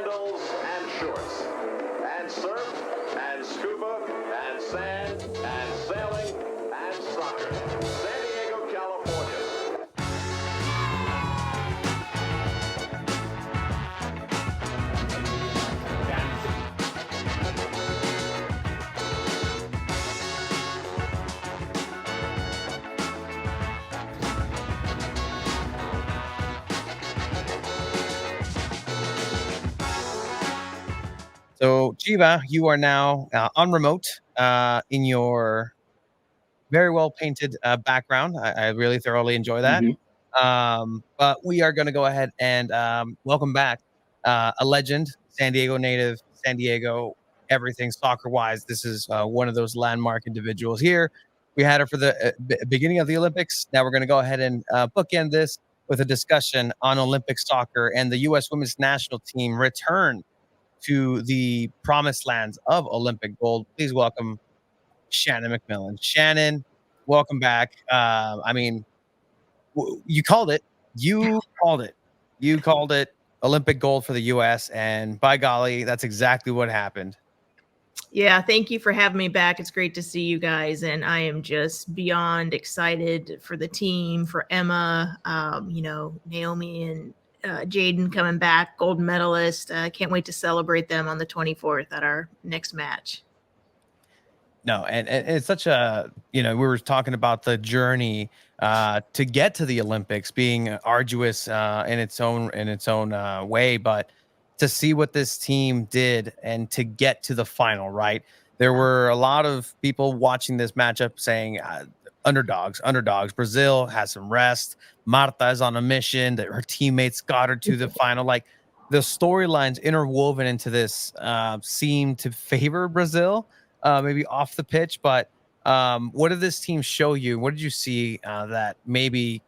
sandals and shorts, and surf and scuba and sand and sailing and soccer. San Diego, California. So, Chiva, you are now on remote in your very well painted background. I really thoroughly enjoy that. Mhm. But we are going to go ahead and welcome back a legend, San Diego native, San Diego, everything soccer wise. This is one of those landmark individuals here. We had her for the beginning of the Olympics. Now we're going to go ahead and bookend this with a discussion on Olympic soccer and the U.S. women's national team return to the promised lands of Olympic gold. Please welcome Shannon McMillan. Shannon, welcome back. You called it. You called it. You called it Olympic gold for the U.S. And by golly, that's exactly what happened. Yeah, thank you for having me back. It's great to see you guys, and I am just beyond excited for the team, for Emma, Naomi and Jaden coming back, gold medalist. Can't wait to celebrate them on the 24th at our next match. No, and it's such a, we were talking about the journey to get to the Olympics being arduous in its own way, but to see what this team did and to get to the final, right? There were a lot of people watching this matchup saying underdogs. Brazil has some rest. Marta is on a mission that her teammates got her to the final. Like the storylines interwoven into this seem to favor Brazil. Maybe off the pitch, but what did this team show you? What did you see that maybe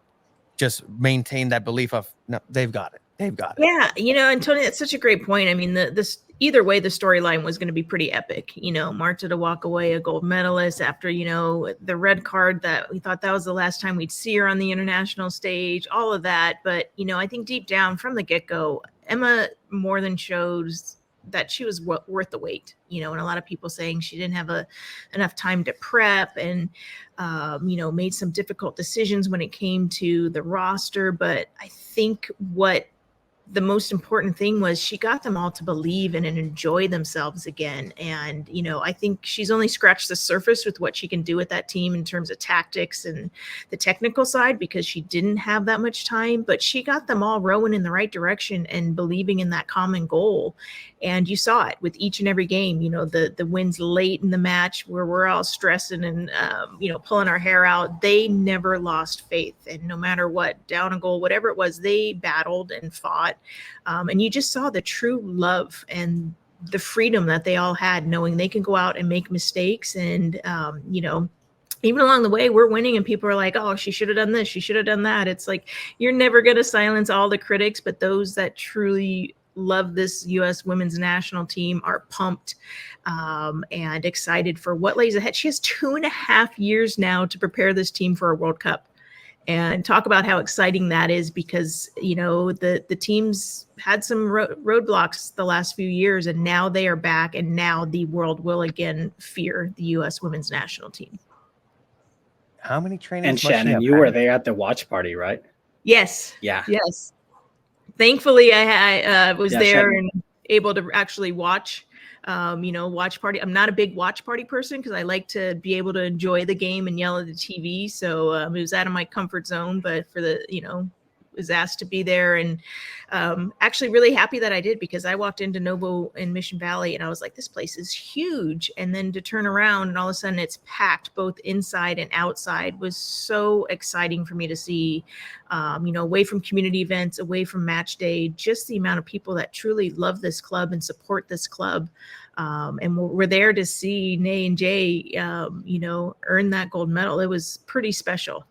just maintain that belief of, no, they've got it. They've got it. Yeah, and Tony, that's such a great point. I mean, this either way, the storyline was going to be pretty epic. Marta to walk away a gold medalist after, the red card that we thought that was the last time we'd see her on the international stage, all of that. But, I think deep down from the get-go, Emma more than shows that she was worth the wait, and a lot of people saying she didn't have enough time to prep and, made some difficult decisions when it came to the roster. But I think what the most important thing was she got them all to believe in and enjoy themselves again. And, I think she's only scratched the surface with what she can do with that team in terms of tactics and the technical side, because she didn't have that much time, but she got them all rowing in the right direction and believing in that common goal. And you saw it with each and every game, the wins late in the match where we're all stressing and, pulling our hair out. They never lost faith. And no matter what, down a goal, whatever it was, they battled and fought. And you just saw the true love and the freedom that they all had, knowing they can go out and make mistakes. And, even along the way, we're winning and people are like, oh, she should have done this. She should have done that. It's like, you're never going to silence all the critics, but those that truly love this U.S. women's national team are pumped and excited for what lays ahead. She has 2.5 years now to prepare this team for a World Cup. And talk about how exciting that is, because, the teams had some roadblocks the last few years, and now they are back, and now the world will again fear the U.S. women's national team. How many trainings? And Shannon, you were there at the watch party, right? Yes. Yeah. Yes. Thankfully, I was there Shannon. and able to actually watch. Watch party. I'm not a big watch party person because I like to be able to enjoy the game and yell at the TV. So it was out of my comfort zone, but for the, was asked to be there, and actually really happy that I did, because I walked into Novo in Mission Valley and I was like, this place is huge. And then to turn around and all of a sudden it's packed both inside and outside was so exciting for me to see, away from community events, away from match day, just the amount of people that truly love this club and support this club. And we're there to see Nay and Jay, earn that gold medal. It was pretty special.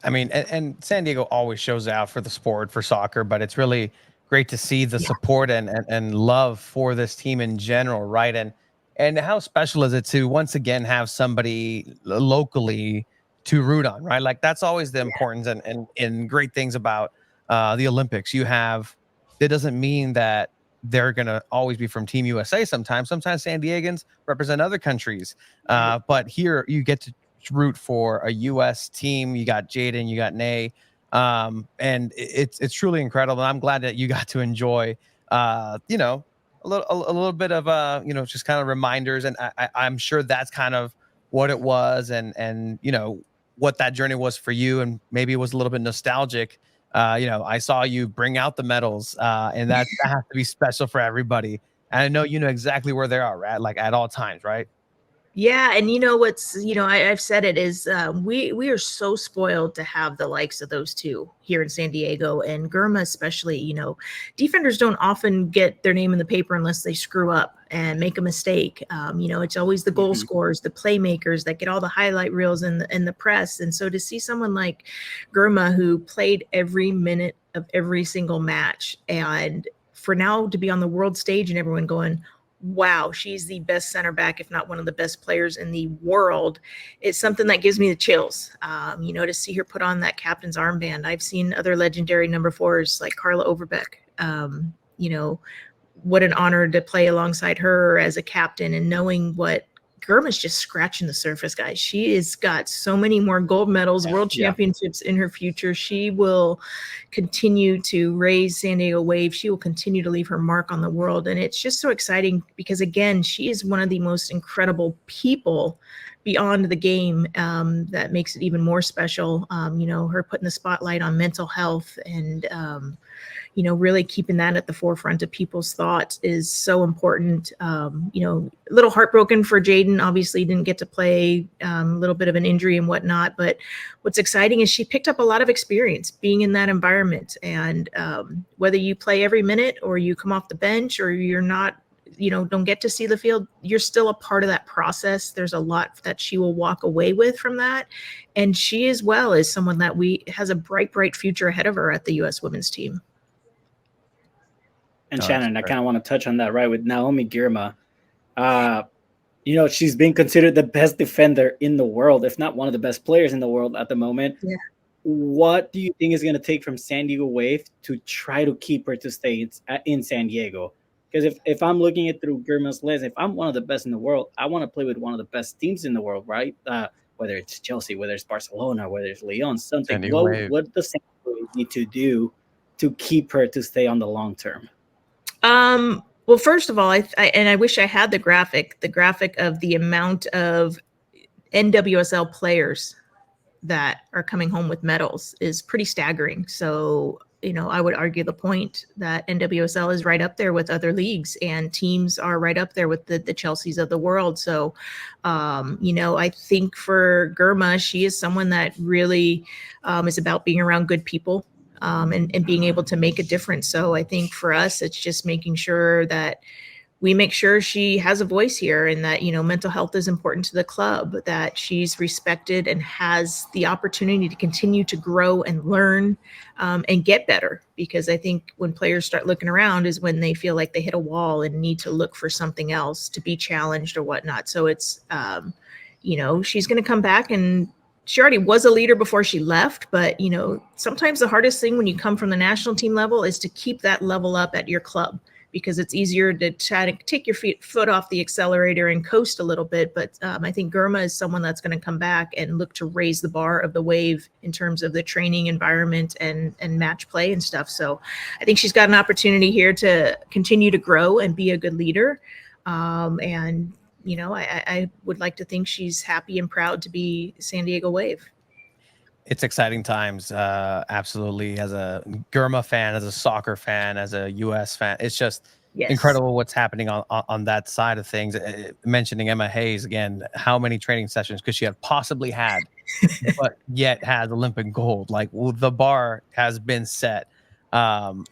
I mean, and San Diego always shows out for the sport, for soccer, but it's really great to see the support and love for this team in general, right? And how special is it to once again have somebody locally to root on, right? Like that's always the importance and great things about the Olympics. You have that doesn't mean that they're going to always be from Team USA. Sometimes San Diegans represent other countries. But here you get to root for a US team. You got Jaden, you got Nay. And it's truly incredible. And I'm glad that you got to enjoy, you know, a little bit of, you know, just kind of reminders. And I'm sure that's kind of what it was. And, you know, what that journey was for you. And maybe it was a little bit nostalgic. You know, I saw you bring out the medals, and that has to be special for everybody. And I know you know exactly where they are at, like at all times, right? Yeah, and you know what's, you know, I've said it is, we are so spoiled to have the likes of those two here in San Diego, and Girma especially. You know, defenders don't often get their name in the paper unless they screw up and make a mistake. You know, it's always the goal scorers, the playmakers that get all the highlight reels in the press. And so to see someone like Girma, who played every minute of every single match, and for now to be on the world stage and everyone going, wow, she's the best center back, if not one of the best players in the world, it's something that gives me the chills. You know, to see her put on that captain's armband. I've seen other legendary number fours like Carla Overbeck. You know, what an honor to play alongside her as a captain, and knowing what Girma's just scratching the surface, guys. She has got so many more gold medals, world championships in her future. She will continue to raise San Diego Wave. She will continue to leave her mark on the world. And it's just so exciting because, again, she is one of the most incredible people beyond the game, that makes it even more special. You know, her putting the spotlight on mental health and, you know, really keeping that at the forefront of people's thoughts is so important. You know, a little heartbroken for Jaden, obviously didn't get to play, a little bit of an injury and whatnot, but what's exciting is she picked up a lot of experience being in that environment. And whether you play every minute or you come off the bench or you're not, you know, don't get to see the field, you're still a part of that process. There's a lot that she will walk away with from that. And she as well is someone that has a bright future ahead of her at the U.S. women's team. And Shannon, I kind of want to touch on that, right? With Naomi Girma, you know, she's being considered the best defender in the world, if not one of the best players in the world at the moment. Yeah. What do you think is going to take from San Diego Wave to try to keep her to stay in San Diego? Because if I'm looking at through Girma's lens, if I'm one of the best in the world, I want to play with one of the best teams in the world, right? Whether it's Chelsea, whether it's Barcelona, whether it's Lyon, something. What does San Diego Wave need to do to keep her to stay on the long term? Well, first of all, I wish I had the graphic of the amount of NWSL players that are coming home with medals is pretty staggering. So, you know, I would argue the point that NWSL is right up there with other leagues, and teams are right up there with the Chelseas of the world. So, you know, I think for Girma, she is someone that really is about being around good people. And being able to make a difference. So I think for us, it's just making sure that we make sure she has a voice here, and that, you know, mental health is important to the club, that she's respected and has the opportunity to continue to grow and learn, and get better. Because I think when players start looking around is when they feel like they hit a wall and need to look for something else to be challenged or whatnot. So it's, you know, she's going to come back, and she already was a leader before she left, but, you know, sometimes the hardest thing when you come from the national team level is to keep that level up at your club, because it's easier to try to take your foot off the accelerator and coast a little bit. But I think Girma is someone that's going to come back and look to raise the bar of the Wave in terms of the training environment and match play and stuff. So I think she's got an opportunity here to continue to grow and be a good leader. And you know, I would like to think she's happy and proud to be San Diego Wave. It's exciting times. Absolutely. As a Girma fan, as a soccer fan, as a US fan, it's just incredible what's happening on that side of things. Mentioning Emma Hayes again, how many training sessions could she have possibly had, but yet has Olympic gold? Like, well, the bar has been set. And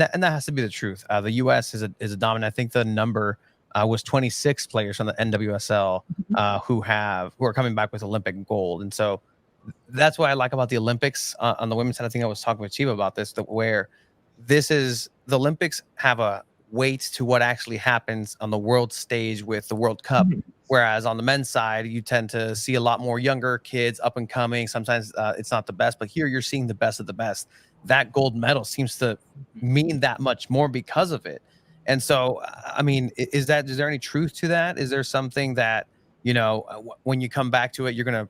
that has to be the truth. The US is a dominant. I think the number was 26 players from the NWSL who are coming back with Olympic gold. And so that's what I like about the Olympics on the women's side. I think I was talking with Chiba about this, where the Olympics have a weight to what actually happens on the world stage with the World Cup. Whereas on the men's side, you tend to see a lot more younger kids, up and coming. Sometimes it's not the best, but here you're seeing the best of the best. that gold medal seems to mean that much more because of it. And so, I mean, is there any truth to that? Is there something that, when you come back to it, you're going to,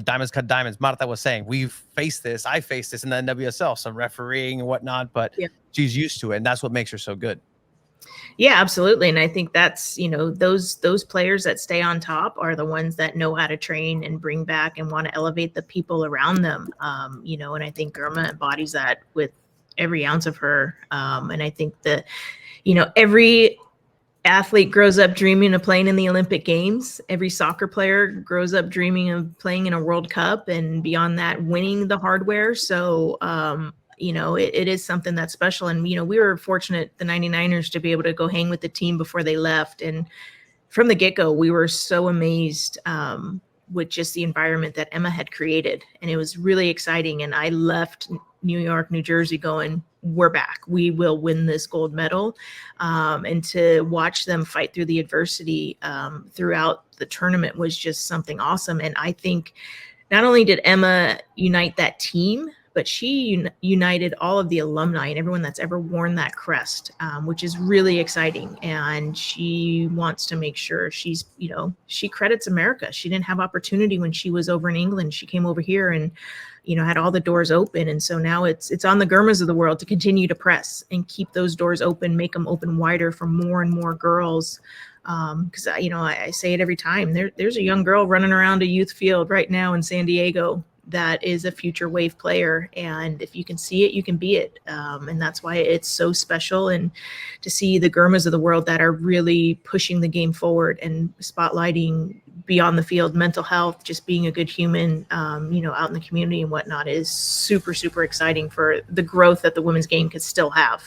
diamonds cut diamonds. Marta was saying, I faced this in the NWSL, some refereeing and whatnot, but Yeah. she's used to it. And that's what makes her so good. Yeah, absolutely. And I think that's, those players that stay on top are the ones that know how to train and bring back and want to elevate the people around them. And I think Girma embodies that with every ounce of her. And I think that, every athlete grows up dreaming of playing in the Olympic Games. Every soccer player grows up dreaming of playing in a World Cup, and beyond that, winning the hardware. So, it is something that's special. And, we were fortunate, the 99ers, to be able to go hang with the team before they left. And from the get-go, we were so amazed with just the environment that Emma had created. And it was really exciting. And I left New York, New Jersey going, we're back. We will win this gold medal. And to watch them fight through the adversity throughout the tournament was just something awesome. And I think not only did Emma unite that team, but she united all of the alumni and everyone that's ever worn that crest, which is really exciting. And she wants to make sure she credits America. She didn't have opportunity when she was over in England. She came over here and, had all the doors open. And so now it's on the Girmas of the world to continue to press and keep those doors open, make them open wider for more and more girls. Because, I say it every time. There's a young girl running around a youth field right now in San Diego that is a future wave player. And if you can see it, you can be it. And that's why it's so special. And to see the Girmas of the world that are really pushing the game forward and spotlighting beyond the field, mental health, just being a good human, out in the community and whatnot is super, super exciting for the growth that the women's game could still have.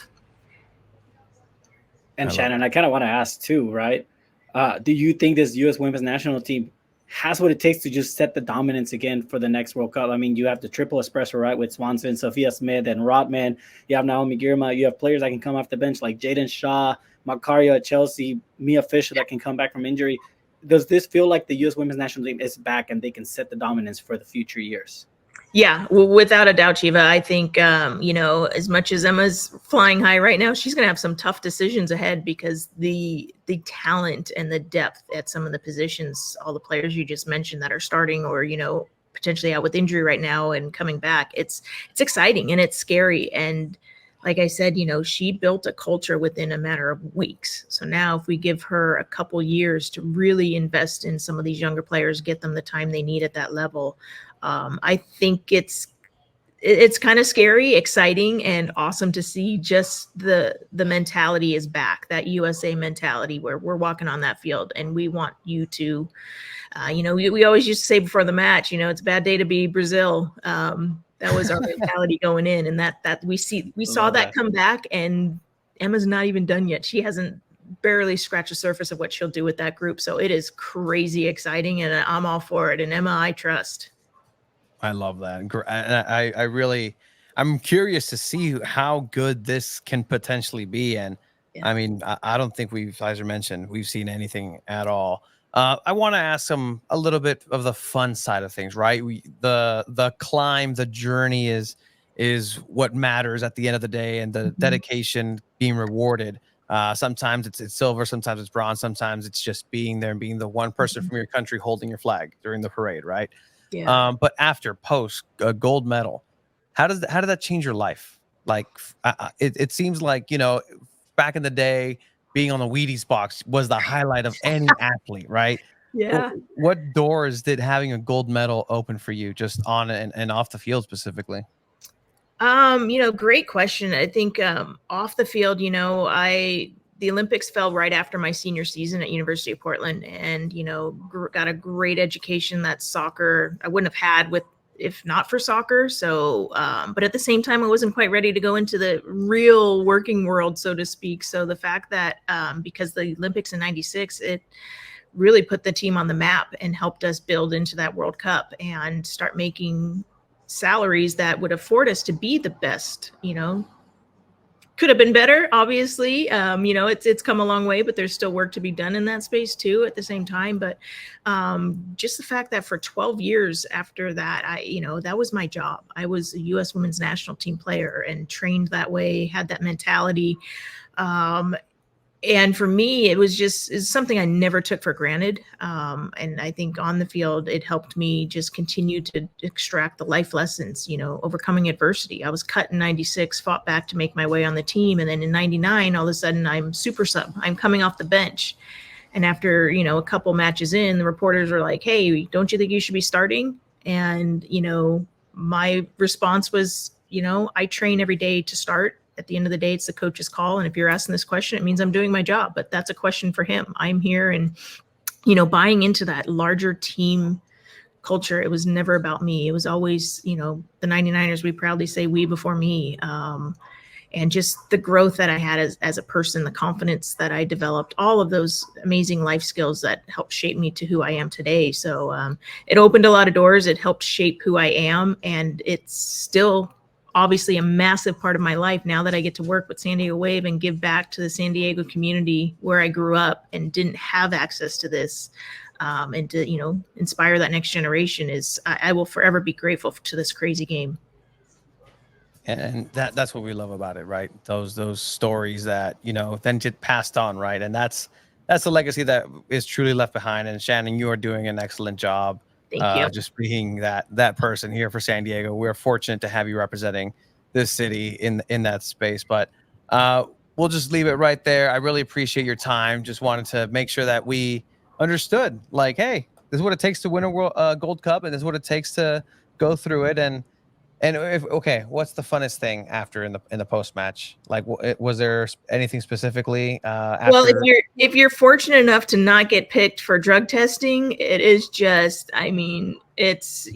And Shannon, I kind of want to ask too, right? Do you think this U.S. women's national team has what it takes to just set the dominance again for the next World Cup? I mean, you have the triple espresso, right, with Swanson, Sophia Smith, and Rodman. You have Naomi Girma. You have players that can come off the bench like Jaden Shaw, Macario at Chelsea, Mia Fisher that can come back from injury. Does this feel like the U.S. women's national team is back and they can set the dominance for the future years? Yeah, without a doubt, Shiva. I think, as much as Emma's flying high right now, she's going to have some tough decisions ahead because the talent and the depth at some of the positions, all the players you just mentioned that are starting or, potentially out with injury right now and coming back, it's exciting and it's scary. And like I said, she built a culture within a matter of weeks. So now if we give her a couple years to really invest in some of these younger players, get them the time they need at that level, I think it's kind of scary, exciting, and awesome to see just the mentality is back, that USA mentality where we're walking on that field and we want you to, we always used to say before the match, it's a bad day to be Brazil. That was our mentality going in, and that we saw that come back, and Emma's not even done yet. She hasn't barely scratched the surface of what she'll do with that group. So it is crazy exciting, and I'm all for it. And Emma, I trust. I love that. And I'm curious to see how good this can potentially be. And yeah. I mean, I don't think as I mentioned, we've seen anything at all. I want to ask a little bit of the fun side of things, right? The climb, the journey is what matters at the end of the day, and the dedication being rewarded. Sometimes it's silver, sometimes it's bronze, sometimes it's just being there and being the one person from your country holding your flag during the parade, right? Yeah. But after post gold medal, how did that change your life? Like, it seems like, back in the day, being on the Wheaties box was the highlight of any athlete, right? Yeah. What doors did having a gold medal open for you, just on and off the field specifically? Great question. I think off the field, the Olympics fell right after my senior season at University of Portland, and got a great education that soccer I wouldn't have had if not for soccer. So, but at the same time, I wasn't quite ready to go into the real working world, so to speak. So the fact that because the Olympics in '96, it really put the team on the map and helped us build into that World Cup and start making salaries that would afford us to be the best, could have been better, obviously. It's come a long way, but there's still work to be done in that space too at the same time. But just the fact that for 12 years after that, that was my job. I was a U.S. women's national team player and trained that way, had that mentality. And for me, it's something I never took for granted. And I think on the field, it helped me just continue to extract the life lessons, overcoming adversity. I was cut in 96, fought back to make my way on the team. And then in 99, all of a sudden I'm super sub. I'm coming off the bench. And after, a couple matches in, the reporters were like, hey, don't you think you should be starting? And, my response was, I train every day to start. At the end of the day, it's the coach's call. And if you're asking this question, it means I'm doing my job, but that's a question for him. I'm here and, buying into that larger team culture. It was never about me. It was always, the 99ers, we proudly say we before me. And just the growth that I had as a person, the confidence that I developed, all of those amazing life skills that helped shape me to who I am today. So it opened a lot of doors. It helped shape who I am. And it's still obviously a massive part of my life now that I get to work with San Diego Wave and give back to the San Diego community where I grew up and didn't have access to this. And to, inspire that next generation I will forever be grateful to this crazy game. And that's what we love about it, right? Those stories that then get passed on, right? And that's the legacy that is truly left behind. And Shannon, you are doing an excellent job. Thank you. Just being that person here for San Diego. We're fortunate to have you representing this city in that space. But we'll just leave it right there. I really appreciate your time. Just wanted to make sure that we understood, like, hey, this is what it takes to win a World Gold Cup, and this is what it takes to go through it. And what's the funnest thing after in the post match? Like, was there anything specifically? Well, if you're fortunate enough to not get picked for drug testing, it is just, it's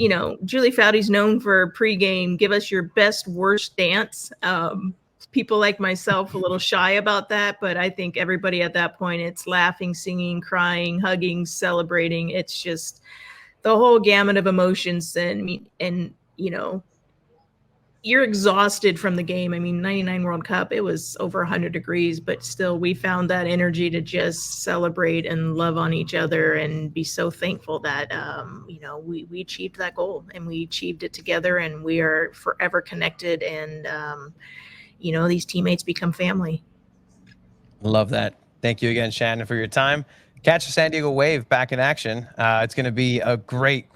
Julie Foudy's known for pregame. Give us your best worst dance. People like myself a little shy about that, but I think everybody at that point, it's laughing, singing, crying, hugging, celebrating. It's just the whole gamut of emotions, and you're exhausted from the game. 99 World Cup, it was over 100 degrees, but still we found that energy to just celebrate and love on each other and be so thankful that, we achieved that goal and we achieved it together, and we are forever connected. And, these teammates become family. Love that. Thank you again, Shannon, for your time. Catch the San Diego Wave back in action. It's going to be a great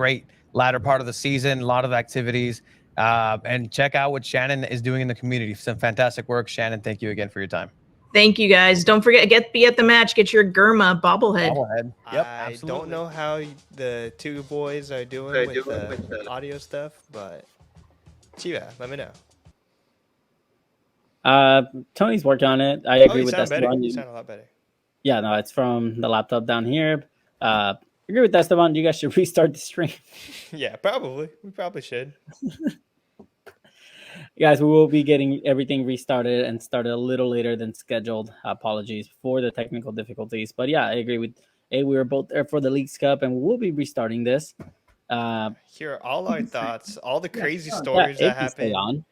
latter part of the season, a lot of activities. And check out what Shannon is doing in the community. Some fantastic work. Shannon, thank you again for your time. Thank you, guys. Don't forget, be at the match. Get your Girma bobblehead. Yep, I absolutely. don't know how the two boys are doing with the audio stuff, but Chiva, let me know. Tony's working on it. I agree with Esteban. You sound a lot better. Yeah, no, it's from the laptop down here. I agree with Esteban. You guys should restart the stream. Yeah, probably. We probably should. Guys, we will be getting everything restarted and started a little later than scheduled. Apologies for the technical difficulties. But yeah, I agree with we were both there for the Leagues Cup, and we'll be restarting this. Hear all our thoughts, all the crazy stories that happened.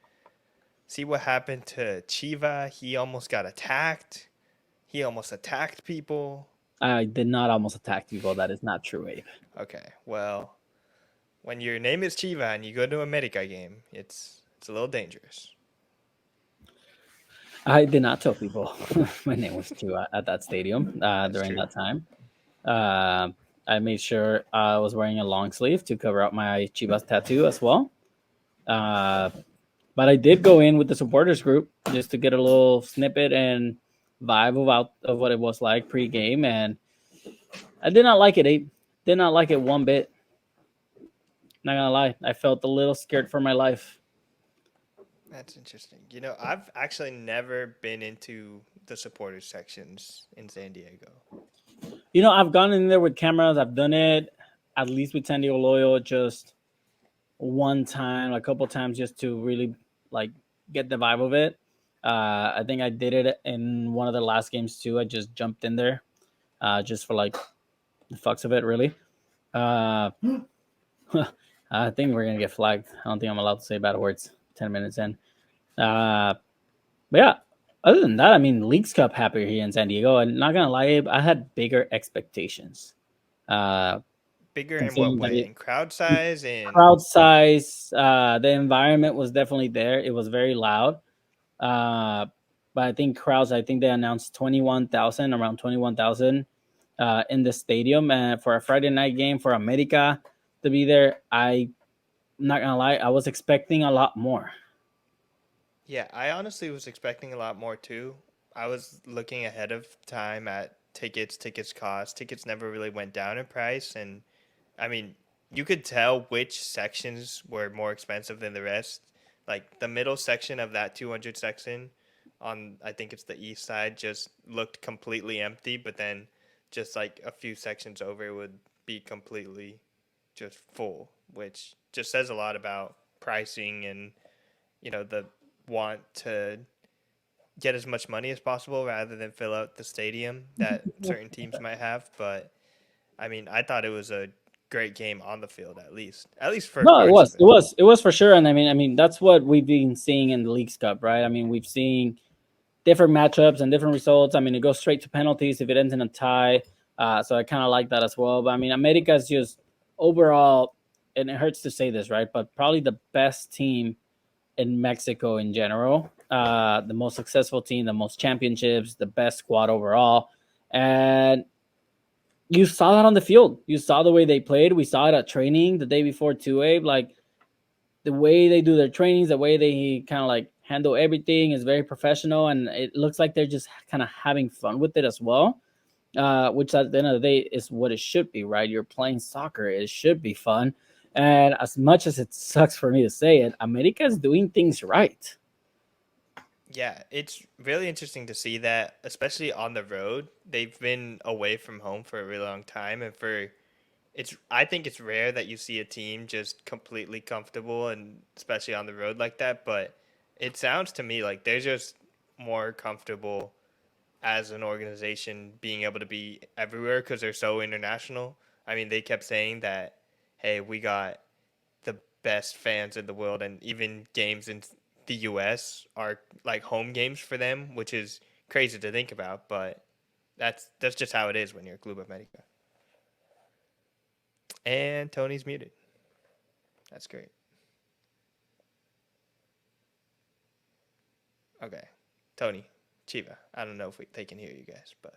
See what happened to Chiva. He almost got attacked. He almost attacked people. I did not almost attack people. That is not true, Abe. Okay, well, when your name is Chiva and you go to a America game, it's a little dangerous. I did not tell people my name was Chiva at that stadium during that time. I made sure I was wearing a long sleeve to cover up my Chivas tattoo as well. But I did go in with the supporters group just to get a little snippet and vibe of what it was like pre-game, and I did not like it. I did not like it one bit. Not gonna lie, I felt a little scared for my life. That's interesting. I've actually never been into the supporters sections in San Diego. I've gone in there with cameras. I've done it at least with San Diego Loyal just one time, a couple times, just to really get the vibe of it. I think I did it in one of the last games too. I just jumped in there just for the fucks of it, really. I think we're gonna get flagged. I don't think I'm allowed to say bad words 10 minutes in. But yeah, Other than that, I mean, Leagues Cup happier here in San Diego, and not gonna lie, Abe, I had bigger expectations. Uh, Bigger in what considering that way? In crowd size and crowd size, the environment was definitely there. It was very loud. But I think crowds, I think they announced 21,000, around 21,000 in the stadium. And for a Friday night game for America to be there, I'm not going to lie, I was expecting a lot more. yeah, I honestly was expecting a lot more too. I was looking ahead of time at tickets cost. Tickets never really went down in price, and I mean, you could tell which sections were more expensive than the rest. Like the middle section of that 200 section on, I think it's the east side, just looked completely empty, but then just like a few sections over would be completely just full, which just says a lot about pricing and, the want to get as much money as possible rather than fill out the stadium that certain teams might have. But I mean, I thought it was a great game on the field, at least for No, it parts of was, it it. was, it was for sure. And I mean, that's what we've been seeing in the Leagues Cup, right? I mean, we've seen different matchups and different results. I mean, it goes straight to penalties if it ends in a tie. So I kind of like that as well. But I mean, America's just overall, and it hurts to say this, right? But probably the best team in Mexico in general. The most successful team, the most championships, the best squad overall. And you saw that on the field. You saw the way they played. We saw it at training the day before 2A. Like the way they do their trainings, the way they kind of like handle everything is very professional, and it looks like they're just kind of having fun with it as well. Which at the end of the day is what it should be, right? You're playing soccer; it should be fun. And as much as it sucks for me to say it, America is doing things right. Yeah, it's really interesting to see that, especially on the road. They've been away from home for a really long time, and I think it's rare that you see a team just completely comfortable and especially on the road like that, but it sounds to me like they're just more comfortable as an organization being able to be everywhere because they're so international. I mean, they kept saying that, hey, we got the best fans in the world, and even games in the US are like home games for them, which is crazy to think about, but that's just how it is when you're Club America. And Tony's muted. That's great. Okay. Tony, Chiva. I don't know if they can hear you guys, but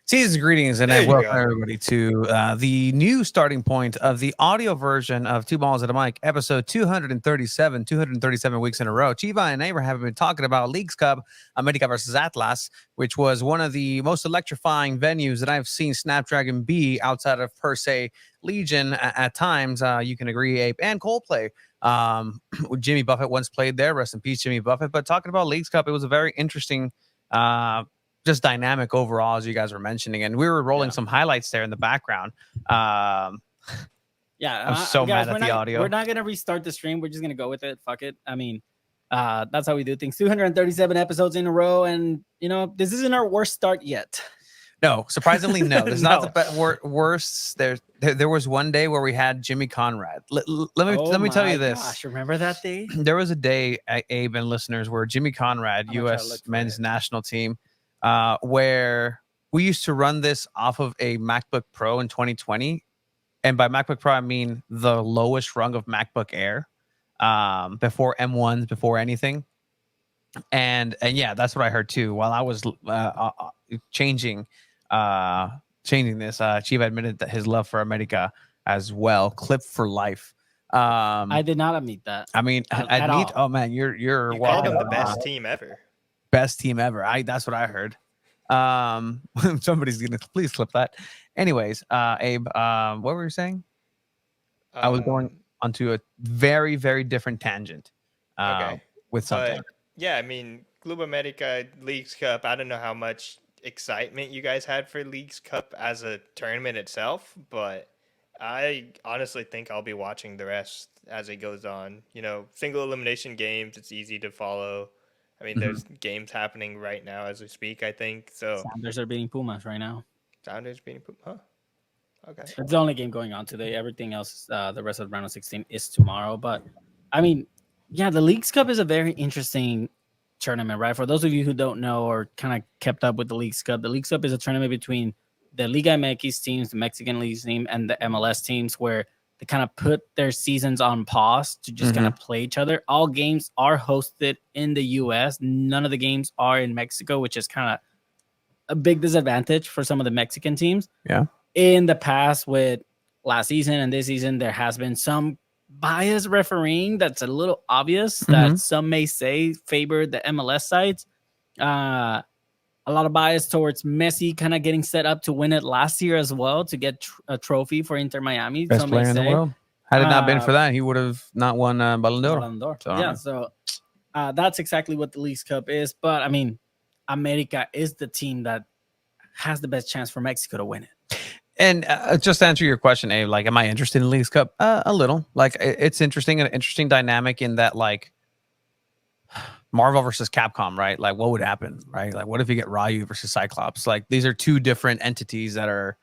Season's greetings, and I welcome everybody to the new starting point of the audio version of Two Balls at a Mic, episode 237, 237 weeks in a row. Chiva and Abraham have been talking about Leagues Cup, America versus Atlas, which was one of the most electrifying venues that I've seen Snapdragon be outside of, per se, Legion at times. You can agree, Abe, and Coldplay. Jimmy Buffett once played there. Rest in peace, Jimmy Buffett. But talking about Leagues Cup, it was a very interesting just dynamic overall, as you guys were mentioning, and we were rolling some highlights there in the background. Yeah, I'm so guys, mad at the audio. We're not gonna restart the stream. We're just gonna go with it. Fuck it. I mean, that's how we do things. 237 episodes in a row, and this isn't our worst start yet. No, surprisingly, no. There's not the worst. There was one day where we had Jimmy Conrad. Let me tell you this. Gosh, remember that day? There was a day, Abe and listeners, where Jimmy Conrad, U.S. men's national team, where we used to run this off of a MacBook Pro in 2020. And by MacBook Pro, I mean the lowest rung of MacBook Air, before M1s, before anything. And yeah, that's what I heard too. While I was changing this, Chiva admitted that his love for America as well, clip for life. I did not admit that. I mean, oh man, you're you called them the best team ever. Best team ever. That's what I heard. Somebody's gonna please clip that. Anyways, Abe, what were you saying? I was going onto a very, very different tangent. Okay. With something. But, yeah, I mean, Club America Leagues Cup. I don't know how much excitement you guys had for Leagues Cup as a tournament itself, but I honestly think I'll be watching the rest as it goes on. Single elimination games. It's easy to follow. I mean, there's games happening right now as we speak, I think. So Sounders are beating Pumas right now. Sounders beating Pumas? Huh. Okay. It's the only game going on today. Everything else, the rest of round of 16 is tomorrow. But I mean, yeah, the Leagues Cup is a very interesting tournament, right? For those of you who don't know or kind of kept up with the Leagues Cup is a tournament between the Liga MX teams, the Mexican League team, and the MLS teams, where they kind of put their seasons on pause to just kind of play each other. All games are hosted in the US. None of the games are in Mexico, which is kind of a big disadvantage for some of the Mexican teams. Yeah. In the past, with last season and this season, there has been some bias refereeing that's a little obvious that some may say favored the MLS sides. A lot of bias towards Messi kind of getting set up to win it last year as well to get a trophy for Inter Miami. Best player in the world. Had it not been for that, he would have not won Ballon d'Or. So that's exactly what the Leagues Cup is. But I mean, America is the team that has the best chance for Mexico to win it. And just to answer your question, Abe, like, am I interested in the Leagues Cup? A little. Like, it's interesting, an interesting dynamic in that, like, Marvel versus Capcom, right? Like, what would happen, right? Like, what if you get Ryu versus Cyclops? Like, these are two different entities that are,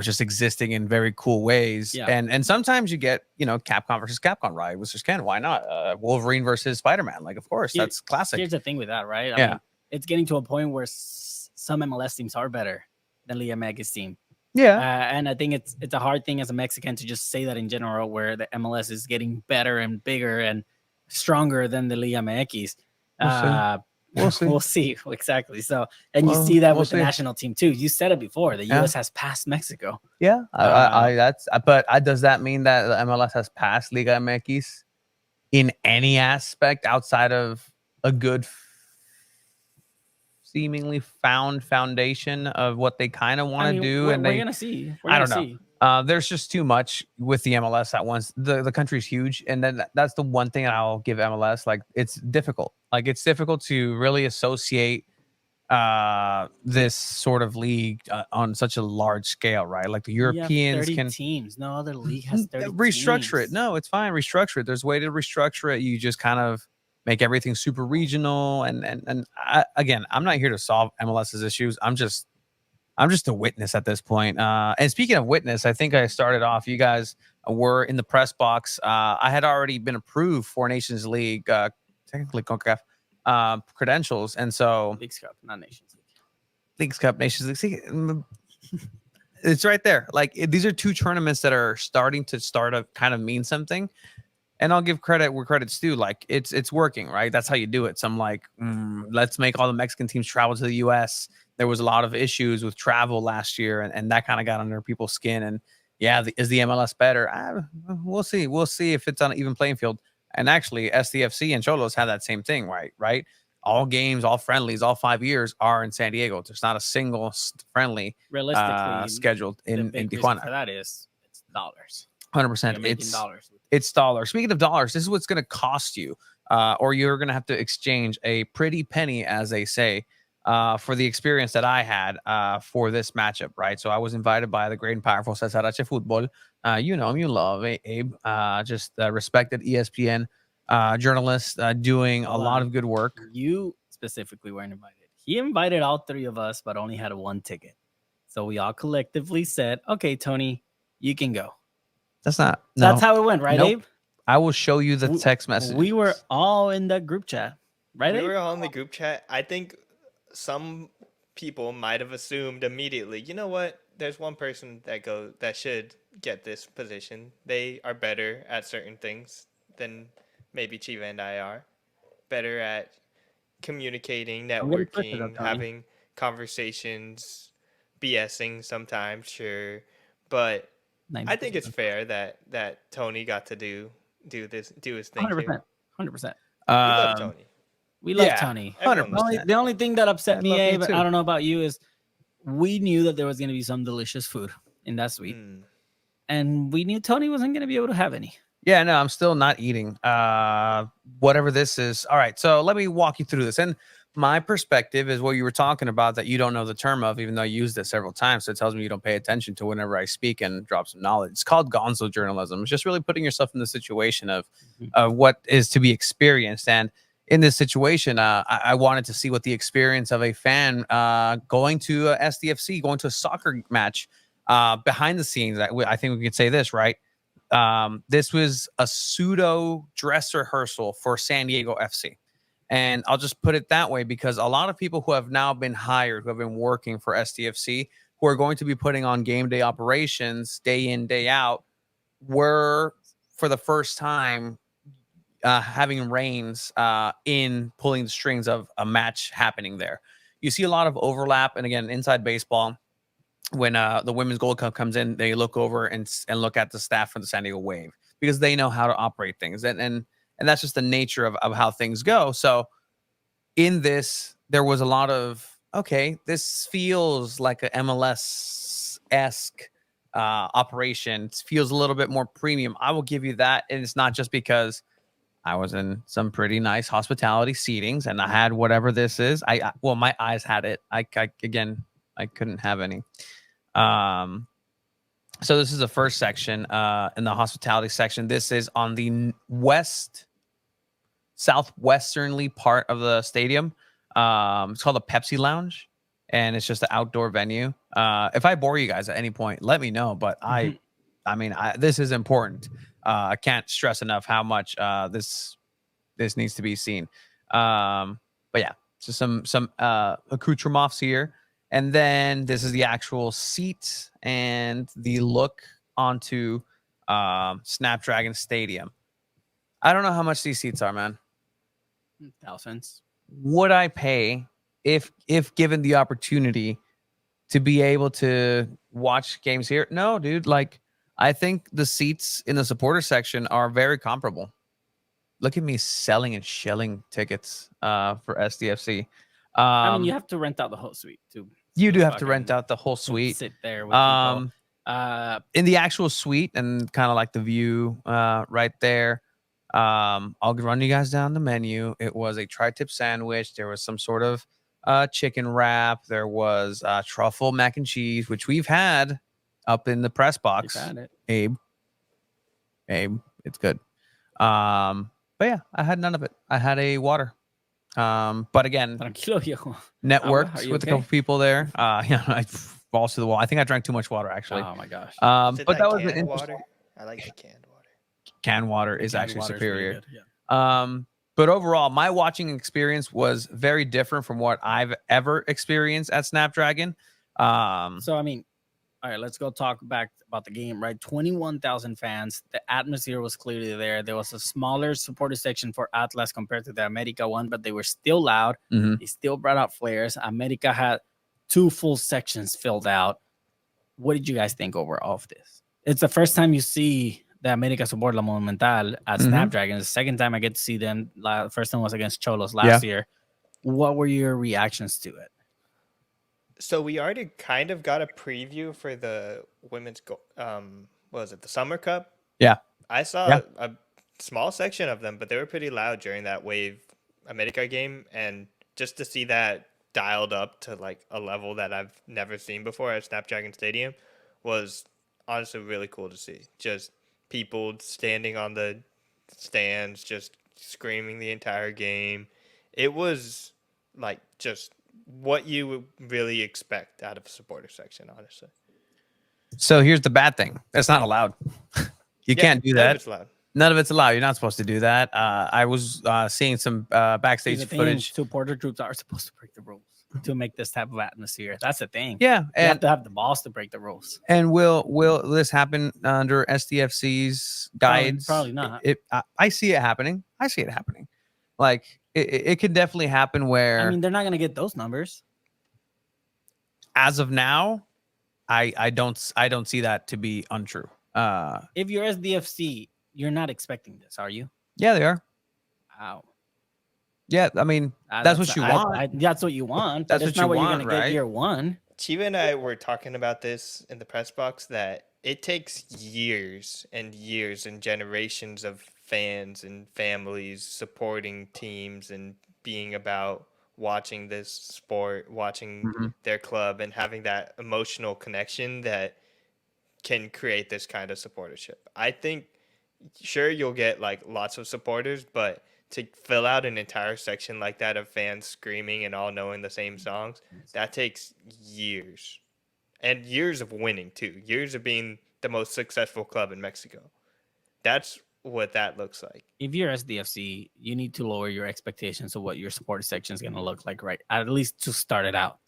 just existing in very cool ways. Yeah. And sometimes you get, Capcom versus Capcom, Ryu versus Ken. Why not? Wolverine versus Spider-Man. Like, of course, that's classic. Here's the thing with that, right? I mean, it's getting to a point where some MLS teams are better than Liga MX team. Yeah. And I think it's a hard thing as a Mexican to just say that in general, where the MLS is getting better and bigger and stronger than the Liga MX. We'll see. Exactly. So, and you see that with the national team too. You said it before. The U.S. has passed Mexico. Yeah. Does that mean that the MLS has passed Liga MX in any aspect outside of a good, seemingly found foundation of what they kind of want to do? We're gonna see. I don't know. There's just too much with the MLS at once. The country's huge, and then that's the one thing I'll give MLS. Like, it's difficult. Like, it's difficult to really associate this sort of league on such a large scale, right? Like, the Europeans can teams. No other league has 30 restructure teams. it. No, it's fine. Restructure it. There's a way to restructure it. You just kind of make everything super regional. And again, I'm not here to solve MLS's issues. I'm just a witness at this point. And speaking of witness, I think I started off. You guys were in the press box. I had already been approved for Nations League, technically CONCACAF credentials, and so Leagues Cup, not Nations League. Leagues Cup, Nations League. See, it's right there. Like, these are two tournaments that are starting to kind of mean something. And I'll give credit where credit's due. Like, it's working, right? That's how you do it. So I'm like, let's make all the Mexican teams travel to the U.S. There was a lot of issues with travel last year, and that kind of got under people's skin. And yeah, is the MLS better? We'll see. We'll see if it's on an even playing field. And actually, SDFC and Cholos have that same thing, right? All games, all friendlies, all 5 years are in San Diego. There's not a single friendly realistically scheduled in Tijuana. For that is it's dollars. 100%. It's dollars. Speaking of dollars, this is what's going to cost you, or you're going to have to exchange a pretty penny, as they say, for the experience that I had for this matchup, right? So I was invited by the great and powerful Cesar H. Football. You know him, you love Abe. Just respected ESPN journalist doing a lot of good work. You specifically weren't invited. He invited all three of us, but only had one ticket. So we all collectively said, okay, Tony, you can go. That's how it went, right, nope. Abe? I will show you the text message. We were all in that group chat, right? We were all in the group chat. I think some people might have assumed immediately, you know what? There's one person that should get this position. They are better at certain things than maybe Chiva and I are. Better at communicating, networking, having conversations, BSing sometimes, sure. But I think it's fair that Tony got to do his thing 100%, here. 100%. We love Tony. We love Tony. 100%. The only thing that upset me, Abe, I don't know about you, is we knew that there was going to be some delicious food in that suite. And we knew Tony wasn't going to be able to have any. Yeah, no, I'm still not eating whatever this is. All right, so let me walk you through this. And my perspective is what you were talking about that you don't know the term of, even though I used it several times. So it tells me you don't pay attention to whenever I speak and drop some knowledge. It's called gonzo journalism. It's just really putting yourself in the situation of what is to be experienced. And in this situation, I wanted to see what the experience of a fan going to SDFC, going to a soccer match behind the scenes. I think we could say this, right? this was a pseudo dress rehearsal for San Diego FC. And I'll just put it that way because a lot of people who have now been hired, who have been working for SDFC, who are going to be putting on game day operations day in, day out, were for the first time having reins in pulling the strings of a match happening there. You see a lot of overlap. And again, inside baseball, when the Women's Gold Cup comes in, they look over and look at the staff from the San Diego Wave because they know how to operate things. And that's just the nature of how things go. So in this, there was a lot of, okay, this feels like a MLS-esque operation. It feels a little bit more premium. I will give you that. And it's not just because I was in some pretty nice hospitality seatings and I had whatever this is. Well, my eyes had it. I couldn't have any. So this is the first section in the hospitality section. This is on the southwesternly part of the stadium. It's called the Pepsi Lounge, and it's just an outdoor venue. If I bore you guys at any point, let me know. But this is important. I can't stress enough how much this needs to be seen. But yeah, so some accoutrements here. And then this is the actual seat and the look onto Snapdragon Stadium. I don't know how much these seats are, man. Thousands. Would I pay if given the opportunity to be able to watch games here? No, dude. Like, I think the seats in the supporter section are very comparable. Look at me selling and shelling tickets for SDFC. I mean, you have to rent out the whole suite too. You do have to rent out the whole suite. Sit there with people. In the actual suite and kind of like the view right there. I'll run you guys down the menu. It was a tri-tip sandwich. There was some sort of chicken wrap. There was truffle mac and cheese, which we've had up in the press box. You've had it. Abe, it's good. But yeah, I had none of it. I had a water. But again, networked with a couple people there. I balls to the wall. I think I drank too much water, actually. Oh my gosh. But that was an water. I like the canned water. Canned water is actually superior. But overall, my watching experience was very different from what I've ever experienced at Snapdragon. So I mean, all right, let's go talk back about the game, right? 21,000 fans. The atmosphere was clearly there. There was a smaller supporter section for Atlas compared to the America one, but they were still loud. Mm-hmm. They still brought out flares. America had 2 full sections filled out. What did you guys think overall of this? It's the first time you see the America Support La Monumental at Snapdragon. It's the second time I get to see them. The first time was against Cholos last year. What were your reactions to it? So we already kind of got a preview for the women's what was it, the Summer Cup? Yeah. I saw a small section of them, but they were pretty loud during that Wave America game, and just to see that dialed up to like a level that I've never seen before at Snapdragon Stadium was honestly really cool to see. Just people standing on the stands, just screaming the entire game. It was like just what you would really expect out of a supporter section, honestly. So here's the bad thing. That's not allowed. You can't do that. None of it's allowed. You're not supposed to do that. I was seeing some backstage footage. Supporter groups are supposed to break the rules to make this type of atmosphere. That's the thing. Yeah. You have to have the balls to break the rules. And will this happen under SDFC's guides? Probably not. I see it happening. Like it could definitely happen where, I mean, they're not going to get those numbers. As of now, I don't see that to be untrue. If you're SDFC, you're not expecting this, are you? Yeah, they are. Wow. Yeah, I mean, that's what you want. That's what you want. That's what you want, you're going to right? get year one. Chiva and I were talking about this in the press box, that it takes years and years and generations of fans and families supporting teams and being about watching this sport, watching their club, and having that emotional connection that can create this kind of supportership. I think, sure, you'll get like lots of supporters, but to fill out an entire section like that of fans screaming and all knowing the same songs, that takes years. And years of winning too. Years of being the most successful club in Mexico. that's what that looks like. If you're SDFC, you need to lower your expectations of what your support section is going to look like, right? At least to start it out.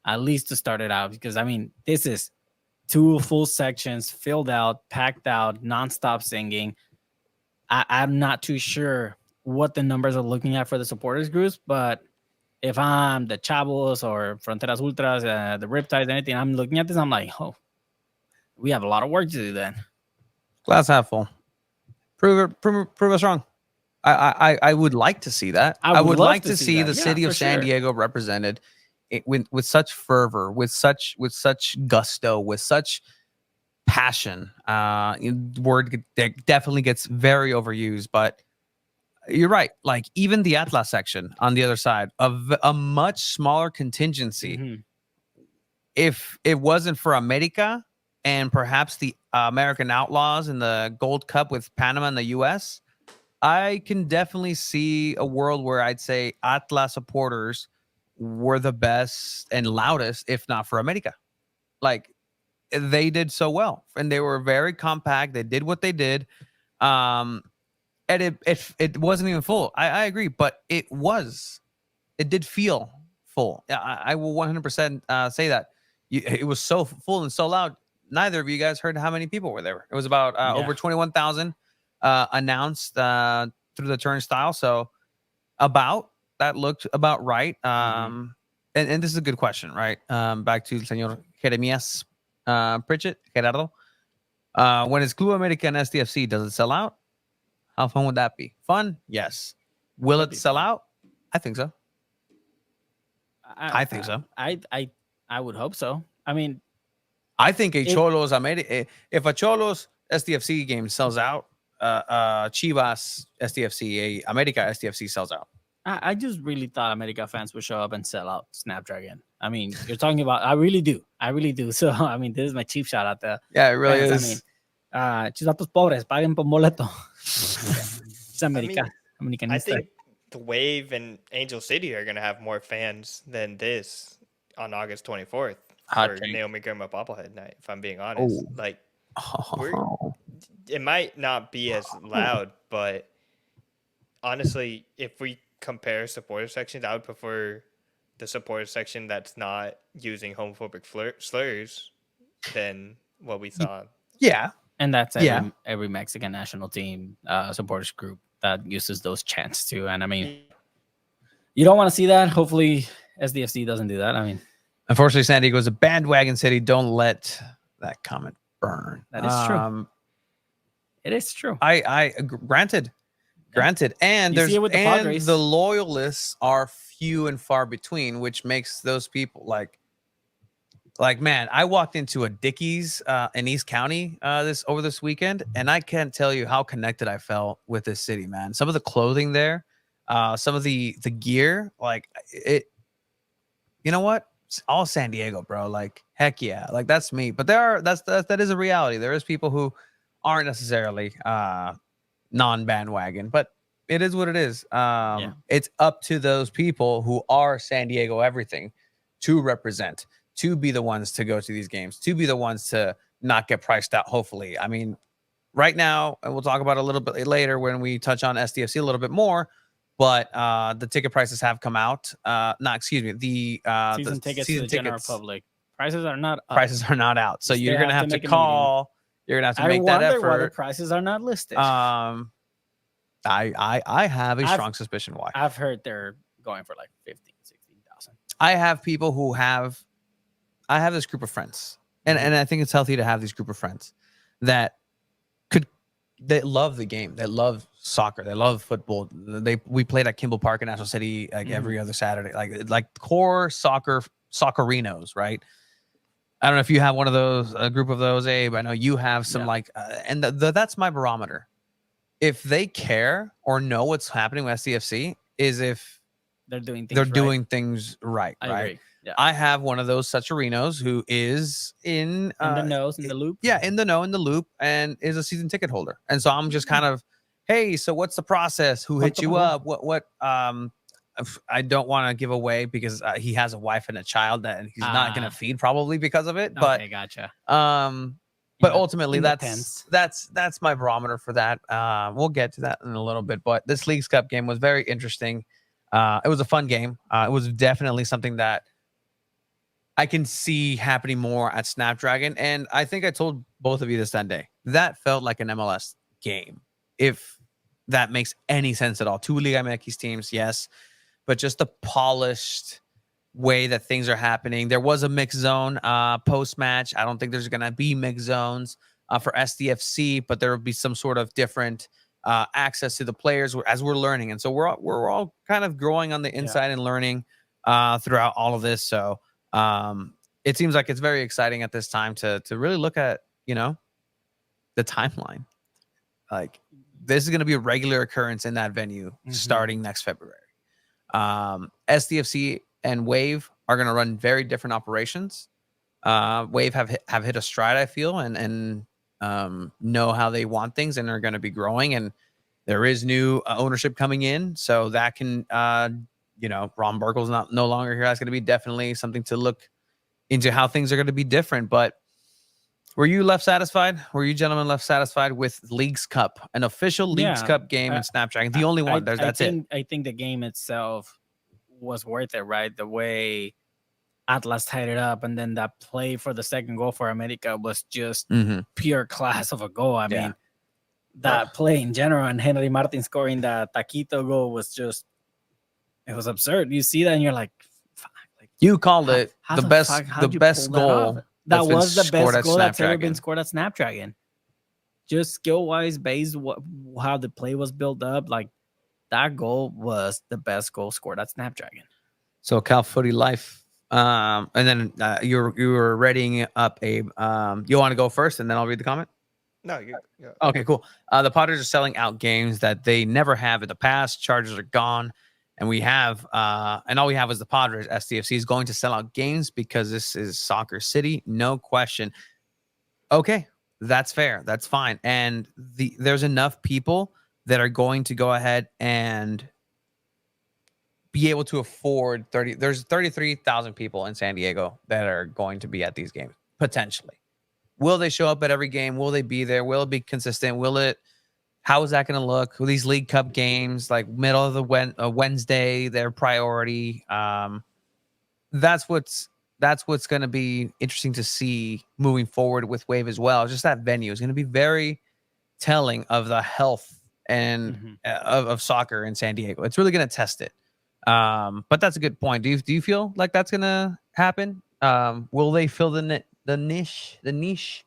Because I mean, this is 2 full sections filled out, packed out, nonstop singing. I'm not too sure what the numbers are looking at for the supporters groups, but if I'm the Chavos or Fronteras Ultras, the Riptides, anything, I'm looking at this, I'm like, oh, we have a lot of work to do then. Glass half full. Prove us wrong. I would like to see that. I would like to see the city of San Diego represented with such fervor, with such gusto, with such passion. Word that definitely gets very overused, but you're right. Like even the Atlas section on the other side of a much smaller contingency. Mm-hmm. If it wasn't for America and perhaps the American Outlaws in the Gold Cup with Panama and the U.S., I can definitely see a world where I'd say Atlas supporters were the best and loudest, if not for America. Like they did so well, and they were very compact. They did what they did. And it wasn't even full. I agree, but it did feel full. I will 100% say that. It was so full and so loud. Neither of you guys heard how many people were there. It was about over 21,000 announced through the turnstile. So that looked about right. And this is a good question, right? Back to Señor Jeremias Pritchett, Gerardo. When it's Club America and SDFC, does it sell out? How fun would that be? Fun? Yes. Will it sell out? I think so. I think so. I would hope so. I mean, I think if a Cholos SDFC game sells out, Chivas SDFC, America SDFC sells out. I just really thought America fans would show up and sell out Snapdragon. I mean, you're talking about, I really do. So, I mean, this is my cheap shot out there. Yeah, it really is. I mean, chisatos pobres, paguen por boleto. It's America. I think the Wave and Angel City are going to have more fans than this on August 24th for Naomi Girma bobblehead night, if I'm being honest. Oh. Like, it might not be as loud, but honestly, if we compare supporter sections, I would prefer the supporter section that's not using homophobic slurs than what we saw. Yeah. And that's every Mexican national team supporters group that uses those chants too. And I mean, you don't want to see that. Hopefully SDFC doesn't do that. I mean, unfortunately, San Diego is a bandwagon city. Don't let that comment burn. That is true. It is true. I granted. And the loyalists are few and far between, which makes those people like man, I walked into a Dickies in East County over this weekend, and I can't tell you how connected I felt with this city, man. Some of the clothing there, some of the gear, like it. You know what? It's all San Diego, bro. Like heck yeah, like that's me. But that is a reality. There is people who aren't necessarily non-bandwagon, but it is what it is. It's up to those people who are San Diego everything to represent, to be the ones to go to these games, to be the ones to not get priced out, hopefully. I mean, right now, and we'll talk about it a little bit later when we touch on SDFC a little bit more, but the ticket prices have come out. The season tickets to the general public. Prices are not out. So you're going to have to call. You're going to have to make that effort. I wonder why the prices are not listed. I have a strong suspicion why. I've heard they're going for like 15,000, 16,000. I have people who have this group of friends, and I think it's healthy to have these group of friends that love the game, that love soccer, they love football. We played at Kimball Park in National City like every other Saturday, like core soccerinos, right? I don't know if you have one of those, a group of those, Abe. I know you have some and that's my barometer. If they care or know what's happening with SDFC is if they're doing things right. I agree. Yeah. I have one of those sucherinos who is in the nose, in the loop. Yeah, in the know, in the loop, and is a season ticket holder. And so I'm just kind of, hey, so what's the process? Who hit you up? What I don't want to give away because he has a wife and a child that he's not going to feed probably because of it. But okay, gotcha. But ultimately, in the that's my barometer for that. We'll get to that in a little bit. But this Leagues Cup game was very interesting. It was a fun game. It was definitely something that I can see happening more at Snapdragon. And I think I told both of you this that day. That felt like an MLS game, if that makes any sense at all. Two Liga MX teams, yes, but just the polished way that things are happening. There was a mixed zone post match. I don't think there's going to be mixed zones for SDFC, but there will be some sort of different access to the players as we're learning. And so we're all kind of growing on the inside and learning throughout all of this. So it seems like it's very exciting at this time to really look at, the timeline. Like, this is going to be a regular occurrence in that venue starting next February. SDFC and Wave are going to run very different operations. Wave have hit a stride, I feel, and know how they want things, and are going to be growing. And there is new ownership coming in, so that can, Ron Burkle's no longer here. That's going to be definitely something to look into, how things are going to be different. But were you left satisfied? Were you gentlemen left satisfied with Leagues Cup, an official Leagues Cup game in Snapdragon? The only one. That's it. I think the game itself was worth it, right? The way Atlas tied it up, and then that play for the second goal for America was just pure class of a goal. I mean, that play in general, and Henry Martin scoring that taquito goal was just, it was absurd. You see that and you're like, fuck, you called it the best goal. That was the best goal that's ever been scored at Snapdragon. Just skill wise, based how the play was built up, like, that goal was the best goal scored at Snapdragon. So Cal Footy Life, and then you were readying up a. You want to go first, and then I'll read the comment. No, you. Okay, cool. The Padres are selling out games that they never have in the past. Chargers are gone, and we have, and all we have is the Padres. SDFC is going to sell out games because this is Soccer City, no question. Okay, that's fair. That's fine. And there's enough people that are going to go ahead and be able to afford 30. There's 33,000 people in San Diego that are going to be at these games, potentially. Will they show up at every game? Will they be there? Will it be consistent? How is that going to look? Will these League Cup games, like middle of the Wednesday, their priority? That's what's going to be interesting to see moving forward with Wave as well. Just that venue is going to be very telling of the health and of soccer in San Diego. It's really going to test it. But that's a good point. Do you feel like that's going to happen? Will they fill the niche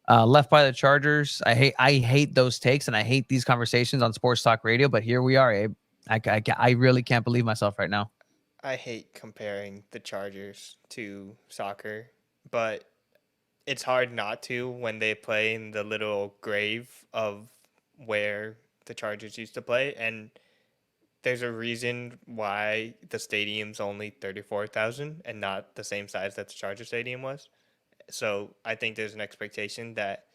left by the Chargers? I hate those takes, and I hate these conversations on Sports Talk Radio, but here we are, Abe. I really can't believe myself right now. I hate comparing the Chargers to soccer, but it's hard not to when they play in the little grave of where the Chargers used to play. And there's a reason why the stadium's only 34,000 and not the same size that the Charger Stadium was. So I think there's an expectation that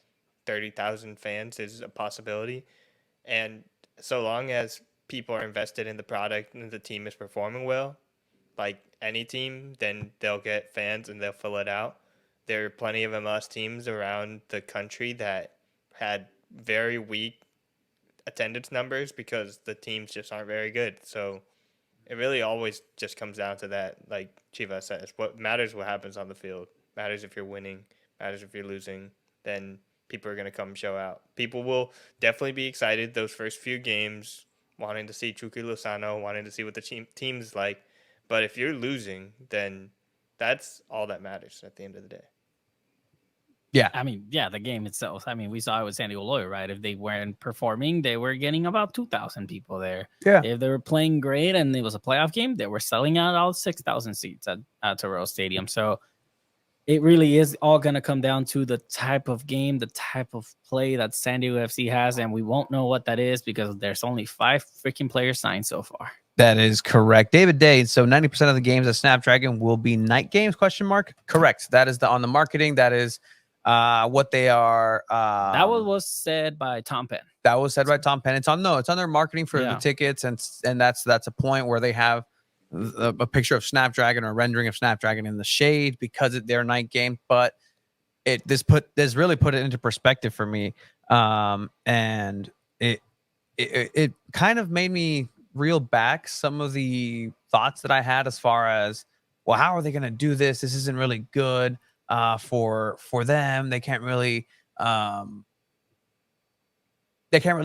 30,000 fans is a possibility. And so long as people are invested in the product and the team is performing well, like any team, then they'll get fans and they'll fill it out. There are plenty of MLS teams around the country that had very weak attendance numbers because the teams just aren't very good. So it really always just comes down to that, like Chiva says. What matters what happens on the field. Matters if you're winning, matters if you're losing, then people are going to come show out. People will definitely be excited those first few games, wanting to see Chucky Lozano, wanting to see what the team's like. But if you're losing, then that's all that matters at the end of the day. Yeah. I mean, the game itself. I mean, we saw it with San Diego Loyal, right? If they weren't performing, they were getting about 2,000 people there. Yeah. If they were playing great and it was a playoff game, they were selling out all 6,000 seats at Terrell Stadium. So it really is all going to come down to the type of game, the type of play that San Diego FC has, and we won't know what that is because there's only 5 freaking players signed so far. That is correct. David Day, so 90% of the games at Snapdragon will be night games, ? Correct. That is on the marketing. That is what they are. That was said by Tom Penn. That was said by Tom Penn. It's on their marketing for the tickets, and that's a point where they have a picture of Snapdragon or a rendering of Snapdragon in the shade because they're night game. But this really put it into perspective for me, and it kind of made me reel back some of the thoughts that I had as far as, well, how are they going to do this? This isn't really good for them. Um, they can't really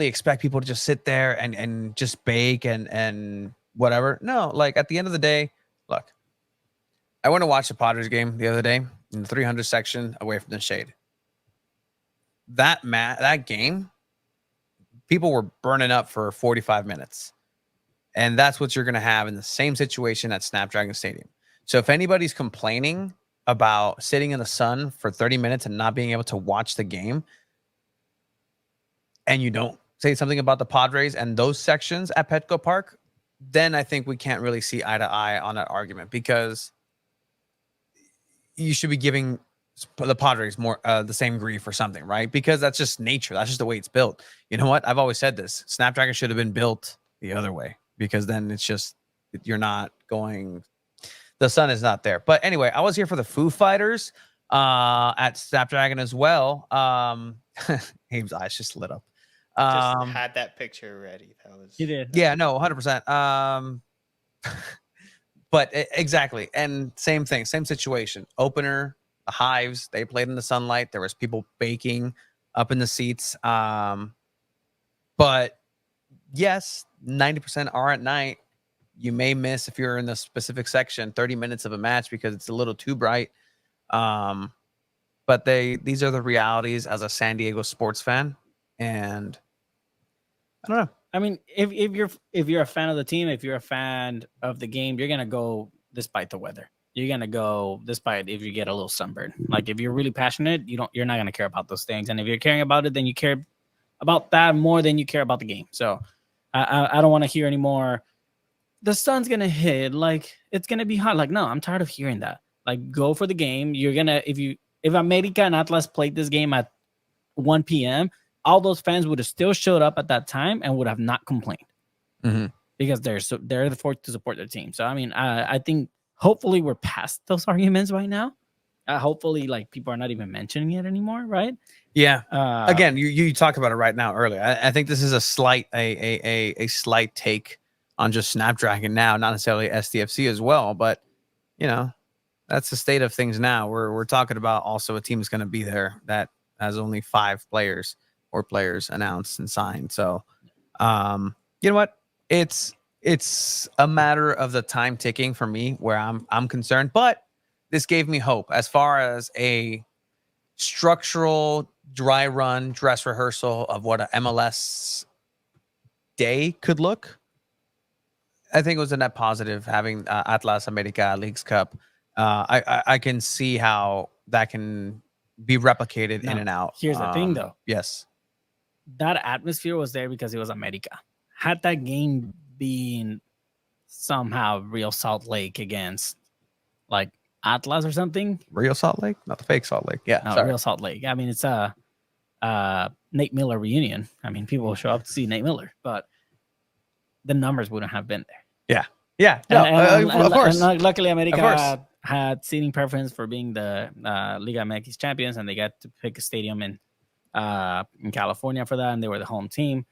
expect people to just sit there and just bake and whatever. No, like at the end of the day, look, I went to watch the Padres game the other day in the 300 section away from the shade. That game, people were burning up for 45 minutes. And that's what you're going to have in the same situation at Snapdragon Stadium. So if anybody's complaining about sitting in the sun for 30 minutes and not being able to watch the game, and you don't say something about the Padres and those sections at Petco Park, then I think we can't really see eye to eye on that argument, because you should be giving the Padres more the same grief or something, right? Because that's just nature. That's just the way it's built. You know what? I've always said this. Snapdragon should have been built the other way, because then it's just, you're not going, the sun is not there. But anyway, I was here for the Foo Fighters at Snapdragon as well. Abe's eyes just lit up. Just had that picture ready. That was, He did. Yeah, no, 100%. But exactly. And same thing, same situation. Opener, the Hives, they played in the sunlight. There was people baking up in the seats. But yes, 90% are at night. You may miss, if you're in the specific section, 30 minutes of a match because it's a little too bright. But these are the realities as a San Diego sports fan. And I don't know. I mean, if you're a fan of the team, if you're a fan of the game, you're gonna go despite the weather. You're gonna go despite if you get a little sunburn. Like if you're really passionate, you're not gonna care about those things. And if you're caring about it, then you care about that more than you care about the game. So I don't want to hear anymore. The sun's gonna hit, like it's gonna be hot. Like, no, I'm tired of hearing that. Like, go for the game. You're gonna if America and Atlas played this game at 1 p.m., all those fans would have still showed up at that time and would have not complained, because they're forced to support their team. So I mean, I think hopefully we're past those arguments right now. Hopefully, like, people are not even mentioning it anymore, right? Yeah. Again, you talked about it right now earlier. I think this is a slight slight take on just Snapdragon now, not necessarily SDFC as well, but you know, that's the state of things now. We're talking about also a team is going to be there that has only 5 players announced and signed. So, you know what? It's a matter of the time ticking for me where I'm concerned, but this gave me hope as far as a structural dry run dress rehearsal of what a MLS day could look. I think it was a net positive having Atlas America Leagues Cup. I can see how that can be replicated in and out. Here's the thing, though. Yes. That atmosphere was there because it was America. Had that game been somehow Real Salt Lake against like Atlas or something. Real Salt Lake? Not the fake Salt Lake. Yeah. No, Real Salt Lake. I mean, it's a Nate Miller reunion. I mean, people will show up to see Nate Miller, but the numbers wouldn't have been there. Yeah. Yeah. No, of course. And luckily, America had seating preference for being the Liga MX champions, and they got to pick a stadium in California for that, and they were the home team.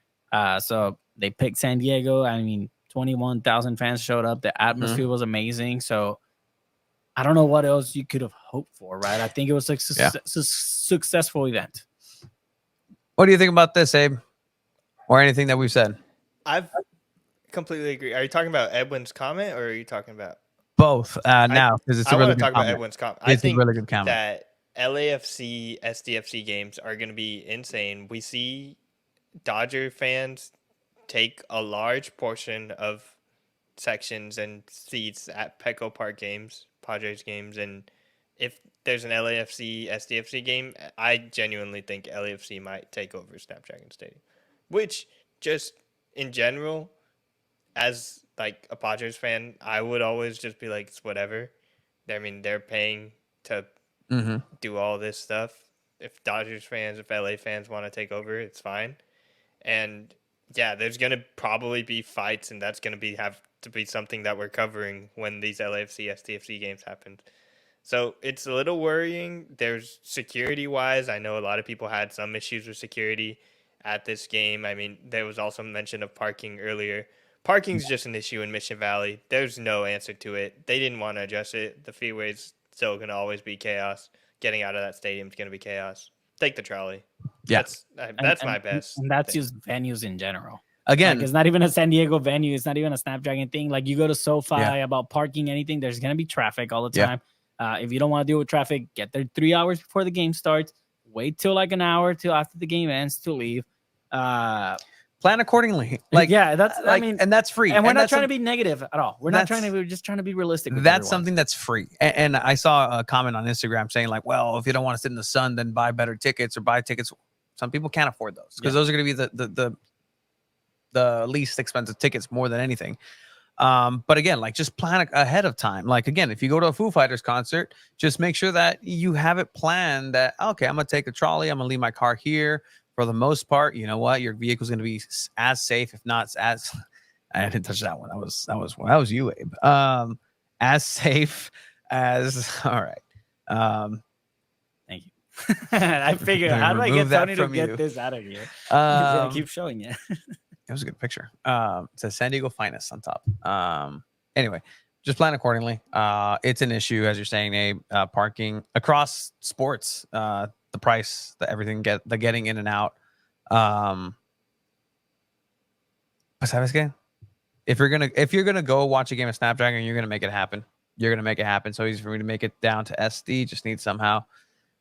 So they picked San Diego. I mean, 21,000 fans showed up. The atmosphere was amazing. So I don't know what else you could have hoped for, right? I think it was a successful event. What do you think about this, Abe? Or anything that we've said? I've completely agree. Are you talking about Edwin's comment, or are you talking about both now? Because it's a really good comment. I want to talk about Edwin's comment. I think a really good comment. That LAFC, SDFC games are going to be insane. We see Dodger fans take a large portion of sections and seats at Petco Park games, Padres games, and if there's an LAFC, SDFC game, I genuinely think LAFC might take over Snapdragon Stadium, which just in general, as like a Padres fan, I would always just be like, it's whatever. I mean, they're paying to do all this stuff. If Dodgers fans, if LA fans want to take over, it's fine. And yeah, there's going to probably be fights, and that's going to have to be something that we're covering when these LAFC, SDFC games happen. So it's a little worrying. There's security wise. I know a lot of people had some issues with security at this game. I mean, there was also mention of parking earlier. Parking's just an issue in Mission Valley. There's no answer to it. They didn't want to address it. The freeway's still going to always be chaos. Getting out of that stadium is going to be chaos. Take the trolley. Yeah. That's my best. And that's thing. just venues in general. Again, Like, it's not even a San Diego venue. It's not even a Snapdragon thing. Like, you go to SoFi about parking anything, there's going to be traffic all the time. If you don't want to deal with traffic, get there 3 hours before the game starts. Wait till like an hour till after the game ends to leave. Plan accordingly. Like, that's like, I mean, and that's free. And we're not trying to be negative at all. We're just trying to be realistic. With everyone. Something that's free. And I saw a comment on Instagram saying like, well, if you don't want to sit in the sun, then buy better tickets or buy tickets. Some people can't afford those because those are going to be the least expensive tickets more than anything. But again, like, just plan ahead of time. Like, again, if you go to a Foo Fighters concert, just make sure that you have it planned that, okay, I'm going to take a trolley. I'm going to leave my car here. For the most part, you know what? Your vehicle is going to be as safe, if not as, I didn't touch that one. That was you, Abe. As safe as, all right. Thank you. I figured, how do I get Tony to get this out of here? I keep showing you. It was a good picture. It says San Diego Finest on top. Anyway, just plan accordingly. It's an issue, as you're saying, Abe. Parking across sports, the price, everything, the getting in and out. ¿Sabes qué? If you're gonna go watch a game of Snapdragon, you're gonna make it happen. You're gonna make it happen. So easy for me to make it down to SD. Just need somehow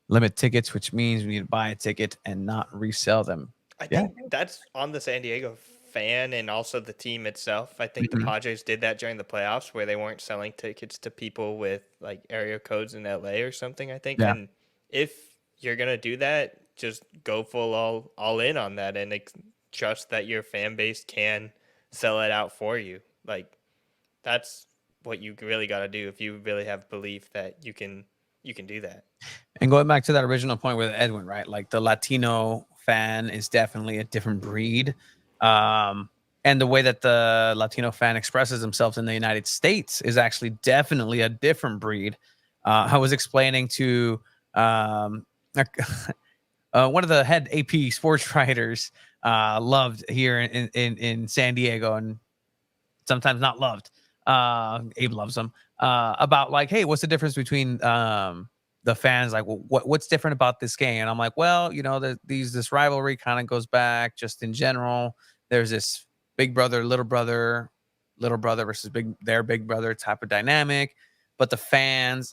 limit tickets, which means we need to buy a ticket and not resell them. I think that's on the San Diego fan and also the team itself. I think the Padres did that during the playoffs where they weren't selling tickets to people with like area codes in LA or something, I think. Yeah. And if you're going to do that, just go full all in on that and trust that your fan base can sell it out for you. Like, that's what you really got to do if you really have belief that you can do that. And going back to that original point with Edwin, right? Like, the Latino fan is definitely a different breed. And the way that the Latino fan expresses themselves in the United States is actually definitely a different breed. I was explaining to one of the head AP sports writers, loved here in San Diego, and sometimes not loved. Abe loves them. About like, hey, what's the difference between the fans? Like, well, what's different about this game? And I'm like, well, you know, this rivalry kind of goes back just in general. There's this big brother, little brother versus their big brother type of dynamic. But the fans,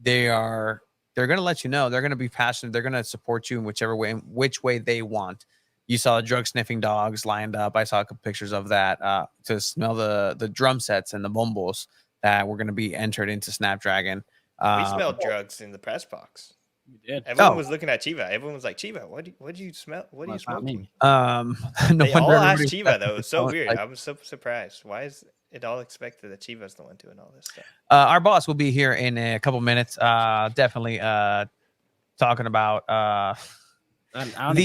they're going to let you know. They're going to be passionate. They're going to support you in which way they want. You saw the drug sniffing dogs lined up. I saw a couple pictures of that to smell the drum sets and the bombos that were going to be entered into Snapdragon. We smelled drugs in the press box. We did. Everyone was looking at Chiva. Everyone was like, Chiva, what do you smell? What do you smoking? No, they all asked Chiva, though. It's so weird. I was so surprised. Why is it all expected that Chiva's the one doing all this stuff? Our boss will be here in a couple minutes. Definitely talking about I don't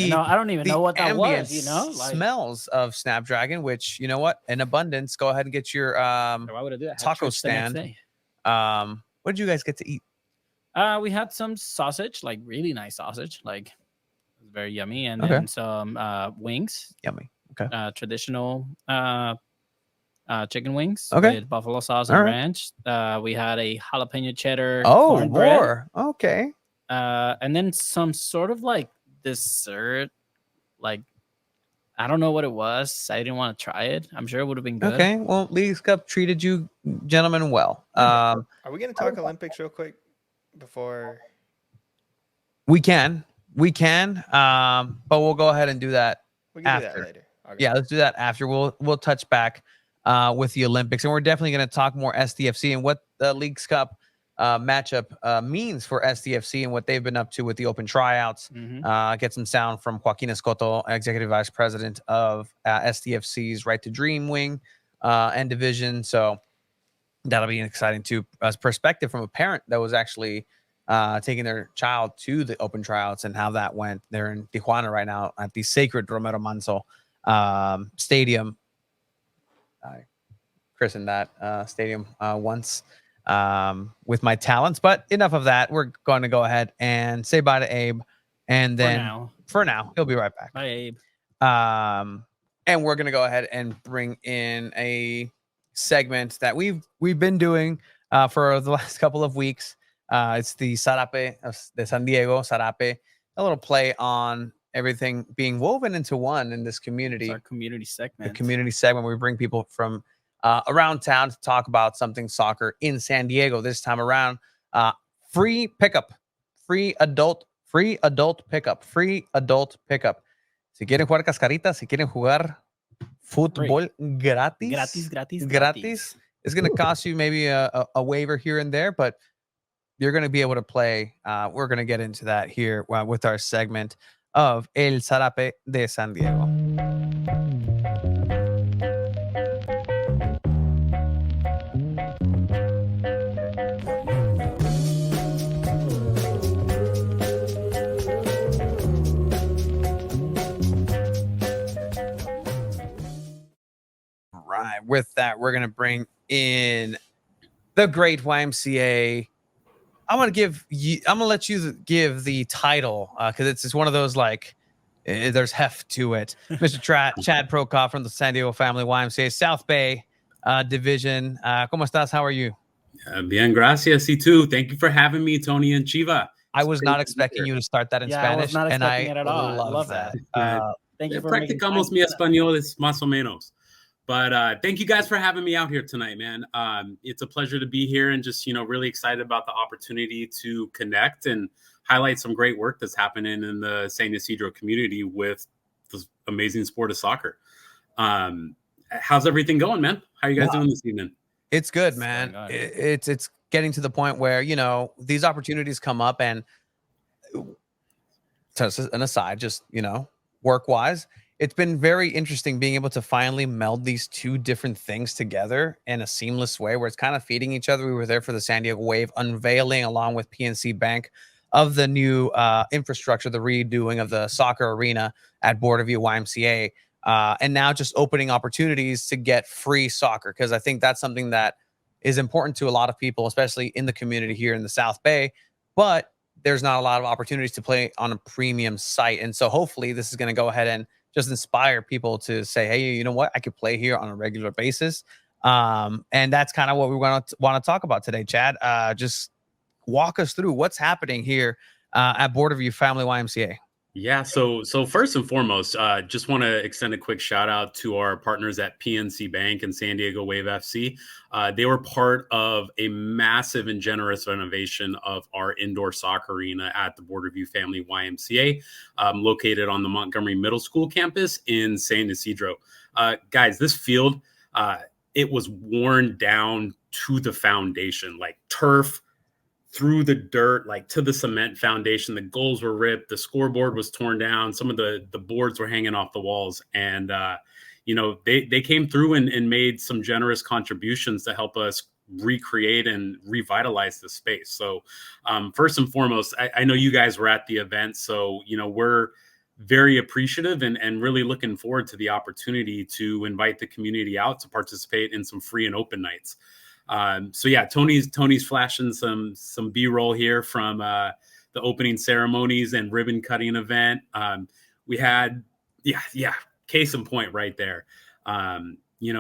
even know what that was. You know, like, smells of Snapdragon. Which, you know what, in abundance. Go ahead and get your why would I do that? taco stand. What did you guys get to eat? We had some sausage, like really nice sausage, like it was very yummy, and then some wings. Yummy. Okay. Traditional chicken wings. Okay. With buffalo sauce and ranch. We had a jalapeno cheddar. Oh, more. Okay. And then some sort of like dessert, like I don't know what it was. I didn't want to try it. I'm sure it would have been good. Okay. Well, League's Cup treated you gentlemen well. Are we going to talk Olympics real quick before? We can. But we'll go ahead and do that. We can do that later. Okay. Yeah, let's do that after. We'll touch back with the Olympics, and we're definitely going to talk more SDFC and what the Leagues Cup matchup means for SDFC and what they've been up to with the open tryouts. Get some sound from Joaquin Escoto, Executive Vice President of SDFC's Right to Dream wing and division. So that'll be exciting too, as perspective from a parent that was actually taking their child to the open tryouts and how that went. They're in Tijuana right now at the sacred Romero Manso stadium. I christened that stadium once. with my talents. But enough of that. We're going to go ahead and say bye to Abe, and then for now he'll be right back. Bye, Abe. And we're gonna go ahead and bring in a segment that we've been doing for the last couple of weeks. It's the Sarape de San Diego, Sarape, a little play on everything being woven into one in this community. It's our community segment. The community segment where we bring people from around town to talk about something soccer in San Diego. This time around, free pickup, free adult pickup. Si quieren jugar cascaritas, si quieren jugar fútbol gratis. It's going to cost you maybe a waiver here and there, but you're going to be able to play. We're going to get into that here with our segment of El Zarape de San Diego. Right. With that, we're going to bring in the great YMCA. I'm going to let you give the title because it's one of those like there's heft to it. Mr. Chad Prokop from the San Diego Family YMCA South Bay Division. ¿Cómo estás? How are you? Bien, gracias. Y tú. Thank you for having me, Tony and Chiva. I was not expecting you to start that in Spanish. I was not expecting it at all. I love that. Thank you for Practicamos mi español es más o menos. But thank you guys for having me out here tonight, man. It's a pleasure to be here and just, really excited about the opportunity to connect and highlight some great work that's happening in the San Ysidro community with the amazing sport of soccer. How's everything going, man? How are you guys doing this evening? It's good, man. It's getting to the point where, these opportunities come up and just an aside, just, work-wise, it's been very interesting being able to finally meld these two different things together in a seamless way where it's kind of feeding each other. We were there for the San Diego Wave unveiling along with PNC Bank of the new infrastructure, the redoing of the soccer arena at Borderview YMCA. And now just opening opportunities to get free soccer, because I think that's something that is important to a lot of people, especially in the community here in the South Bay. But there's not a lot of opportunities to play on a premium site. And so hopefully this is going to go ahead and just inspire people to say, hey, you know what? I could play here on a regular basis. And that's kind of what we want to talk about today, Chad. Just walk us through what's happening here at Borderview Family YMCA. Yeah, so first and foremost, just want to extend a quick shout out to our partners at PNC Bank and San Diego Wave FC. They were part of a massive and generous renovation of our indoor soccer arena at the Borderview Family YMCA, located on the Montgomery Middle School campus in San Ysidro. Guys, this field, it was worn down to the foundation, like turf, through the dirt, like to the cement foundation. The goals were ripped. The scoreboard was torn down. Some of the boards were hanging off the walls. And, they came through and made some generous contributions to help us recreate and revitalize the space. So first and foremost, I know you guys were at the event. So, we're very appreciative and really looking forward to the opportunity to invite the community out to participate in some free and open nights. So yeah, Tony's flashing some B-roll here from the opening ceremonies and ribbon cutting event. We had, case in point right there.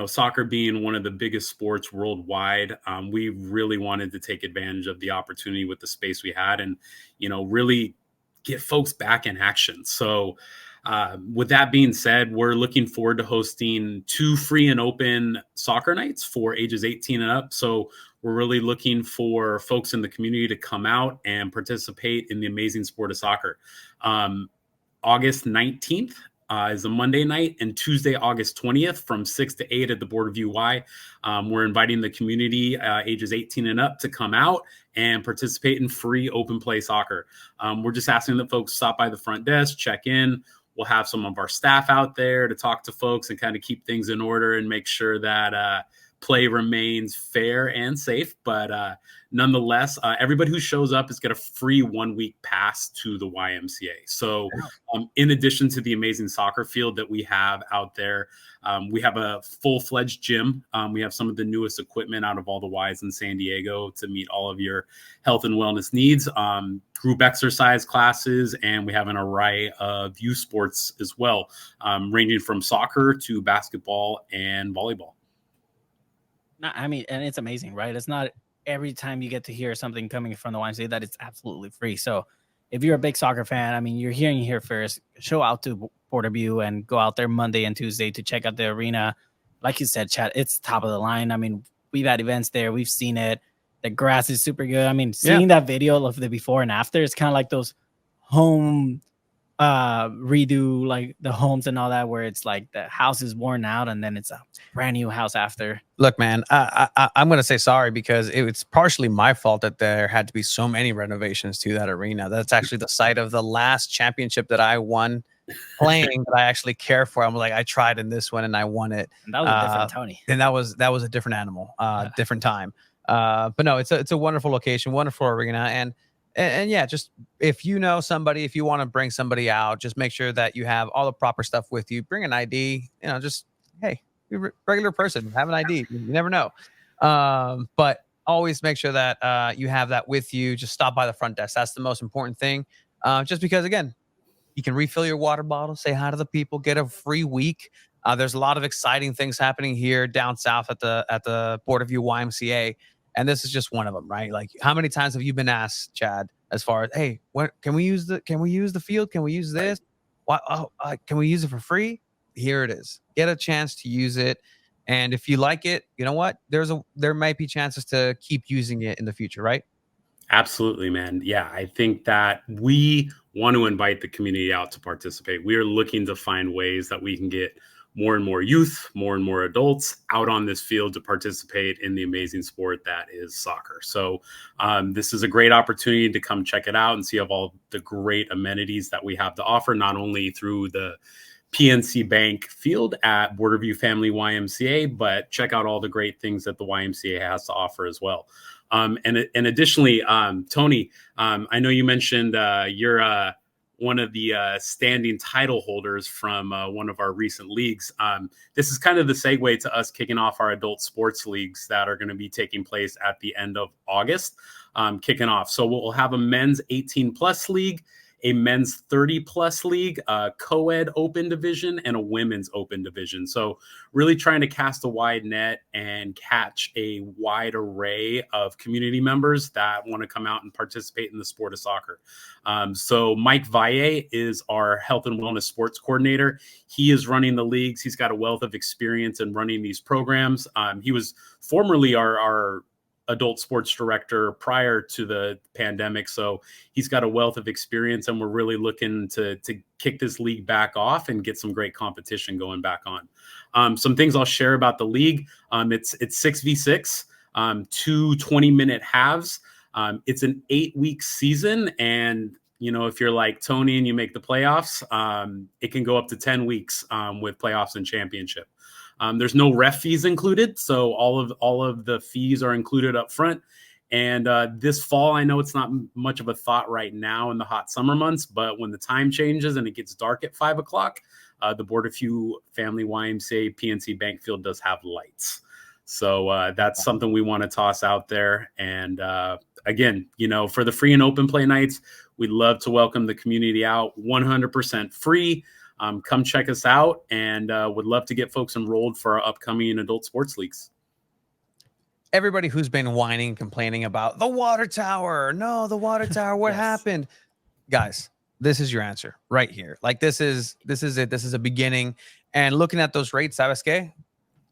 Soccer being one of the biggest sports worldwide, we really wanted to take advantage of the opportunity with the space we had and, really get folks back in action. So with that being said, we're looking forward to hosting 2 free and open soccer nights for ages 18 and up. So we're really looking for folks in the community to come out and participate in the amazing sport of soccer. August 19th is a Monday night, and Tuesday, August 20th from 6 to 8 at the Borderview Y. We're inviting the community ages 18 and up to come out and participate in free open play soccer. We're just asking that folks stop by the front desk, check in. We'll have some of our staff out there to talk to folks and kind of keep things in order and make sure that play remains fair and safe, but nonetheless, everybody who shows up is get a free 1-week pass to the YMCA. So in addition to the amazing soccer field that we have out there, we have a full-fledged gym. We have some of the newest equipment out of all the Ys in San Diego to meet all of your health and wellness needs, group exercise classes, and we have an array of youth sports as well, ranging from soccer to basketball and volleyball. No, I mean, and it's amazing, right? It's not every time you get to hear something coming from the YMCA that it's absolutely free. So if you're a big soccer fan, I mean, you're hearing it here first. Show out to Porterview and go out there Monday and Tuesday to check out the arena. Like you said, Chad, it's top of the line. I mean, we've had events there. We've seen it. The grass is super good. I mean, seeing that video of the before and after, it's kind of like those home redo, like the homes and all that, where it's like the house is worn out and then it's a brand new house after. Look, man, I'm going to say sorry because it's partially my fault that there had to be so many renovations to that arena. That's actually the site of the last championship that I won playing that I actually care for. I'm like, I tried in this one and I won it. And that was a different Tony. And that was a different animal, different time. But no, it's a wonderful location, wonderful arena. And yeah, just if you know somebody, if you want to bring somebody out, just make sure that you have all the proper stuff with you. Bring an ID, just, hey, you're a regular person, have an ID. You never know. But always make sure that you have that with you. Just stop by the front desk. That's the most important thing. Just because, again, you can refill your water bottle, say hi to the people, get a free week. There's a lot of exciting things happening here down south at the Porterview YMCA. And this is just one of them, right? Like, how many times have you been asked, Chad, as far as, hey, what can we use the field? Can we use this? Can we use it for free? Here it is. Get a chance to use it. And if you like it, you know what? There might be chances to keep using it in the future, right? Absolutely, man. Yeah, I think that we want to invite the community out to participate. We are looking to find ways that we can get more and more youth, more and more adults out on this field to participate in the amazing sport that is soccer. So this is a great opportunity to come check it out and see all the great amenities that we have to offer, not only through the PNC Bank field at Borderview Family YMCA, but check out all the great things that the YMCA has to offer as well. And additionally, Tony, I know you mentioned you're one of the standing title holders from one of our recent leagues. This is kind of the segue to us kicking off our adult sports leagues that are going to be taking place at the end of August, kicking off. So we'll have a men's 18+ league, a men's 30+ league, a co-ed open division, and a women's open division. So really trying to cast a wide net and catch a wide array of community members that want to come out and participate in the sport of soccer. So Mike Valle is our health and wellness sports coordinator. He is running the leagues. He's got a wealth of experience in running these programs. He was formerly our adult sports director prior to the pandemic. So he's got a wealth of experience, and we're really looking to kick this league back off and get some great competition going back on. Some things I'll share about the league. It's 6v6, 2 20-minute halves. It's an 8-week season. And, if you're like Tony and you make the playoffs, it can go up to 10 weeks with playoffs and championship. There's no ref fees included, so all of the fees are included up front. And this fall, I know it's not much of a thought right now in the hot summer months, but when the time changes and it gets dark at 5 o'clock, the Borderview Family YMCA PNC Bank Field does have lights. So that's something we want to toss out there. And again, for the free and open play nights, we'd love to welcome the community out, 100% free. Come check us out, and would love to get folks enrolled for our upcoming adult sports leagues. Everybody who's been whining, complaining about the water tower. No, the water tower. What happened? Guys, this is your answer right here. Like, this is it. This is a beginning. And looking at those rates, Sabaske,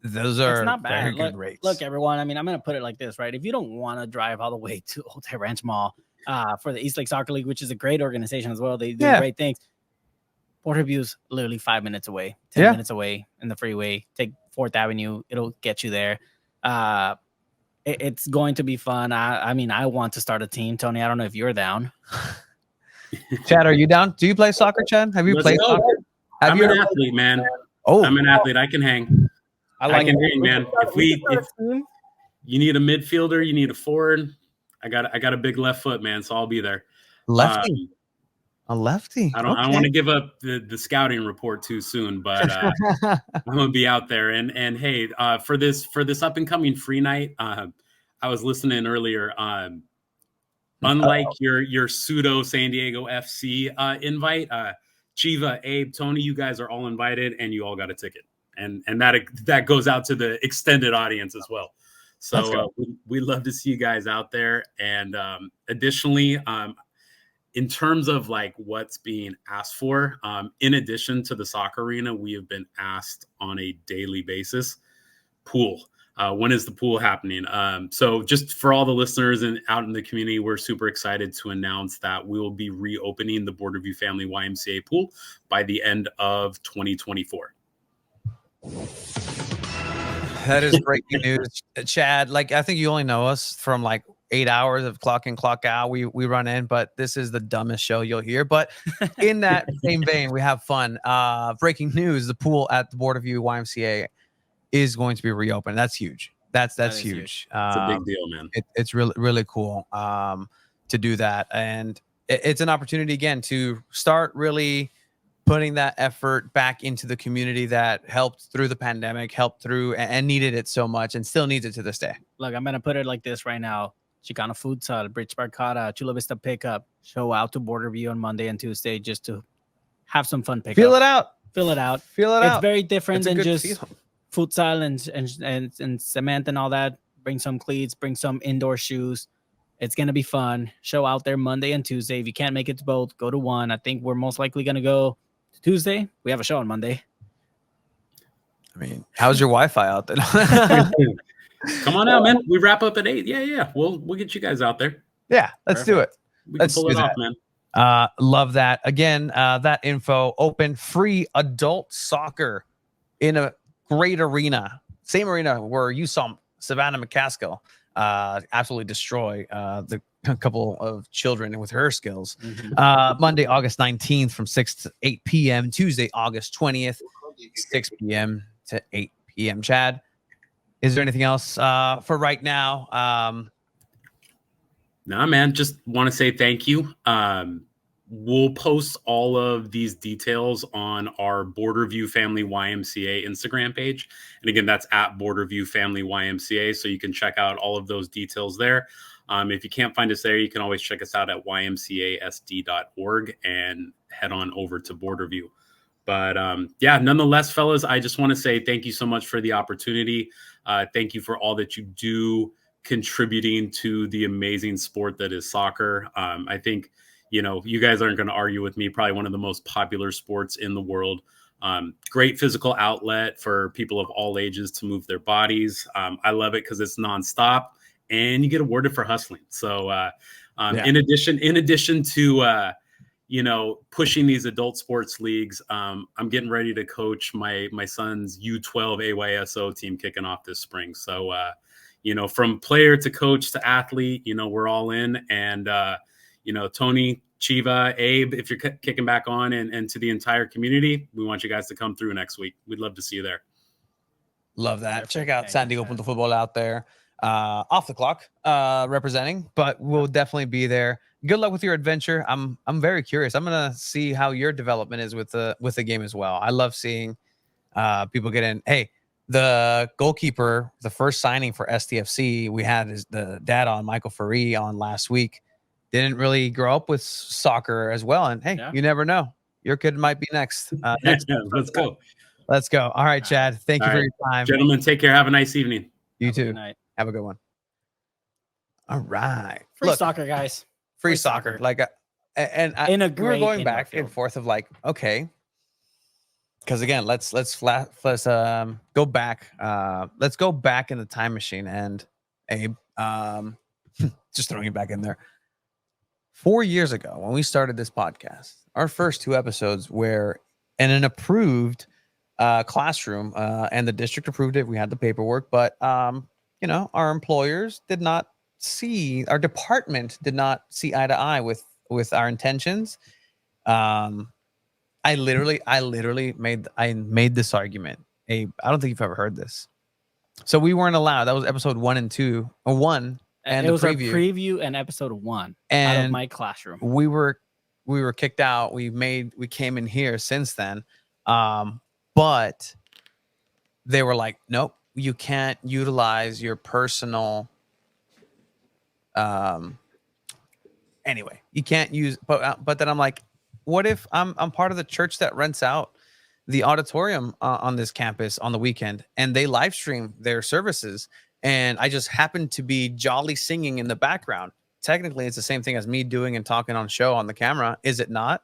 those are not bad. very good rates. Look, everyone, I'm going to put it like this, right? If you don't want to drive all the way to Old Ranch Mall for the East Lake Soccer League, which is a great organization as well, they do great things. Porterview's literally 5 minutes away, 10 minutes away in the freeway. Take 4th Avenue. It'll get you there. It's going to be fun. I want to start a team. Tony, I don't know if you're down. Chad, are you down? Do you play soccer, Chad? Have you played soccer? I'm an athlete, man. Oh, I'm an athlete. I can hang. I can hear you, man. If you need a midfielder, you need a forward. I got a big left foot, man, so I'll be there. Lefty. A lefty. I don't want to give up the scouting report too soon, but I'm gonna be out there. And hey, for this up and coming free night, I was listening earlier. Unlike your pseudo San Diego FC invite, Chiva, Abe, Tony, you guys are all invited, and you all got a ticket, and that goes out to the extended audience as well. So we love to see you guys out there. And additionally, in terms of like what's being asked for, in addition to the soccer arena, we have been asked on a daily basis, pool. When is the pool happening? So just for all the listeners and out in the community, we're super excited to announce that we will be reopening the Borderview Family YMCA pool by the end of 2024. That is breaking news, Chad. Like, I think you only know us from like 8 hours of clock in, clock out. We run in, but this is the dumbest show you'll hear. But in that same vein, we have fun. Breaking news: the pool at the Borderview YMCA is going to be reopened. That's huge. That's huge. It's a big deal, man. It's really cool to do that, and it's an opportunity again to start really putting that effort back into the community that helped through the pandemic, helped through and needed it so much, and still needs it to this day. Look, I'm gonna put it like this right now: Chicano Futsal, Bridge Barcata, Chula Vista Pickup, show out to Borderview on Monday and Tuesday just to have some fun pickup. Feel it out. It's very different than just feel. Futsal and cement and all that. Bring some cleats, bring some indoor shoes. It's gonna be fun. Show out there Monday and Tuesday. If you can't make it to both, go to one. I think we're most likely gonna go to Tuesday. We have a show on Monday. I mean, how's your Wi-Fi out there? Come on out, man. We wrap up at 8. Yeah. We'll get you guys out there. Yeah, let's do it. Let's pull it off, man. Love that. Again, that info, open free adult soccer in a great arena. Same arena where you saw Savannah McCaskill absolutely destroy a couple of children with her skills. Monday, August 19th from 6 to 8 p.m. Tuesday, August 20th, 6 p.m. to 8 p.m. Chad, is there anything else for right now? Nah, man, just want to say thank you. We'll post all of these details on our Borderview Family YMCA Instagram page. And again, that's at Borderview Family YMCA. So you can check out all of those details there. If you can't find us there, you can always check us out at ymcasd.org and head on over to Borderview. But yeah, nonetheless, fellas, I just want to say thank you so much for the opportunity. Thank you for all that you do contributing to the amazing sport that is soccer. I think, you know, you guys aren't going to argue with me. Probably one of the most popular sports in the world. Great physical outlet for people of all ages to move their bodies. I love it because it's nonstop and you get awarded for hustling. So in addition to, you know, pushing these adult sports leagues, I'm getting ready to coach my son's U12 AYSO team kicking off this spring. So, you know, from player to coach to athlete, you know, we're all in. And, you know, Tony, Chiva, Abe, if you're kicking back on and to the entire community, we want you guys to come through next week. We'd love to see you there. Love that. Perfect. Check out San Diego Punto Football out there. Off the clock, representing, but we'll definitely be there. Good luck with your adventure. I'm very curious. I'm gonna see how your development is with the game as well. I love seeing people get in. Hey, the goalkeeper, the first signing for STFC, we had the dad on, Michael Faree, on last week. Didn't really grow up with soccer as well, and hey, you never know. Your kid might be next. Let's go. Let's go. All right, Chad. Thank you for your time, gentlemen. Take care. Have a nice evening. You too. Have a good one. All right. Free soccer, guys. Free soccer. Like, we were going back and forth of like, okay, because again, let's go back. Let's go back in the time machine. And Abe, just throwing it back in there. 4 years ago, when we started this podcast, our first 2 episodes were in an approved classroom, and the district approved it. We had the paperwork, but you know, our employers did not see, our department did not see eye to eye with our intentions. I literally made this argument Abe, I don't think you've ever heard this. So we weren't allowed. That was episode 1 and 2, or 1, and it was preview. our preview and episode 1 and out of my classroom. We were kicked out. We came in here since then, but they were like, nope, you can't utilize your personal. Anyway, you can't use. But then I'm like, what if I'm part of the church that rents out the auditorium on this campus on the weekend, and they live stream their services, and I just happen to be jolly singing in the background. Technically, it's the same thing as me doing and talking on show on the camera, is it not?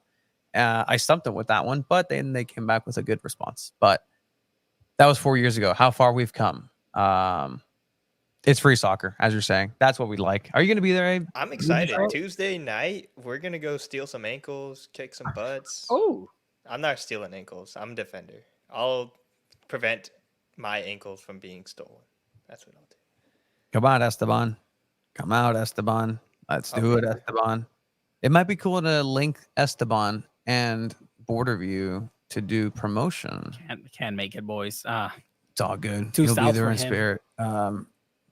I stumped them with that one, but then they came back with a good response. But that was 4 years ago. How far we've come. It's free soccer, as you're saying. That's what we like. Are you going to be there, Abe? I'm excited. Tuesday night, we're going to go steal some ankles, kick some butts. Oh, I'm not stealing ankles. I'm a defender. I'll prevent my ankles from being stolen. That's what I'll do. Come on, Esteban. Come out, Esteban. Let's do it, Esteban. It might be cool to link Esteban and Border View to do promotion. Can't make it, boys. It's all good. Too You'll be south there for in him. spirit.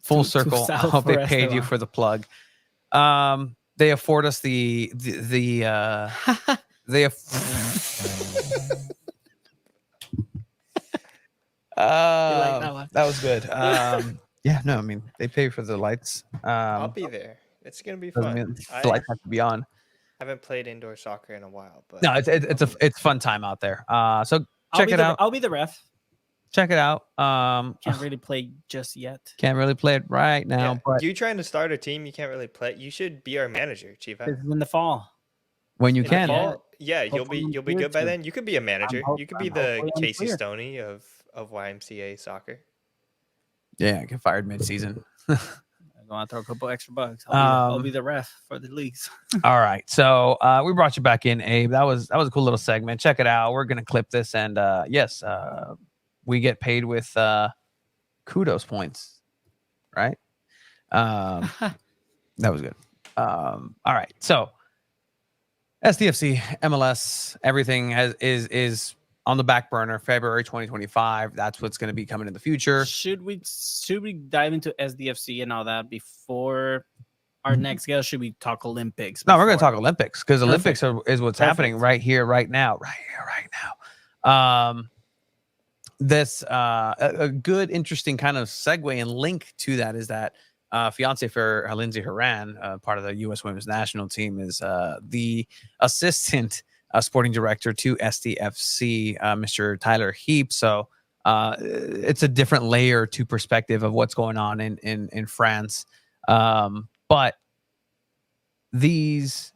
Full circle. I hope they paid you for the plug. They afford us the they that was good. Yeah, no, I mean they pay for the lights. I'll be there. It's gonna be fun. The lights have to be on. I haven't played indoor soccer in a while, but no, it's fun time out there. So check it out. I'll be the ref. Check it out. Can't really play just yet. Can't really play it right now. Yeah. But You trying to start a team? You can't really play. You should be our manager, Chief. It's in the fall. when you In the can, fall, yeah, you'll Hopefully be I'm good by clear then. You could be a manager. You could be the hopefully I'm Casey clear. Stoney of YMCA soccer. yeah, get fired mid-season. I'm gonna throw a couple extra bucks. I'll be the ref for the leagues. All right, so we brought you back in, Abe. That was a cool little segment. Check it out. We're gonna clip this, and yes, we get paid with kudos points, right? That was good. All right, so SDFC, MLS, everything is on the back burner. February 2025. That's what's going to be coming in the future. Should we dive into SDFC and all that before our next guest? Should we talk Olympics? No, we're going to before? talk Olympics because Olympics is what's happening right here, right now. This a good, interesting kind of segue and link to that is that fiance for Lindsay Horan, part of the U.S. Women's National Team, is the assistant sporting director to SDFC, Mr. Tyler Heap. So it's a different layer to perspective of what's going on in France. But these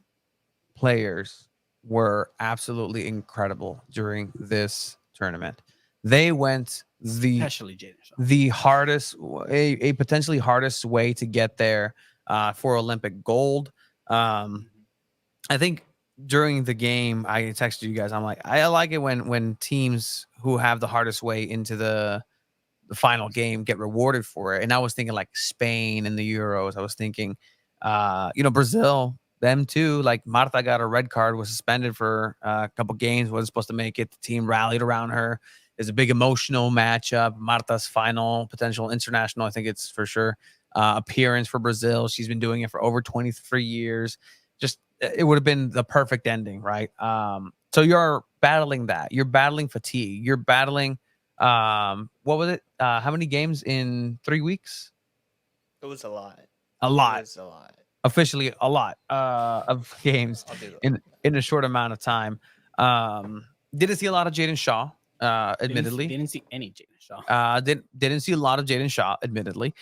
players were absolutely incredible during this tournament. They went Especially Jaden Shaw. the hardest, a potentially hardest way to get there for Olympic gold. I think during the game, I texted you guys. I'm like, I like it when teams who have the hardest way into the final game get rewarded for it. And I was thinking like Spain in the Euros. I was thinking, Brazil, them too. Like Marta got a red card, was suspended for a couple games, wasn't supposed to make it. The team rallied around her. It's a big emotional matchup. Marta's final potential international, I think it's for sure, appearance for Brazil. She's been doing it for over 23 years. Just it would have been the perfect ending, right? So you're battling that. You're battling fatigue. You're battling what was it? How many games in 3 weeks? It was a lot. A lot. It was a lot. Officially a lot of games in a short amount of time. Didn't see a lot of Jaden Shaw. Admittedly, didn't see any Jaden Shaw. Didn't see a lot of Jaden Shaw. Admittedly,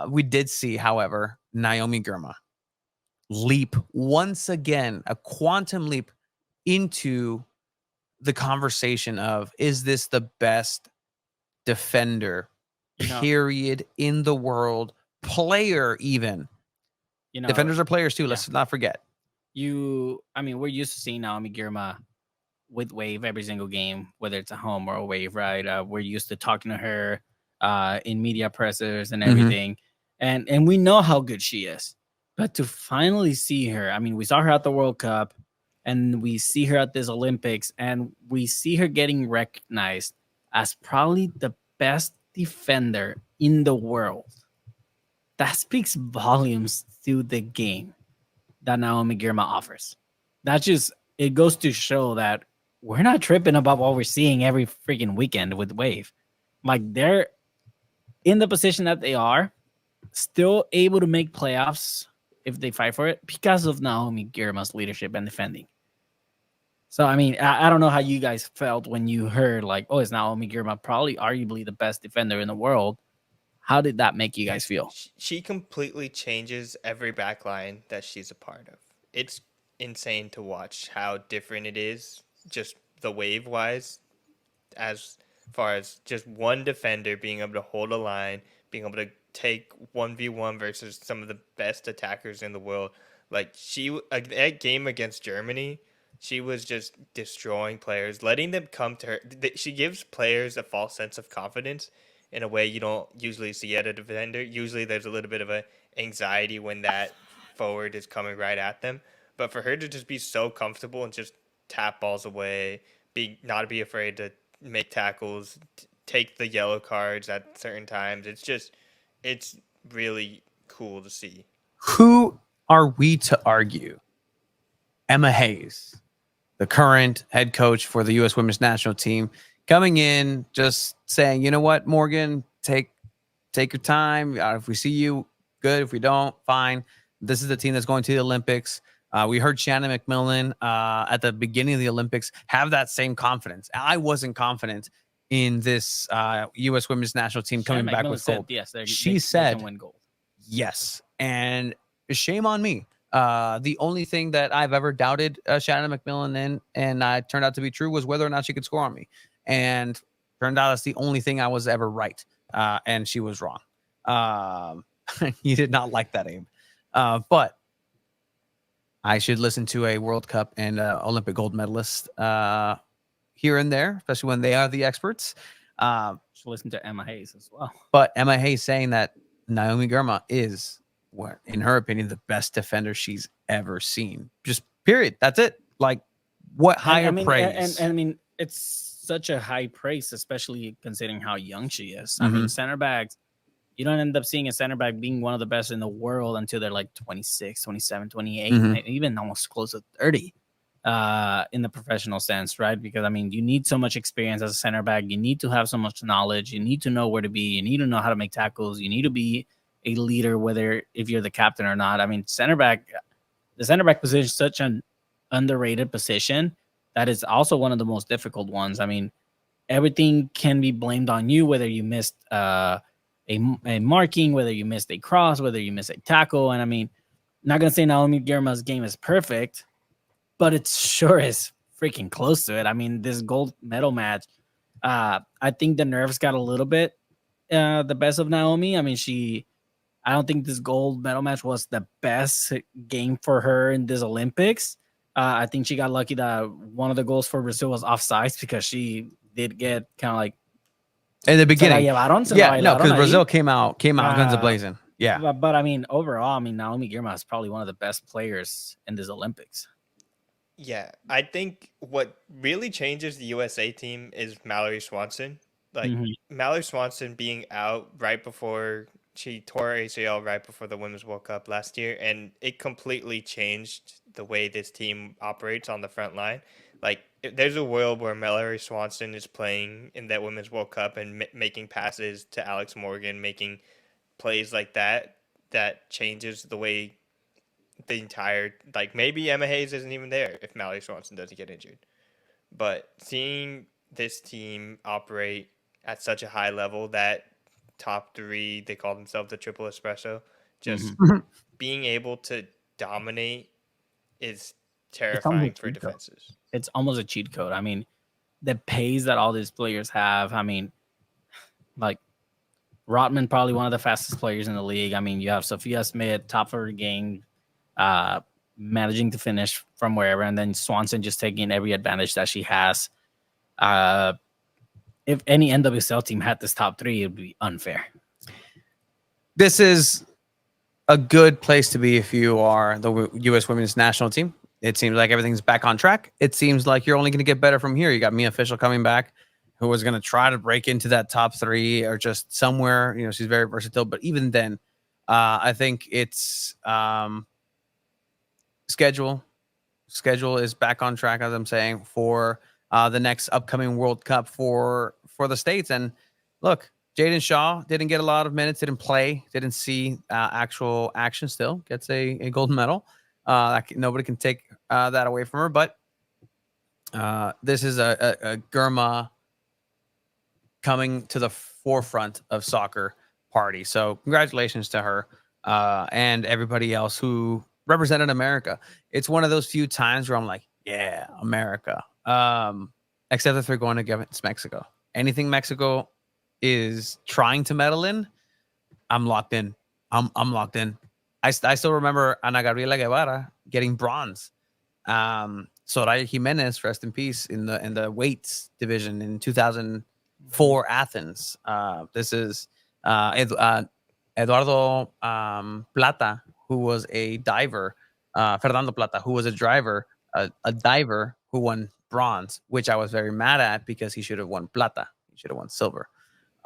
we did see, however, Naomi Girma leap once again, a quantum leap into the conversation of, is this the best defender, period, in the world, player even? Defenders are players too. Let's not forget. We're used to seeing Naomi Girma with Wave every single game, whether it's a home or a Wave, right? We're used to talking to her in media pressers and everything. And we know how good she is. But to finally see her, we saw her at the World Cup and we see her at this Olympics and we see her getting recognized as probably the best defender in the world. That speaks volumes to the game that Naomi Girma offers. It goes to show that we're not tripping about what we're seeing every freaking weekend with Wave. Like, they're in the position that they are, still able to make playoffs if they fight for it because of Naomi Girma's leadership and defending. So, I mean, I don't know how you guys felt when you heard, like, oh, it's Naomi Girma, probably arguably the best defender in the world. How did that make you guys feel? She completely changes every backline that she's a part of. It's insane to watch how different it is, just the wave wise, as far as just one defender being able to hold a line, being able to take 1v1 versus some of the best attackers in the world. Like that game against Germany, she was just destroying players, letting them come to her. She gives players a false sense of confidence in a way you don't usually see at a defender. Usually there's a little bit of a anxiety when that forward is coming right at them. But for her to just be so comfortable and just tap balls away, not be afraid to make tackles, take the yellow cards at certain times, it's really cool to see. Who are we to argue? Emma Hayes, the current head coach for the U.S. Women's National Team, coming in, just saying, you know what, Morgan, take your time. If we see you, good. If we don't, fine. This is the team that's going to the Olympics. We heard Shannon McMillan at the beginning of the Olympics have that same confidence. I wasn't confident in this U.S. Women's National Team coming back with gold. Yes, she said, they can win gold. Yes, and shame on me. The only thing that I've ever doubted Shannon McMillan in, and I turned out to be true, was whether or not she could score on me. And turned out that's the only thing I was ever right. And she was wrong. You did not like that, Abe. But I should listen to a World Cup and Olympic gold medalist here and there, especially when they are the experts. Should listen to Emma Hayes as well. But Emma Hayes saying that Naomi Girma is, what, in her opinion, the best defender she's ever seen. Just period. That's it. Like, what higher praise? And I mean, it's such a high praise, especially considering how young she is. I mean, center backs, you don't end up seeing a center back being one of the best in the world until they're like 26, 27, 28, even almost close to 30 in the professional sense, right? Because, I mean, you need so much experience as a center back. You need to have so much knowledge. You need to know where to be. You need to know how to make tackles. You need to be a leader, whether if you're the captain or not. I mean, the center back position is such an underrated position that is also one of the most difficult ones. I mean, everything can be blamed on you, whether you missed a marking, whether you missed a cross, whether you missed a tackle. And I mean, I'm not going to say Naomi Girma's game is perfect, but it sure is freaking close to it. I mean, this gold medal match, I think the nerves got a little bit the best of Naomi. I mean, I don't think this gold medal match was the best game for her in this Olympics. I think she got lucky that one of the goals for Brazil was offsides because she did get kind of like in the beginning. Because Brazil came out guns a-blazing. Yeah. But I mean, overall, I mean, Naomi Girma is probably one of the best players in this Olympics. Yeah, I think what really changes the USA team is Mallory Swanson. Like, Mallory Swanson being out right before she tore ACL right before the Women's World Cup last year, and it completely changed the way this team operates on the front line. Like, there's a world where Mallory Swanson is playing in that Women's World Cup and making passes to Alex Morgan, making plays like that changes the way the entire, like, maybe Emma Hayes isn't even there if Mallory Swanson doesn't get injured. But seeing this team operate at such a high level, that top three, they call themselves the triple espresso, just being able to dominate is terrifying for defenses. It's almost a cheat code. I mean, the pace that all these players have, I mean, like, Rotman, probably one of the fastest players in the league. I mean, you have Sophia Smith, top of her game, managing to finish from wherever, and then Swanson just taking every advantage that she has. If any NWSL team had this top three, it would be unfair. This is a good place to be if you are the U.S. Women's National Team. It seems like everything's back on track. It seems like you're only going to get better from here. You got Mia Fishel coming back. who was going to try to break into that top 3 or just somewhere. You know, she's very versatile. But even then, I think it's schedule is back on track, as I'm saying, for the next upcoming World Cup for the States. And look, Jaden Shaw didn't get a lot of minutes, didn't play, didn't see actual action. Still gets a gold medal. Nobody can take that away from her. But this is a Girma coming to the forefront of soccer party. So congratulations to her and everybody else who represented America. It's one of those few times where I'm like, yeah, America. Except if they're going against Mexico. Anything Mexico is trying to medal in, I'm locked in. I'm locked in. I still remember Ana Gabriela Guevara getting bronze. Soraya Jimenez, rest in peace, in the weights division in 2004 Athens. This is Eduardo Plata, who was a diver. Fernando Plata, who was a diver who won bronze, which I was very mad at because he should have won plata. He should have won silver.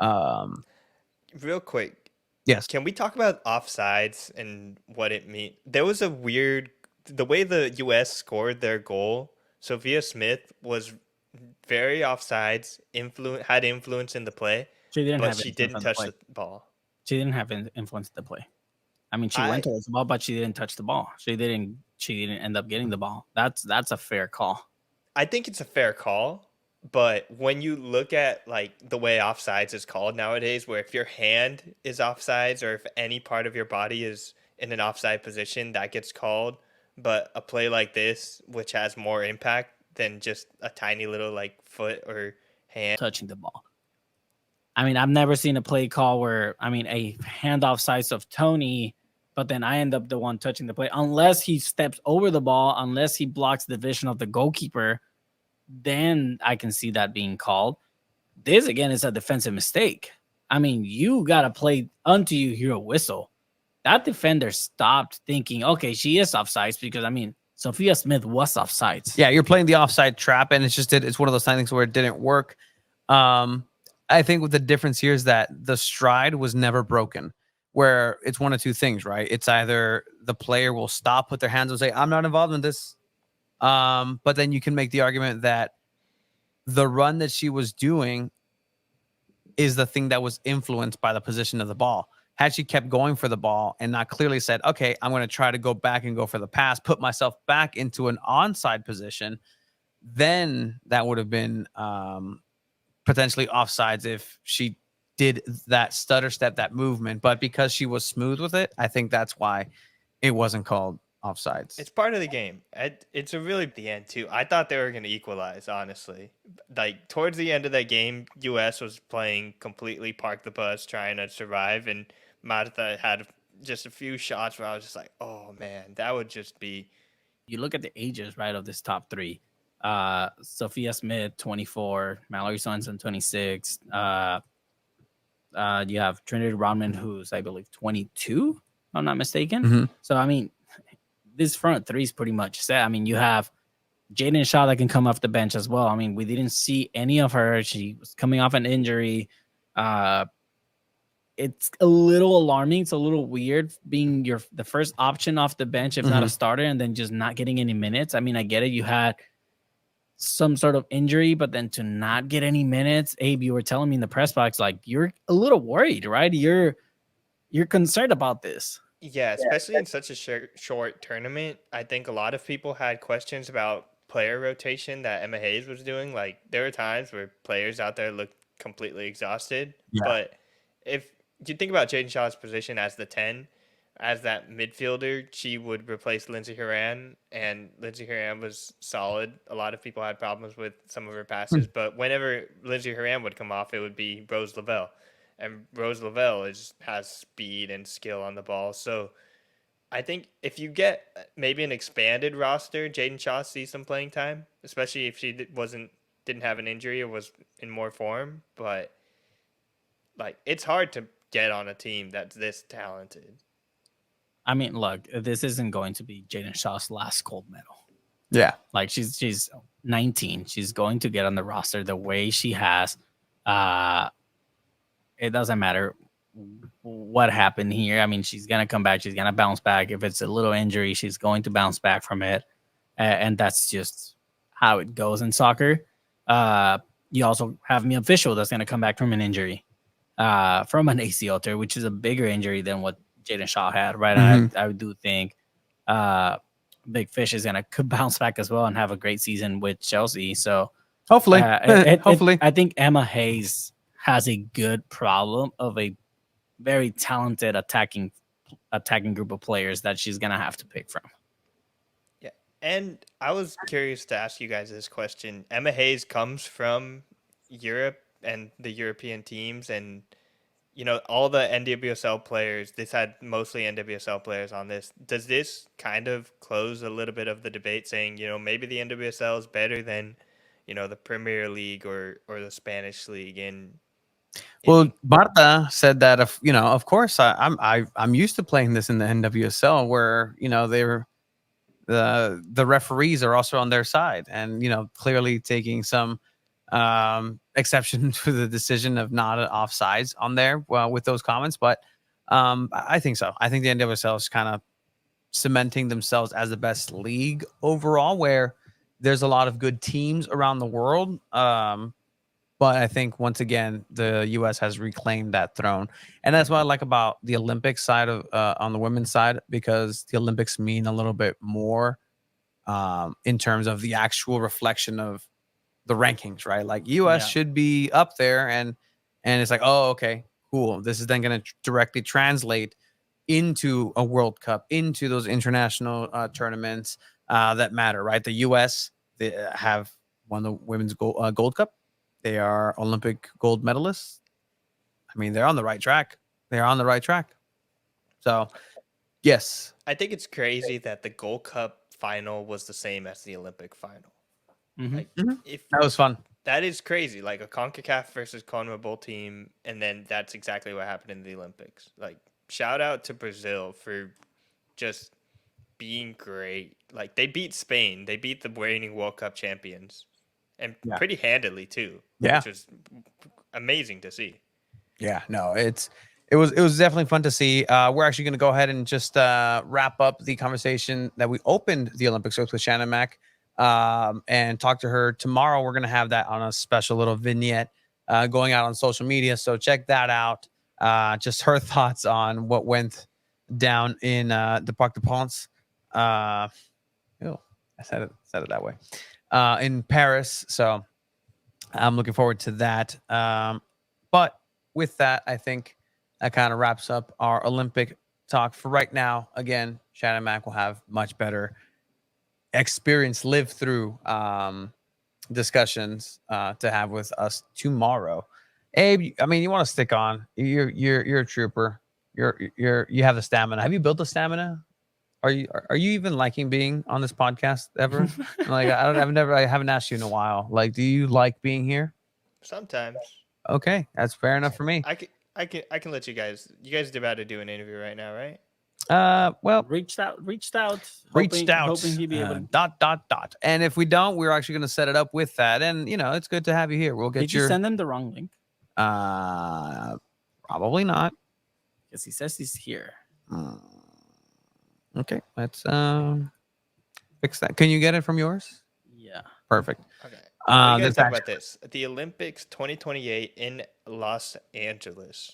Real quick, Yes. can we talk about offsides and what it means? There was the way the U.S. scored their goal. Sophia Smith was very offsides, had influence in the play, but she didn't touch the ball. She didn't have influence in the play. I mean, she went towards the ball, but she didn't touch the ball. She didn't end up getting the ball. That's a fair call. I think it's a fair call, but when you look at like the way offsides is called nowadays, where if your hand is offsides or if any part of your body is in an offside position, that gets called. But a play like this, which has more impact than just a tiny little like foot or hand touching the ball. I mean, I've never seen a play call where, I mean, a handoff size of Tony, but then I end up the one touching the play. Unless he steps over the ball, unless he blocks the vision of the goalkeeper, then I can see that being called. This, again, is a defensive mistake. I mean, you got to play until you hear a whistle. That defender stopped thinking, okay, she is offsides, because, I mean, Sophia Smith was offsides. Yeah, you're playing the offside trap, and it's one of those things where it didn't work. I think with the difference here is that the stride was never broken, where it's one of two things, right? It's either the player will stop, put their hands and say, I'm not involved in this. But then you can make the argument that the run that she was doing is the thing that was influenced by the position of the ball. Had she kept going for the ball and not clearly said, okay, I'm going to try to go back and go for the pass, put myself back into an onside position, then that would have been potentially offsides if she did that stutter step, that movement. But because she was smooth with it, I think that's why it wasn't called offsides. It's part of the game. It's a really the end too. I thought they were going to equalize, honestly. Like towards the end of that game, US was playing completely park the bus, trying to survive, and Marta had just a few shots where I was just like, oh man, that would just be. You look at the ages, right, of this top three. Sophia Smith, 24, Mallory Swanson, 26. You have Trinity Rodman, who's I believe 22, if I'm not mistaken. Mm-hmm. So I mean, this front three is pretty much set. I mean, you have Jaden Shaw that can come off the bench as well. I mean, we didn't see any of her. She was coming off an injury. It's a little alarming. It's a little weird being the first option off the bench, if not a starter, and then just not getting any minutes. I mean, I get it. You had some sort of injury, but then to not get any minutes, Abe, you were telling me in the press box, like you're a little worried, right? You're concerned about this. Yeah, especially in such a short tournament. I think a lot of people had questions about player rotation that Emma Hayes was doing. Like, there were times where players out there looked completely exhausted. Yeah. But if you think about Jaden Shaw's position as the 10, as that midfielder, she would replace Lindsay Horan, and Lindsay Horan was solid. A lot of people had problems with some of her passes, but whenever Lindsay Horan would come off, it would be Rose Lavelle. And Rose Lavelle has speed and skill on the ball. So I think if you get maybe an expanded roster, Jaden Shaw sees some playing time, especially if she didn't have an injury or was in more form. But like, it's hard to get on a team that's this talented. I mean, look, this isn't going to be Jaden Shaw's last gold medal. Yeah. Like she's 19. She's going to get on the roster the way she has. It doesn't matter what happened here. I mean, she's gonna come back. She's gonna bounce back. If it's a little injury, she's going to bounce back from it, and that's just how it goes in soccer. You also have Mia Official that's gonna come back from an injury, from an ACL tear, which is a bigger injury than what Jaden Shaw had. Right? I do think Big Fish is gonna bounce back as well and have a great season with Chelsea. So hopefully, hopefully, I think Emma Hayes has a good problem of a very talented attacking group of players that she's gonna have to pick from. Yeah, and I was curious to ask you guys this question. Emma Hayes comes from Europe and the European teams, and all the NWSL players. This had mostly NWSL players on this. Does this kind of close a little bit of the debate, saying maybe the NWSL is better than the Premier League or the Spanish league Well, Marta said that of course I'm used to playing this in the NWSL where they're the referees are also on their side and clearly taking some exception to the decision of not offsides on there with those comments, but I think so. I think the NWSL is kind of cementing themselves as the best league overall, where there's a lot of good teams around the world. But I think once again, the U.S. has reclaimed that throne, and that's what I like about the Olympics side of on the women's side, because the Olympics mean a little bit more in terms of the actual reflection of the rankings, right? Like U.S. should be up there, and it's like, oh, okay, cool. This is then going to directly translate into a World Cup, into those international tournaments that matter, right? The U.S. they have won the women's gold cup. They are Olympic gold medalists. I mean, they're on the right track. They're on the right track. So, yes. I think it's crazy that the Gold Cup final was the same as the Olympic final. Like, that was fun. That is crazy. Like a CONCACAF versus CONMEBOL team, and then that's exactly what happened in the Olympics. Like, shout out to Brazil for just being great. Like, they beat Spain. They beat the reigning World Cup champions. And pretty handily too. Yeah, which was amazing to see. Yeah, no, it was definitely fun to see. We're actually going to go ahead and just wrap up the conversation that we opened the Olympics with Shannon Mack, and talk to her tomorrow. We're going to have that on a special little vignette going out on social media. So check that out. Just her thoughts on what went down in the Parc des Princes. I said it that way. In Paris. So I'm looking forward to that. But with that, I think that kind of wraps up our Olympic talk for right now. Again, Shannon Mack will have much better experience, live through discussions to have with us tomorrow. Abe, I mean, you want to stick on. You're a trooper. You have the stamina. Have you built the stamina? Are you even liking being on this podcast ever? Like, I haven't asked you in a while. Like, do you like being here? Sometimes. Okay, that's fair enough for me. I can let you guys about to do an interview right now, right? Well, reached out, hoping he'd be able to ... And if we don't, we're actually going to set it up with that. And it's good to have you here. We'll get Did you send them the wrong link? Probably not, because he says he's here. Okay, let's fix that. Can you get it from yours? Yeah. Perfect. Okay. What do you guys talk about this? The Olympics 2028 in Los Angeles.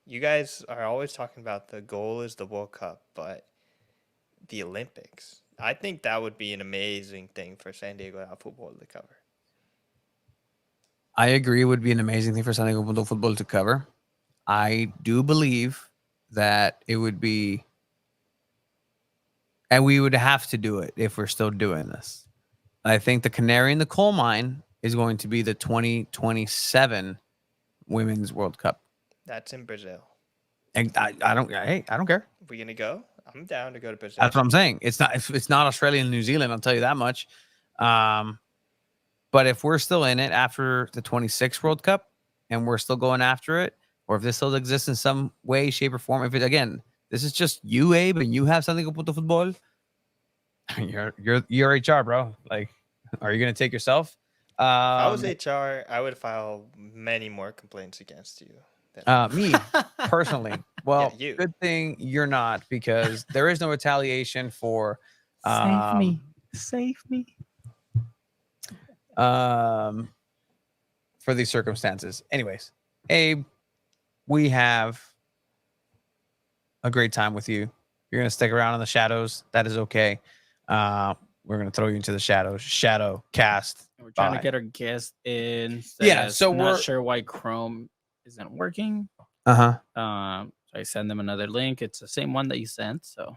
You guys are always talking about the goal is the World Cup, but the Olympics. I think that would be an amazing thing for San Diego Football to cover. I agree. It would be an amazing thing for San Diego Football to cover. I do believe that it would be, and we would have to do it if we're still doing this. I think the canary in the coal mine is going to be the 2027 Women's World Cup. That's in Brazil. And I don't care. We gonna go? I'm down to go to Brazil. That's what I'm saying. It's not Australia and New Zealand. I'll tell you that much. But if we're still in it after the 26th World Cup and we're still going after it, or if this still exists in some way, shape, or form, if it again, this is just you, Abe, and you have something to put the football. you're HR, bro. Like, are you gonna take yourself? If I was HR, I would file many more complaints against you. Me personally. Well, Yeah, you. good thing you're not, because there is no retaliation for Save me. Save me. for these circumstances. Anyways, Abe, we have a great time with you. You're gonna stick around in the shadows. That is okay. We're gonna throw you into the shadows. Shadow cast. We're trying Bye. to get our guest in. Yeah, Says, so not we're sure why Chrome isn't working. uh-huh. So I send them another link. It's the same one that you sent. So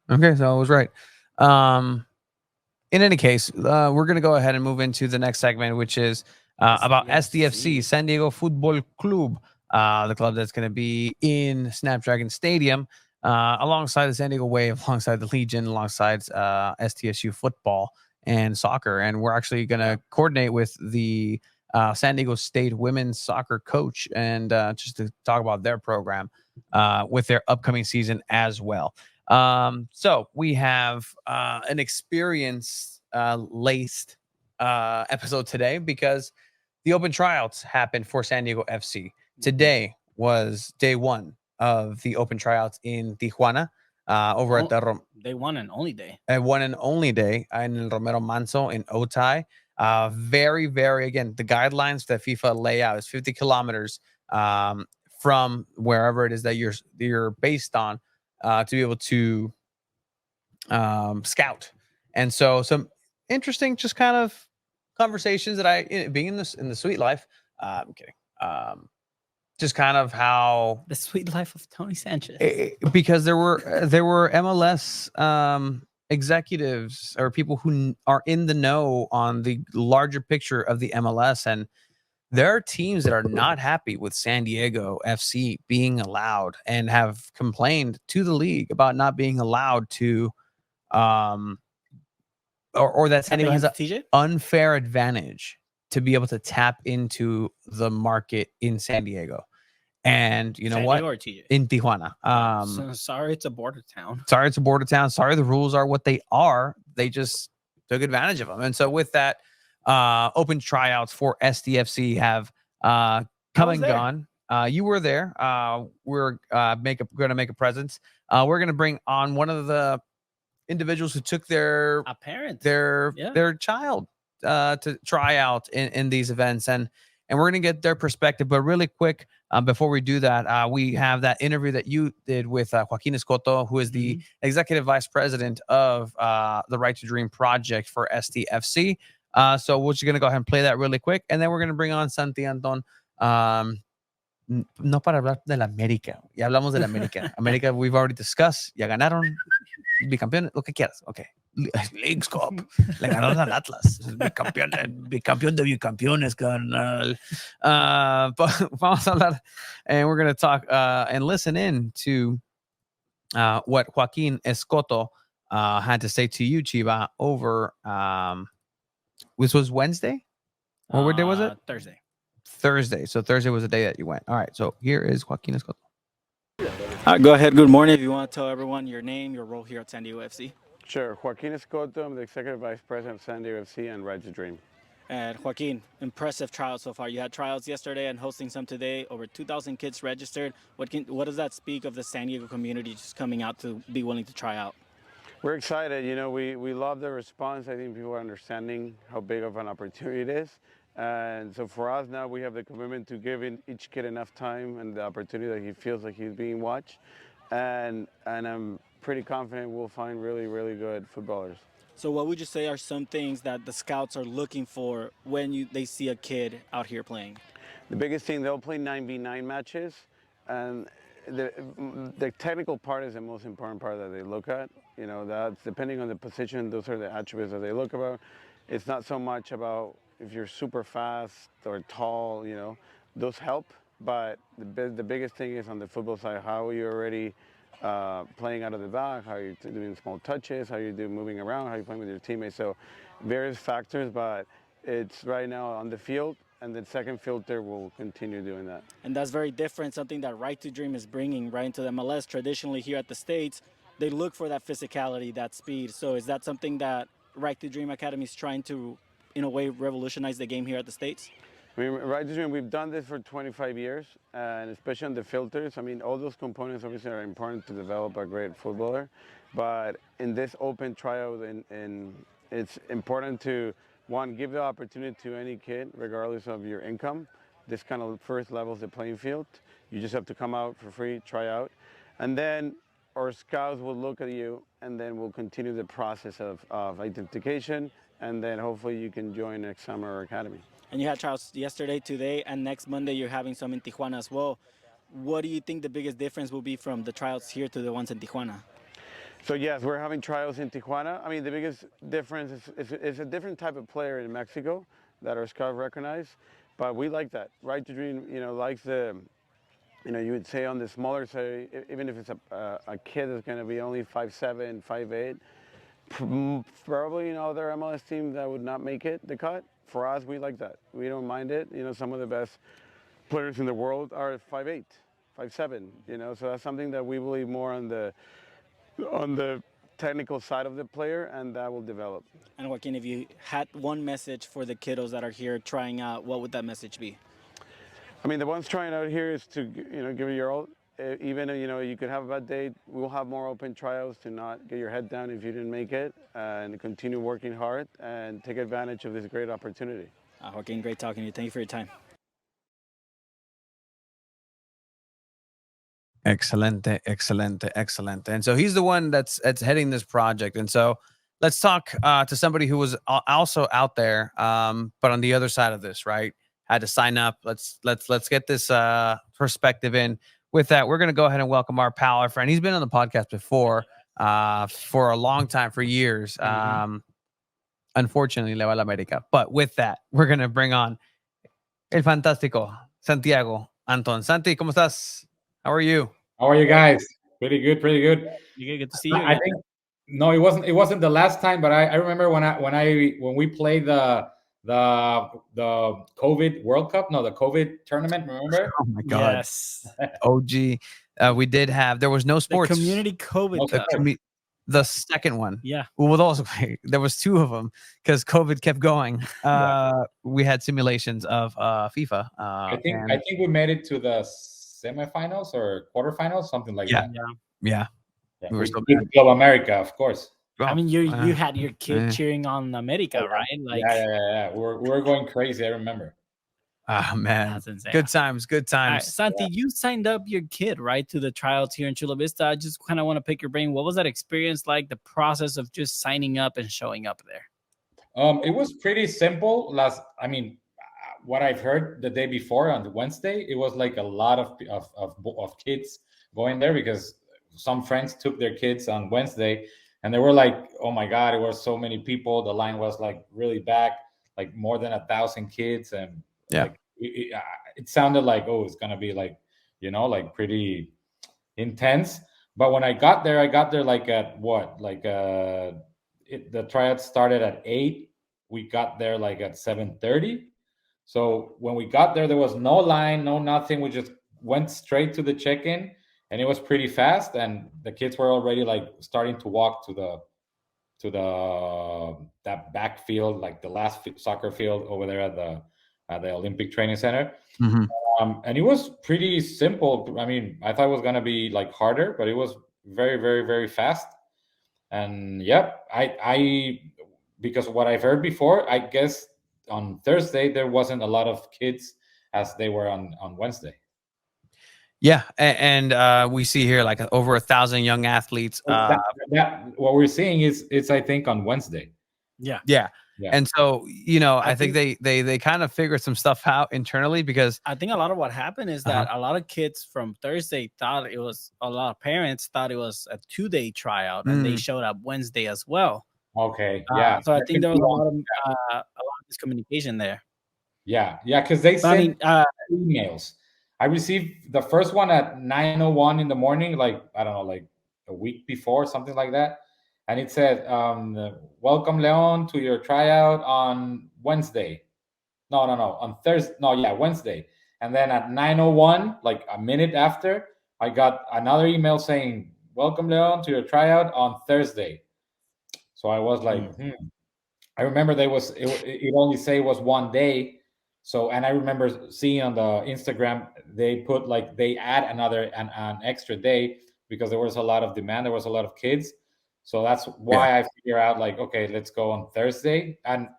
Okay, so I was right. In any case, we're going to go ahead and move into the next segment, which is about SDFC, San Diego Football Club, the club that's going to be in Snapdragon Stadium, alongside the San Diego Wave, alongside the Legion, alongside STSU football and soccer. And we're actually going to coordinate with the San Diego State women's soccer coach and just to talk about their program with their upcoming season as well. So we have an experience laced episode today, because the open tryouts happened for San Diego FC. Today was day one of the open tryouts in Tijuana, over at the they won an only day. One and only day in El Romero Manso in Otay. Very, very, again, the guidelines that FIFA lay out is 50 kilometers from wherever it is that you're based on, to be able to scout. And so some interesting, just kind of conversations that being in the sweet life. I'm kidding. Just kind of how the sweet life of Tony Sanchez. Because there were MLS executives or people who are in the know on the larger picture of the MLS, and there are teams that are not happy with San Diego FC being allowed and have complained to the league about not being allowed to, or that San Diego has an unfair advantage to be able to tap into the market in San Diego. And you know San what? Diego or TJ? In Tijuana. So sorry, it's a border town. Sorry, it's a border town. Sorry, the rules are what they are. They just took advantage of them. And so with that, open tryouts for SDFC have come and gone. You were there. We're going to make a presence. We're going to bring on one of the individuals who took their child to try out in these events, and we're going to get their perspective. But really quick, before we do that, we have that interview that you did with Joaquin Escoto, who is the executive vice president of the Right to Dream project for SDFC. So we're just going to go ahead and play that really quick, and then we're going to bring on Santi Anton. No para hablar de la América. Ya hablamos de la América. América, we've already discussed. Ya ganaron. Bicampeón, lo que quieras. Okay. Leagues Cup. Le ganaron al Atlas. Bicampeón de bicampeones, carnal. Vamos a hablar, and we're going to talk and listen in to what Joaquin Escoto had to say to you, Chiva, over, this was Wednesday? Or what day was it? Thursday. So Thursday was the day that you went. All right. So here is Joaquin Escoto. Go ahead. Good morning. If you want to tell everyone your name, your role here at San Diego FC. Sure. Joaquin Escoto. I'm the Executive Vice President of San Diego FC and Right to Dream. And Joaquin, impressive trials so far. You had trials yesterday and hosting some today. Over 2,000 kids registered. What does that speak of the San Diego community just coming out to be willing to try out? We're excited. You know, we love the response. I think people are understanding how big of an opportunity it is. And so for us now, we have the commitment to give each kid enough time and the opportunity that he feels like he's being watched. And I'm pretty confident we'll find really, really good footballers. So what would you say are some things that the scouts are looking for when they see a kid out here playing? The biggest thing, they'll play 9v9 matches. And the technical part is the most important part that they look at. You know, that's depending on the position, those are the attributes that they look about. It's not so much about if you're super fast or tall, you know, those help. But the biggest thing is on the football side, how are you already playing out of the back, how you're doing small touches, how you're moving around, how you're playing with your teammates. So various factors, but it's right now on the field, and the second filter will continue doing that. And that's very different, something that Right to Dream is bringing right into the MLS. Traditionally here at the States, they look for that physicality, that speed. So is that something that Right to Dream Academy is trying to, in a way, revolutionize the game here at the States? I mean, Right to Dream, we've done this for 25 years, and especially on the filters. I mean, all those components obviously are important to develop a great footballer, but in this open tryout, it's important to, one, give the opportunity to any kid, regardless of your income. This kind of first levels the playing field. You just have to come out for free, try out, and then our scouts will look at you, and then we'll continue the process of identification, and then hopefully you can join next summer our academy. And you had trials yesterday, today, and next Monday you're having some in Tijuana as well. What do you think the biggest difference will be from the trials here to the ones in Tijuana? So yes, we're having trials in Tijuana. I mean, the biggest difference is a different type of player in Mexico that our scouts recognize, but we like that. Right to Dream, likes the, you would say on the smaller side, even if it's a kid that's going to be only 5'7", 5'8", probably other MLS team that would not make it the cut. For us, we like that. We don't mind it. Some of the best players in the world are 5'8", 5'7", so that's something that we believe more on the technical side of the player, and that will develop. And Joaquin, if you had one message for the kiddos that are here trying out, what would that message be? I mean, the ones trying out here is to, give it your all. Even, you could have a bad day. We'll have more open trials to not get your head down if you didn't make it, and continue working hard and take advantage of this great opportunity. Joaquin, great talking to you. Thank you for your time. Excelente, excelente, excelente. And so he's the one that's heading this project. And so let's talk to somebody who was also out there, but on the other side of this, right? Had to sign up. Let's get this perspective in. With that, we're going to go ahead and welcome our pal, our friend. He's been on the podcast before for a long time, for years. Unfortunately, le va la América. But with that, we're going to bring on el fantástico Santiago Anton. Santi, ¿cómo estás? How are you? How are you guys? Pretty good, pretty good. You get to see you. I think no, it wasn't the last time, but I remember when we played the COVID World Cup, no, the COVID tournament. Remember? Oh my God! Yes. OG. We did have. There was no sports. The community COVID Cup. The second one. Yeah. Well, also there was two of them because COVID kept going. We had simulations of FIFA. I think we made it to the semifinals or quarterfinals, something like that. Yeah. We were still Club America, of course. Oh, I mean, you had your kid cheering on America, right? Like, yeah. We were going crazy. I remember. Oh man, that's insane. Good times. Right, Santi, you signed up your kid, right, to the tryouts here in Chula Vista. I just kind of want to pick your brain. What was that experience like? The process of just signing up and showing up there. It was pretty simple. What I've heard the day before on Wednesday, it was like a lot of kids going there because some friends took their kids on Wednesday, and they were like, "Oh my God, it was so many people. The line was like really back, like more than 1,000 kids." And like, it sounded like, oh, it's gonna be like, like pretty intense. But when I got there like at what, like the tryouts started at 8. We got there like at 7:30. So when we got there was no line, no nothing. We just went straight to the check-in, and it was pretty fast. And the kids were already like starting to walk to that backfield, like the last soccer field over there at the Olympic Training Center. And it was pretty simple. I mean, I thought it was gonna be like harder, but it was very, very, very fast. And I because what I've heard before, I guess on Thursday there wasn't a lot of kids as they were on Wednesday. Yeah, and we see here like over 1,000 young athletes. What we're seeing is it's I think on Wednesday. Yeah. And so, I think they kind of figured some stuff out internally, because I think a lot of what happened is that a lot of kids from Thursday thought a lot of parents thought it was a 2-day tryout, and they showed up Wednesday as well. Okay. So I think there was a lot of miscommunication there. Yeah, because they sent emails. I received the first one at 9:01 in the morning, like I don't know, like a week before, something like that. And it said, "Welcome, Leon, to your tryout on Wednesday." No, on Thursday. No, Wednesday. And then at 9:01, like a minute after, I got another email saying, welcome Leon to your tryout on Thursday. So I was like, I remember it only say it was one day. So, and I remember seeing on the Instagram, they put like, they add an extra day because there was a lot of demand. There was a lot of kids. So that's why I figure out like, okay, let's go on Thursday. And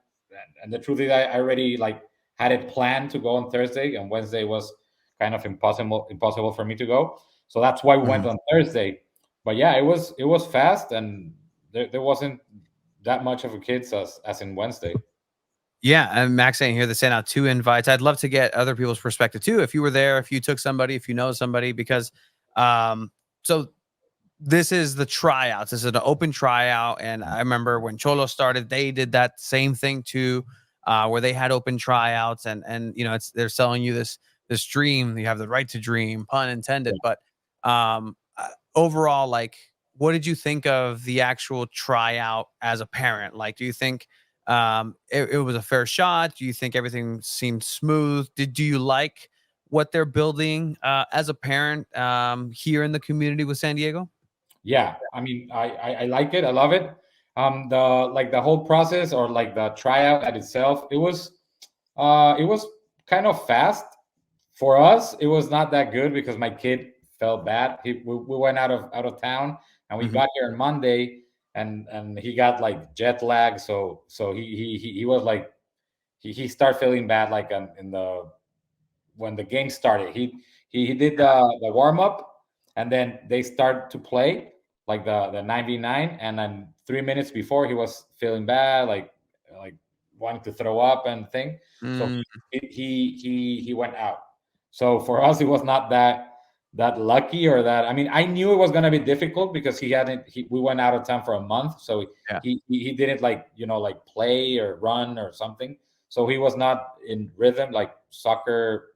the truth is I already like had it planned to go on Thursday, and Wednesday was kind of impossible for me to go. So that's why we went on Thursday. But yeah, it was fast, and there wasn't that much of a kids as in Wednesday. Yeah, and Max saying here they sent out 2 invites. I'd love to get other people's perspective too. If you were there, if you took somebody, if you know somebody, because so this is the tryouts. This is an open tryout, and I remember when Cholo started, they did that same thing too, where they had open tryouts, and you know, they're selling you this dream. You have the right to dream, pun intended. But overall, like, what did you think of the actual tryout as a parent? Like, do you think it was a fair shot? Do you think everything seemed smooth? Do you like what they're building as a parent here in the community with San Diego? Yeah, I mean, I like it. I love it. The whole process, or like the tryout at itself, it was kind of fast for us. It was not that good because my kid felt bad. We went out of town, and we got here on Monday, and he got like jet lag. So he was like, he started feeling bad like in the when the game started. He did the warm up, and then they start to play like the 9v9, and then 3 minutes before he was feeling bad, like wanting to throw up and thing. So he went out. So for us, it was not that lucky, or that, I mean, I knew it was going to be difficult because we went out of town for a month, so he didn't like, like play or run or something. So he was not in rhythm, like soccer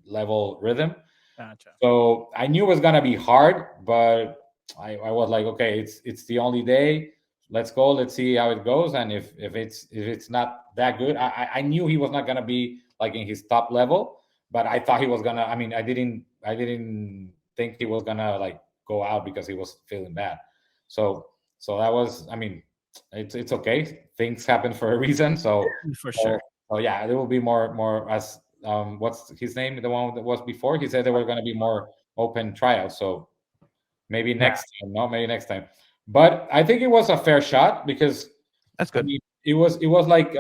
level rhythm. Gotcha. So I knew it was gonna be hard, but I was like, okay, it's the only day. Let's go. Let's see how it goes. And if it's not that good, I knew he was not gonna be like in his top level, but I thought he was gonna. I mean, I didn't think he was gonna like go out because he was feeling bad. So that was. I mean, it's okay. Things happen for a reason. So For sure. So yeah, there will be more as what's his name? The one that was before. He said there were going to be more open tryouts. So maybe next time. No, maybe next time. But I think it was a fair shot because That's good. I mean, it was like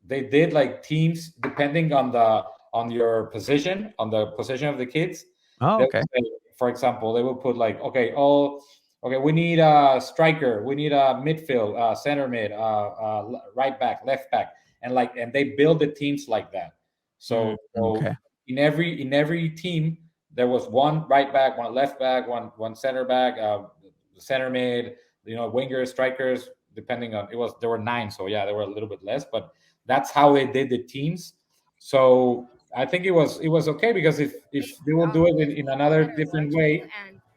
they did like teams depending on your position, on the position of the kids. Oh, They okay. would say, for example, they will put like, okay, we need a striker, we need a midfield, center mid, right back, left back, and they build the teams like that. So Okay. in every team there was one right back, one left back, one center back, center mid, wingers, strikers, depending on there were 9, so yeah, there were a little bit less, but that's how they did the teams. So I think it was okay, because if they will do it in another different way,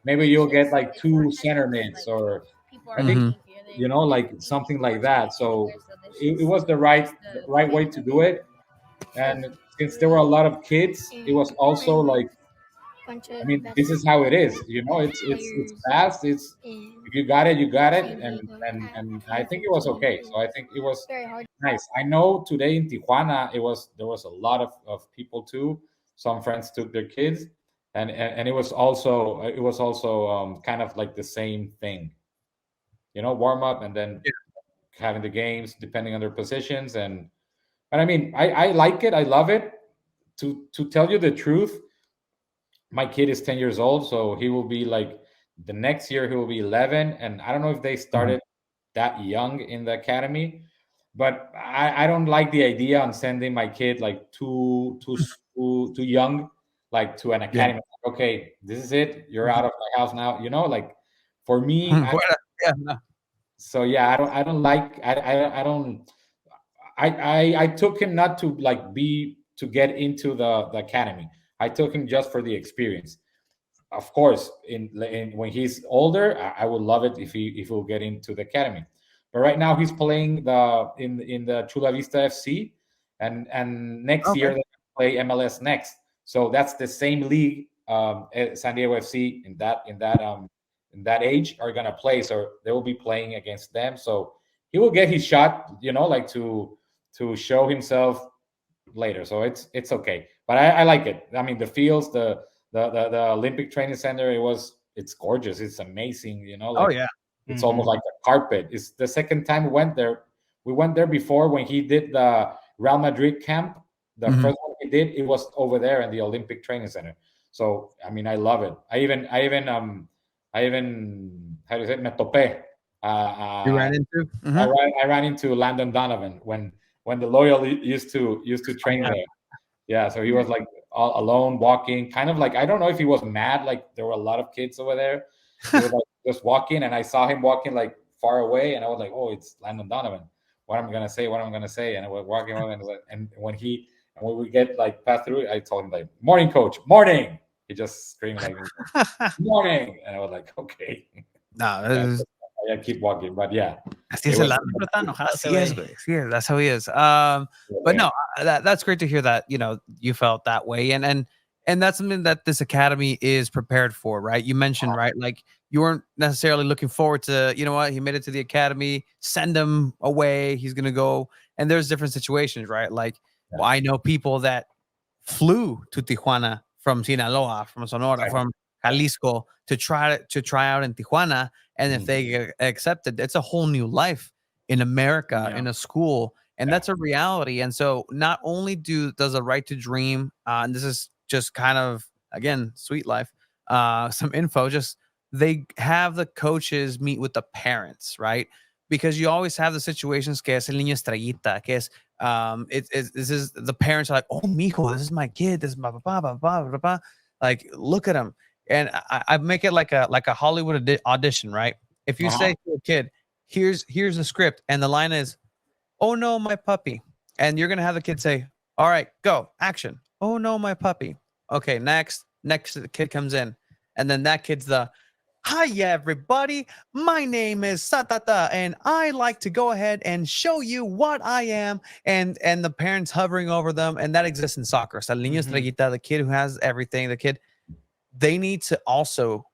maybe you'll get like 2 center mids, or I think like something like that. So it was the right way to do it. And since there were a lot of kids, it was also like, I mean, this is how it is. It's fast. It's If you got it, you got it, and I think it was okay. So I think it was nice. I know today in Tijuana, there was a lot of people too. Some friends took their kids, and it was also kind of like the same thing. Warm up, and then having the games depending on their positions, and I mean, I like it. I love it. To tell you the truth, my kid is 10 years old, so he will be like, the next year he will be 11, and I don't know if they started that young in the academy, but I don't like the idea on sending my kid like too young, like to an Yeah. academy. Okay, this is it. You're out of my house now. Like for me, Yeah. No. so yeah, I don't like I don't I took him not to like to get into the academy. I took him just for the experience. Of course, when he's older, I would love it if he'll get into the academy. But right now he's playing in the Chula Vista FC, and next Okay. year they play MLS Next. So that's the same league, San Diego FC in that in that age are gonna play, so they will be playing against them. So he will get his shot, like to show himself later. So it's okay. But I like it. I mean, the fields, the Olympic Training Center, it's gorgeous. It's amazing. Oh yeah. It's almost like a carpet. It's the second time we went there. We went there before when he did the Real Madrid camp. The first one he did, it was over there in the Olympic Training Center. So I mean, I love it. I even how do you say it? Me topé. You ran into? I ran into Landon Donovan when the Loyal used to train there. Yeah, so he was like all alone walking, kind of like, I don't know if he was mad, like there were a lot of kids over there. He was like just walking, and I saw him walking like far away, and I was like, oh, it's Landon Donovan. What am I gonna say? And I was walking over, and when we get like passed through, I told him like, morning, coach, morning. He just screamed like, morning, and I was like, okay. No, I keep walking, but yeah. Así es güey. Sí, that's how he is. But no, that's great to hear that, you felt that way. And that's something that this academy is prepared for, right? You mentioned, right? Like you weren't necessarily looking forward to, you know what, he made it to the academy, send him away. He's going to go. And there's different situations, right? Like, well, I know people that flew to Tijuana from Sinaloa, from Sonora, from Jalisco to try out in Tijuana. And if they get accepted, it's a whole new life in America, in a school. And that's a reality. And so not only does a right to dream, and this is just kind of, again, sweet life, some info, just they have the coaches meet with the parents, right? Because you always have the situations que es el niño estrellita, que es, this is the parents are like, oh, mijo, this is my kid, this is my papa, like, look at him. And I make it like a Hollywood audition, right? If you say to a kid, here's the script, and the line is, oh no, my puppy, and you're gonna have the kid say, all right, go, action. Oh no, my puppy. Okay, next the kid comes in, and then that kid's the, hi everybody, my name is Satata, and I like to go ahead and show you what I am, and the parents hovering over them, and that exists in soccer. So, niño estrellita, the kid who has everything, they need to also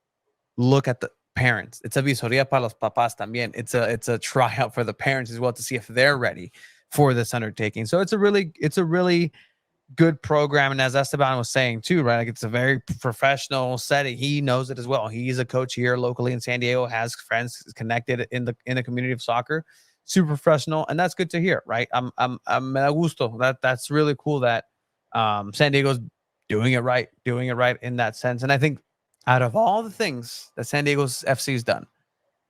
look at the parents. It's a visoría para los papás también. It's a tryout for the parents as well to see if they're ready for this undertaking. So it's a really good program. And as Esteban was saying too, right? Like it's a very professional setting. He knows it as well. He's a coach here locally in San Diego, has friends connected in the community of soccer, super professional. And that's good to hear, right? I'm me da gusto. That's really cool that San Diego's doing it right in that sense. And I think out of all the things that San Diego's FC's done,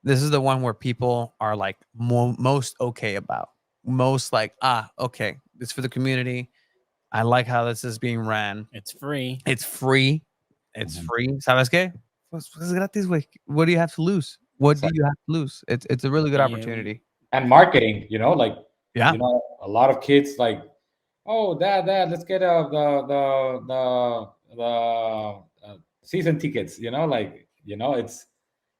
this is the one where people are like most okay about. Most like, okay, it's for the community. I like how this is being ran. It's free. It's free. ¿Sabes qué? Pues es gratis, güey. What do you have to lose? What do you have to lose? It's a really good opportunity. And marketing, like, yeah, a lot of kids like, oh, dad, let's get the season tickets.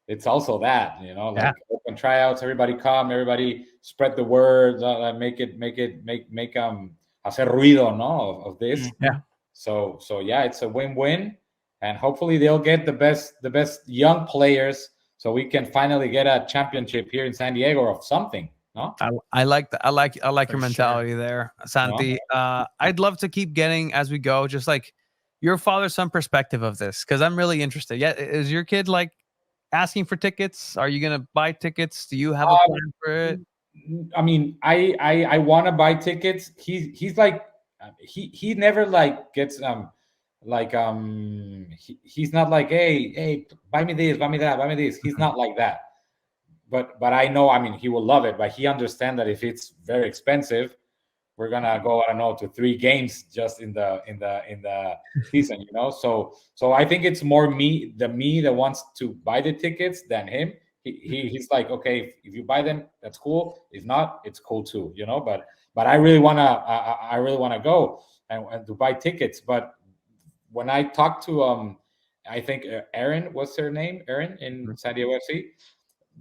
It's also that, like open tryouts, everybody come, everybody spread the word, make hacer ruido, no, of this. Yeah. So yeah, it's a win-win, and hopefully they'll get the best young players, so we can finally get a championship here in San Diego or something. No, I like that. I like your mentality there, Santi. I'd love to keep getting as we go, just like your father-son perspective of this, because I'm really interested. Yeah, is your kid like asking for tickets? Are you gonna buy tickets? Do you have a plan for it? I mean, I want to buy tickets. He's like, he never like gets he's not like, hey, buy me this, buy me that, buy me this. He's not like that. But I know, I mean, he will love it, but he understands that if it's very expensive, we're gonna go, I don't know, to 3 games just in the season, So I think it's more me that wants to buy the tickets than him. He's like, okay, if you buy them, that's cool. If not, it's cool too, But I really wanna go and to buy tickets. But when I talked to I think Erin was her name, Erin in San Diego FC.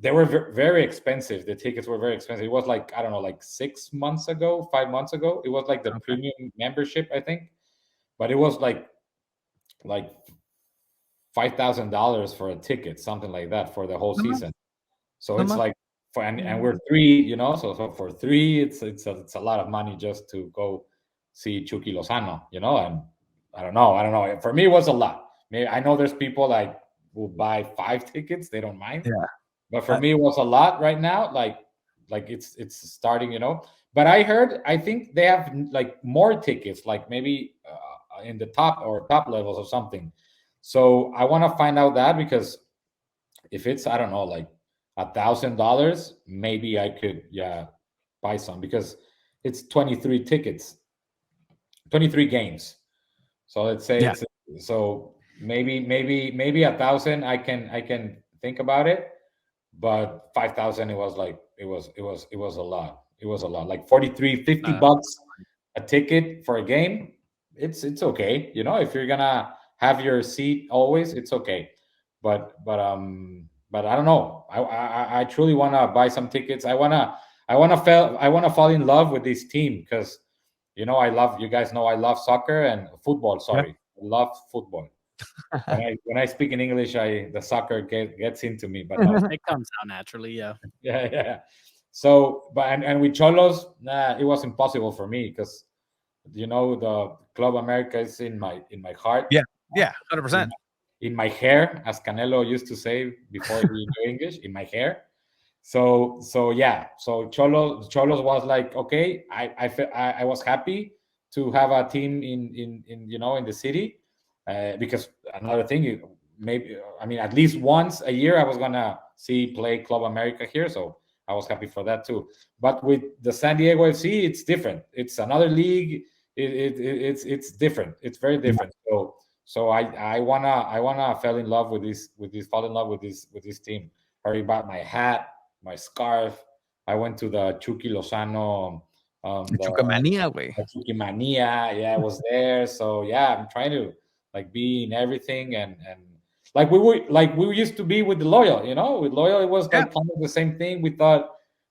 They were very expensive. The tickets were very expensive. It was like, I don't know, like 6 months ago, 5 months ago. It was like the premium membership, I think. But it was like $5,000 for a ticket, something like that, for the whole season. So it's like, and we're 3, you know, so for 3, it's a lot of money just to go see Chucky Lozano, you know. And I don't know. For me, it was a lot. Maybe I know there's people like who buy 5 tickets, they don't mind. Yeah. But for me, it was a lot right now. Like it's starting, you know. But I think they have like more tickets, like maybe in the top levels or something. So I want to find out that, because if it's, I don't know, like $1,000, maybe I could buy some, because it's 23 tickets, 23 games. So let's say it's, so maybe 1,000 I can think about it, but 5,000, it was a lot. It was a lot, like 50 bucks a ticket for a game. It's okay, you know, if you're gonna have your seat always, it's okay. But I don't know. I truly want to buy some tickets. I want to fall in love with this team, because you know, you guys know I love soccer and football. Sorry, I love football. When I speak in English, the soccer gets into me, but no. It comes out naturally. Yeah. Yeah. So, but and with Cholos, it was impossible for me, because you know, the Club America is in my heart. Yeah, 100%. In my hair, as Canelo used to say before he knew English, in my hair. So yeah. So Cholos was like, okay, I was happy to have a team in you know, in the city, because another thing, maybe, I mean, at least once a year I was gonna play Club America here, so I was happy for that too. But with the San Diego FC, it's different. It's another league. It's different. It's very different. So I wanna fall in love with this team. I already bought my hat, my scarf. I went to the Chucky Lozano, Chucamania, güey. Chucky Mania. Yeah, I was there. So yeah, I'm trying to like be in everything, and like we used to be with the Loyal, you know. With Loyal, it was like kind of the same thing. We thought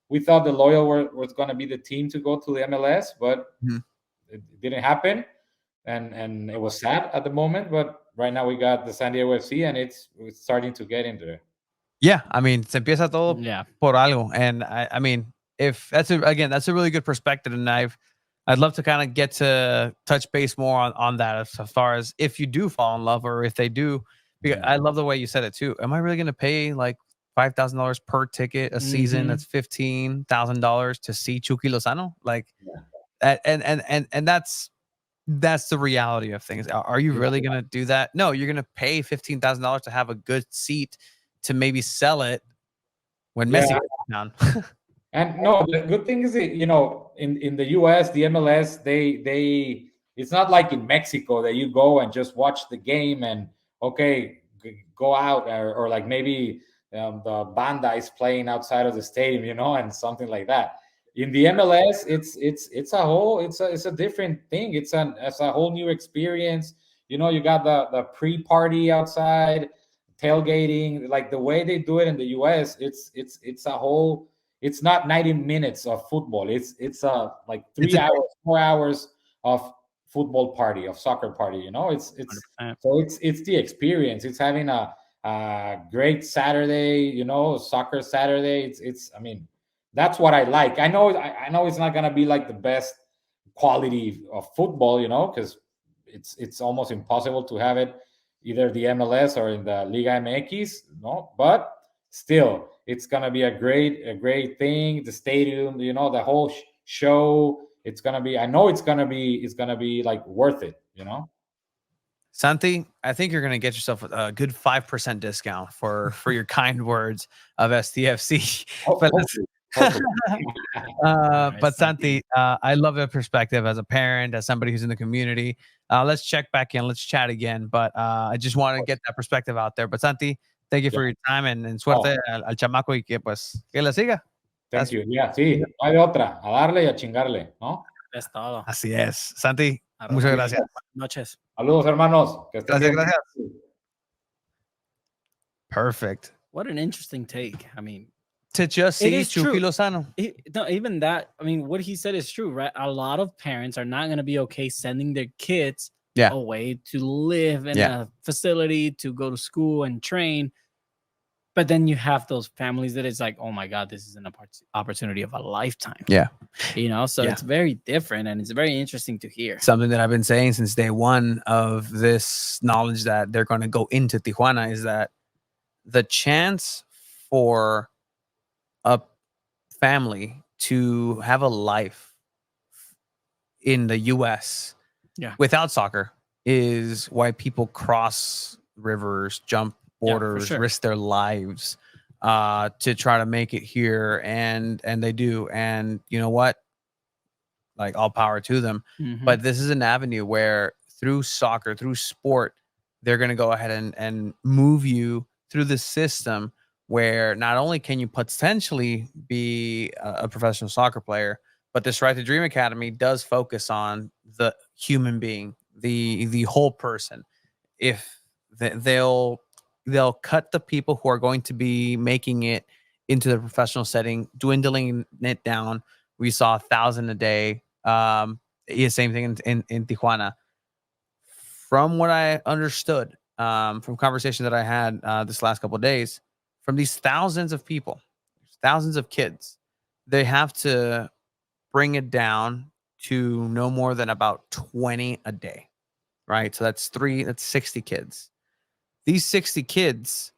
the Loyal was going to be the team to go to the MLS, but it didn't happen, and it was sad at the moment. But right now we got the San Diego FC, and it's starting to get into it. Yeah, I mean, se empieza todo por algo, and I mean, if that's that's a really good perspective, and I'd love to kind of get to touch base more on that, as far as if you do fall in love, or if they do. Because I love the way you said it too. Am I really going to pay like $5,000 per ticket a season? That's $15,000 to see Chucky Lozano, like that, and that's the reality of things. Are you really going to do that? No, you're going to pay $15,000 to have a good seat, to maybe sell it when Messi goes down. And no, the good thing is, you know, in the US, the MLS, they it's not like in Mexico that you go and just watch the game and okay, go out, or like maybe the banda is playing outside of the stadium, you know, and something like that. In the MLS, it's a different thing. It's a whole new experience. You know, you got the pre-party outside, tailgating, like the way they do it in the US. It's a whole. It's not 90 minutes of football. It's like 3 hours, 4 hours of football party, of soccer party. You know, it's the experience. It's having a great Saturday. You know, soccer Saturday. I mean, that's what I like. I know it's not gonna be like the best quality of football. You know, because it's almost impossible to have it either the MLS or in the Liga MX. No, but still, it's gonna be a great thing. The stadium, you know, the whole show. It's gonna be. I know it's gonna be like worth it. You know. Santi, I think you're gonna get yourself a good 5% discount for your kind words of STFC. But Santi, I love your perspective as a parent, as somebody who's in the community. Let's check back in. Let's chat again. But I just want to get that perspective out there. But Santi, thank you for your time, and suerte al chamaco, y que la siga. Thank you. Yeah, sí, no hay otra. A darle y a chingarle, ¿no? Es todo. Así es. Santi, muchas gracias. Buenas noches. Saludos, hermanos. Que estén bien. Gracias. Perfect. What an interesting take. I mean, to just see Chucky Lozano. No, even that. I mean, what he said is true, right? A lot of parents are not going to be okay sending their kids away to live in a facility, to go to school and train. But then you have those families that it's like, oh my God, this is an opportunity of a lifetime. Yeah. So it's very different, and it's very interesting to hear. Something that I've been saying since day one of this knowledge that they're going to go into Tijuana is that the chance for a family to have a life in the US without soccer is why people cross rivers, jump borders, risk their lives to try to make it here, and they do. And you know what, like, all power to them. But this is an avenue where through soccer, through sport, they're going to go ahead and move you through the system where not only can you potentially be a professional soccer player, but this Right to Dream Academy does focus on the human being, the whole person. If they'll cut the people who are going to be making it into the professional setting, dwindling it down. We saw 1,000 a day. Same thing in Tijuana. From what I understood, from conversations that I had this last couple of days, from these thousands of people, thousands of kids, they have to bring it down to no more than about 20 a day, right? So that's 60 kids. These 60 kids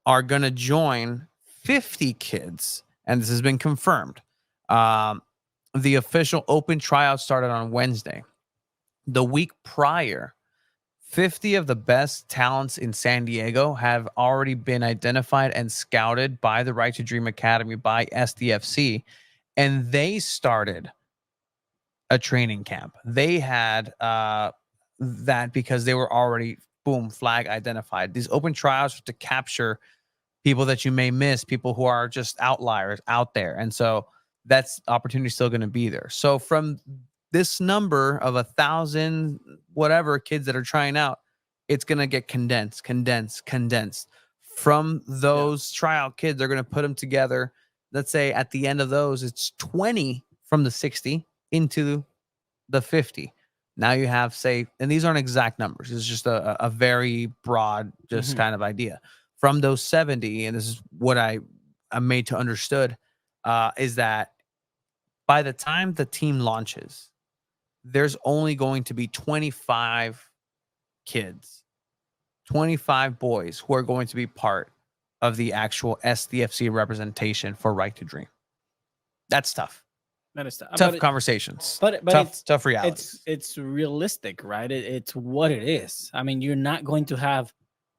are going to join 50 kids, and this has been confirmed. The official open tryout started on Wednesday. The week prior, 50 of the best talents in San Diego have already been identified and scouted by the Right to Dream Academy, by SDFC, and they started a training camp. They had that because they were already, boom, flag identified. These open trials to capture people that you may miss, people who are just outliers out there. And so that's opportunity still going to be there. So from this number of 1,000 whatever kids that are trying out, it's going to get condensed. From those tryout kids, they're going to put them together. Let's say at the end of those, it's 20 from the 60 into the 50. Now you have, say, and these aren't exact numbers. It's just a very broad, just kind of idea. From those 70, and this is what I'm made to understood, is that by the time the team launches, there's only going to be 25 kids, 25 boys who are going to be part of the actual SDFC representation for Right to Dream. That's tough. That is tough. Tough conversations. But tough reality. It's realistic, right? It's what it is. I mean, you're not going to have,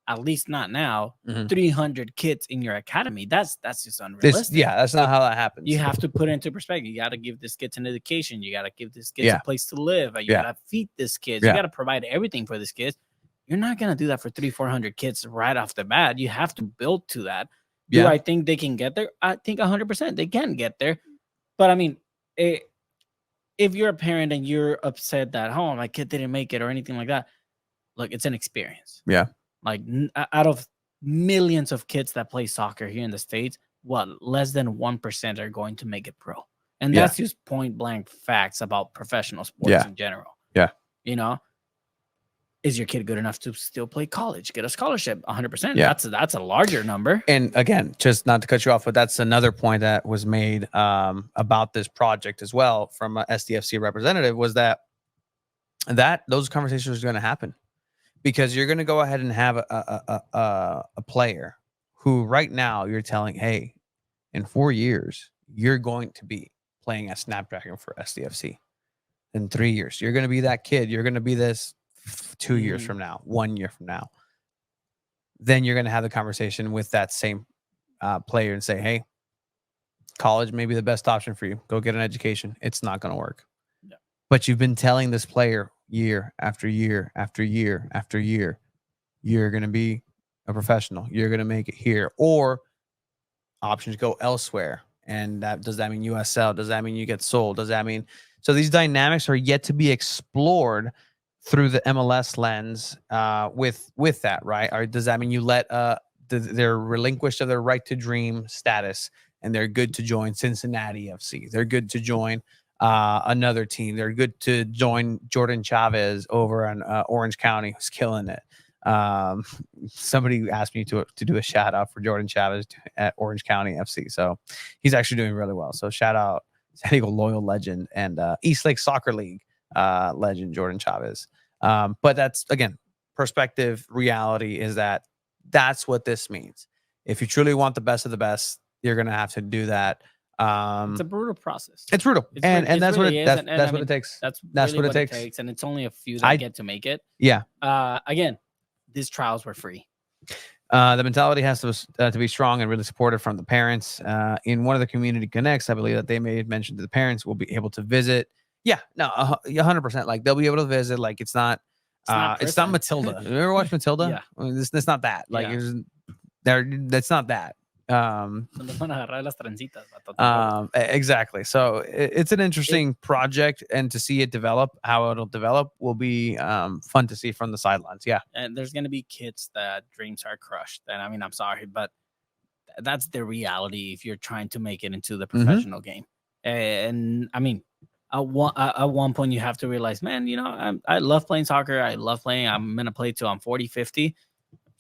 at least not now, 300 kids in your academy. That's just unrealistic. That's not how that happens. You have to put it into perspective. You got to give this kids an education. You got to give this kids a place to live. You got to feed this kids. You got to provide everything for this kids. You're not going to do that for 300-400 kids right off the bat. You have to build to that. Do I think they can get there? I think 100% they can get there. But I mean, if you're a parent and you're upset that, oh, my kid didn't make it or anything like that, look, it's an experience. Yeah. Like, out of millions of kids that play soccer here in the States, less than 1% are going to make it pro. And that's just point blank facts about professional sports in general. Yeah. Is your kid good enough to still play college, get a scholarship? 100%. That's a larger number. And again, just not to cut you off, but that's another point that was made about this project as well from a SDFC representative, was that those conversations are going to happen, because you're going to go ahead and have a player who right now you're telling, hey, in 4 years, you're going to be playing at Snapdragon for SDFC. In 3 years, you're going to be that kid. You're going to be this 2 years from now, 1 year from now. Then you're going to have the conversation with that same player and say, hey, college may be the best option for you. Go get an education. It's not going to work. Yeah. But you've been telling this player year after year after year after year, you're going to be a professional. You're going to make it here. Or options go elsewhere. And does that mean USL? Does that mean you get sold? Does that mean... So these dynamics are yet to be explored through the MLS lens with that, right? Or does that mean you let they're relinquished of their right to dream status and they're good to join Cincinnati FC? They're good to join another team. They're good to join Jordan Chavez over in Orange County, who's killing it. Somebody asked me to do a shout out for Jordan Chavez at Orange County FC. So he's actually doing really well. So shout out San Diego Loyal legend and East Lake Soccer League legend Jordan Chavez. But that's, again, perspective. Reality is that that's what this means. If you truly want the best of the best, you're going to have to do that. It's a brutal process. It's brutal. And that's what it takes. That's really what it takes. And it's only a few that get to make it. Yeah. Again, these trials were free. The mentality has to be strong and really supported from the parents. In one of the community connects, I believe that they made mention to the parents will be able to visit. Yeah, no, 100%. Like they'll be able to visit. Like it's not Matilda. You ever watch Matilda? Yeah. I mean, it's not that. Like that's not that. Exactly. So it's an interesting project, and to see it develop, how it'll develop, will be fun to see from the sidelines. Yeah. And there's gonna be kids that dreams are crushed. And I mean, I'm sorry, but that's the reality if you're trying to make it into the professional game. And I mean, at one point you have to realize, man, you know, I love playing soccer. I'm gonna play till I'm 40, 50.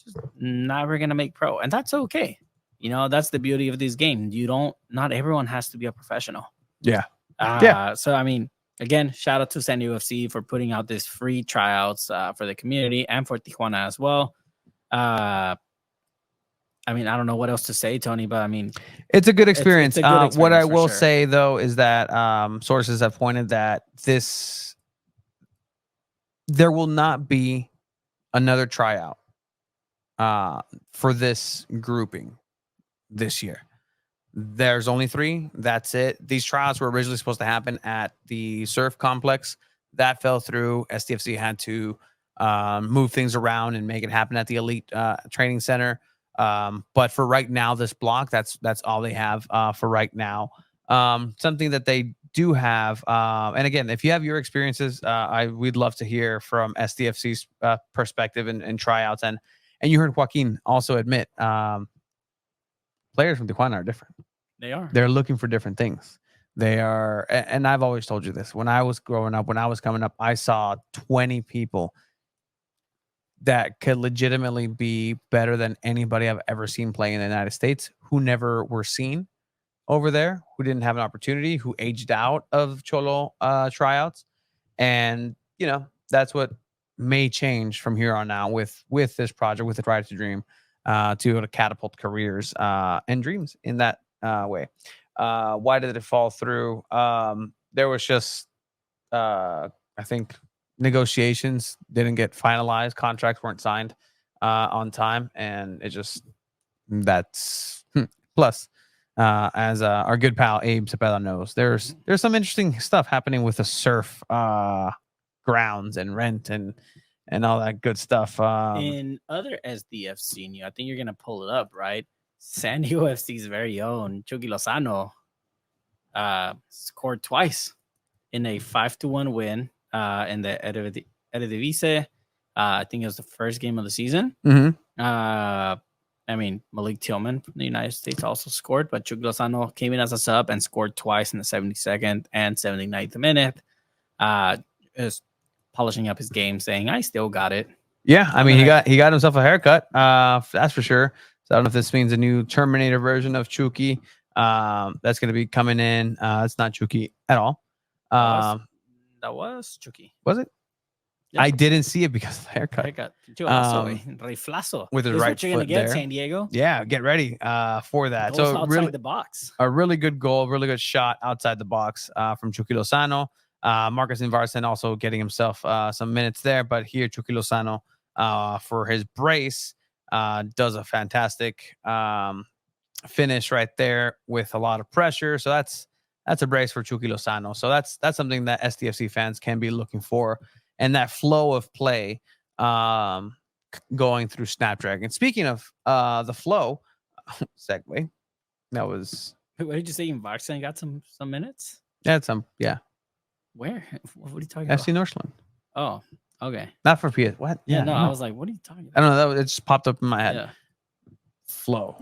Just never gonna make pro, and that's okay. You know, that's the beauty of this game. Not everyone has to be a professional. Yeah. So, I mean, again, shout out to San Diego FC for putting out this free tryouts for the community and for Tijuana as well. I mean, I don't know what else to say, Tony, but I mean, it's a good experience. It's a good experience what I will say, though, is that sources have pointed that there will not be another tryout for this grouping this year. There's only 3. That's it. These trials were originally supposed to happen at the surf complex. That fell through. SDFC had to move things around and make it happen at the Elite Training Center. But for right now, this block, that's all they have for right now. Something that they do have, and again, if you have your experiences, we'd love to hear from SDFC's perspective and tryouts. And you heard Joaquin also admit, players from Tijuana are different. They are. They're looking for different things. They are, and I've always told you this. When I was growing up, when I was coming up, I saw 20 people that could legitimately be better than anybody I've ever seen play in the United States, who never were seen over there, who didn't have an opportunity, who aged out of Cholo tryouts. And, you know, that's what may change from here on out with this project, with the Try to Dream, to catapult careers and dreams in that way. Why did it fall through? There was just, I think, negotiations didn't get finalized. Contracts weren't signed on time, and it just plus. As our good pal Abe Cepeda knows, there's some interesting stuff happening with the surf grounds and rent and all that good stuff. In other SDFC news, I think you're gonna pull it up, right? San Diego FC's very own Chucky Lozano scored twice in a 5-1 win in the Eredivisie. I think it was the first game of the season. I mean, Malik Tillman from the United States also scored, but Chucky Lozano came in as a sub and scored twice in the 72nd and 79th minute. Is polishing up his game, saying, "I still got it." Yeah, I mean, he got himself a haircut. That's for sure. So I don't know if this means a new Terminator version of Chucky. That's going to be coming in. It's not Chucky at all. That was Chucky. Was it? Yeah. I didn't see it because of the haircut. Riflazo. With his right foot get, there. San Diego. Yeah, get ready for that. Goals so outside really, the box. A really good goal, really good shot outside the box from Chucky Lozano. Marcus Invarsen also getting himself some minutes there, but here Chucky Lozano for his brace does a fantastic finish right there with a lot of pressure. So that's a brace for Chucky Lozano. So that's something that SDFC fans can be looking for. And that flow of play going through Snapdragon. Speaking of the flow, segue. That was. What did you say? Invarsen got some minutes? Yeah, some. Yeah. Where? What are you talking about? FC Northland. Oh, okay. Not for PS. What? Yeah, no, I was like, what are you talking about? I don't know. It just popped up in my head. Yeah. Flow.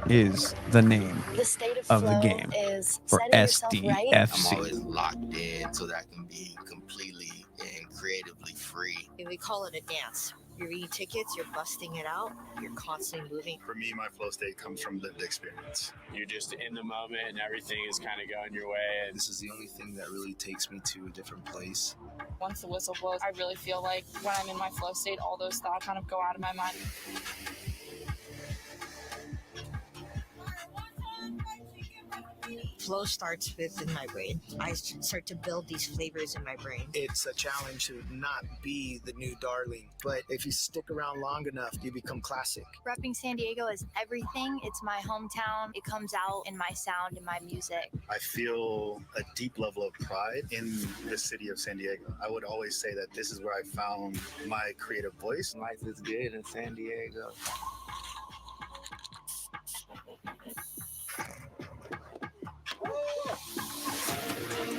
is the name The state of the flow game is for setting yourself right. SDFC. I'm always locked in so that I can be completely and creatively free. We call it a dance. You're eating tickets, you're busting it out, you're constantly moving. For me, my flow state comes from lived experience. You're just in the moment and everything is kind of going your way. This is the only thing that really takes me to a different place. Once the whistle blows, I really feel like when I'm in my flow state, all those thoughts kind of go out of my mind. Flow starts within my brain. I start to build these flavors in my brain. It's a challenge to not be the new darling, but if you stick around long enough, you become classic. Repping San Diego is everything. It's my hometown. It comes out in my sound, in my music. I feel a deep level of pride in the city of San Diego. I would always say that this is where I found my creative voice. Life is good in San Diego.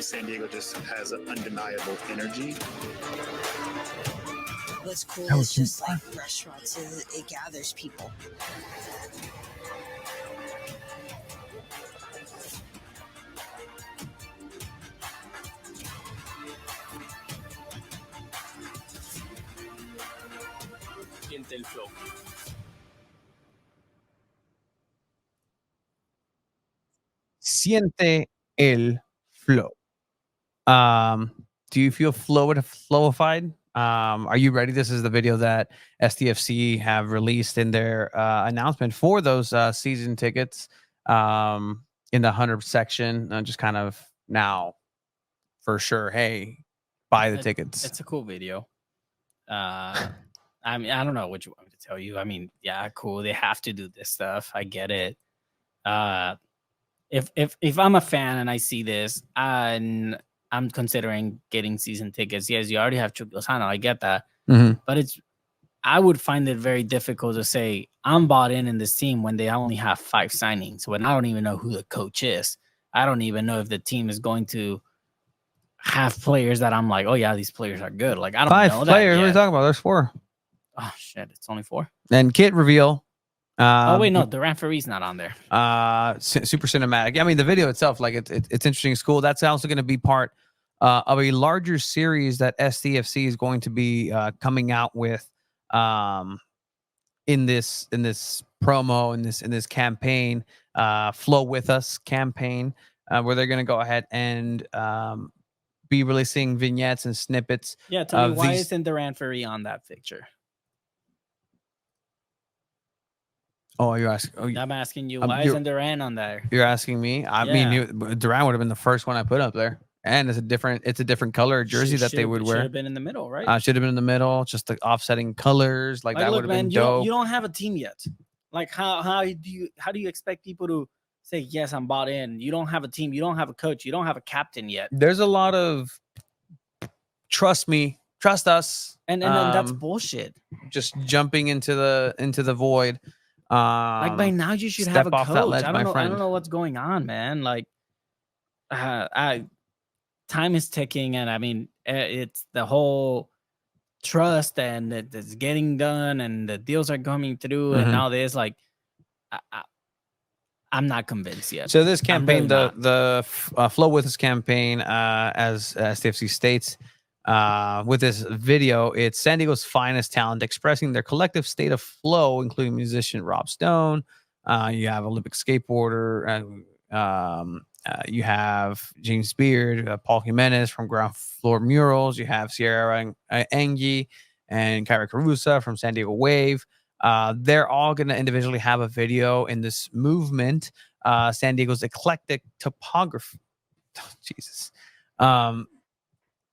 San Diego just has an undeniable energy. What's cool is just like restaurants, it gathers people. Siente el flow. Siente el flow. Do you feel flowified? Are you ready? This is the video that SDFC have released in their announcement for those season tickets in the 100 section. Just kind of now for sure. Hey, buy the tickets. It's a cool video. I mean, I don't know what you want me to tell you. I mean, yeah, cool. They have to do this stuff. I get it. If I'm a fan and I see this and I'm considering getting season tickets, yes, you already have Chuck Lozano. I get that. Mm-hmm. But I would find it very difficult to say I'm bought in this team when they only have 5 signings, when I don't even know who the coach is. I don't even know if the team is going to have players that I'm like, oh yeah, these players are good. Like, I don't know 5 that players. yet. What are you talking about? There's 4. Oh shit, it's only 4. And kit reveal. Oh wait, no, Durant Ferry's not on there. Super cinematic. I mean, the video itself, like it's interesting. It's cool. That's also going to be part of a larger series that SDFC is going to be coming out with in this promo, in this campaign, Flow With Us campaign, where they're going to go ahead and be releasing vignettes and snippets. Yeah, tell me, why isn't Durant Ferry on that picture? Oh, you're asking. Oh, I'm asking you, why isn't Durant on there? You're asking me. I mean, Durant would have been the first one I put up there, and it's a different color jersey that they would wear. Should have been in the middle, right? Should have been in the middle, just the offsetting colors, like that would have been dope. You don't have a team yet. Like how do you expect people to say yes, I'm bought in? You don't have a team. You don't have a coach. You don't have a captain yet. There's a lot of trust me, trust us, and that's bullshit. Just jumping into the void. Like by now you should have a coach. I don't know what's going on, man. Like time is ticking, and I mean it's the whole trust and it's getting done and the deals are coming through, and now there's like I'm not convinced yet. So this campaign, really the Flow With Us campaign, as SDFC states, with this video, it's San Diego's finest talent expressing their collective state of flow, including musician Rob Stone. You have Olympic skateboarder. You have James Beard, Paul Jimenez from Ground Floor Murals. You have Sierra Engie and Kyra Carusa from San Diego Wave. They're all going to individually have a video in this movement. San Diego's eclectic topography. Oh, Jesus.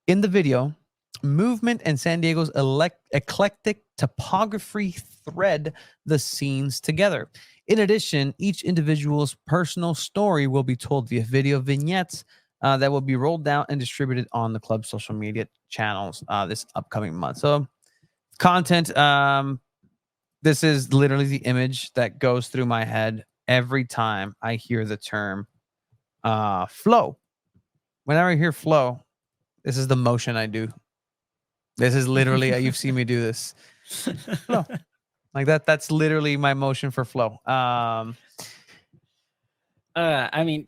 In the video, movement and San Diego's eclectic topography thread the scenes together. In addition, each individual's personal story will be told via video vignettes that will be rolled out and distributed on the club's social media channels this upcoming month. So, content. This is literally the image that goes through my head every time I hear the term flow. Whenever I hear flow, this is the motion I do. This is literally, you've seen me do this. Flow. Like that. That's literally my motion for flow. I mean,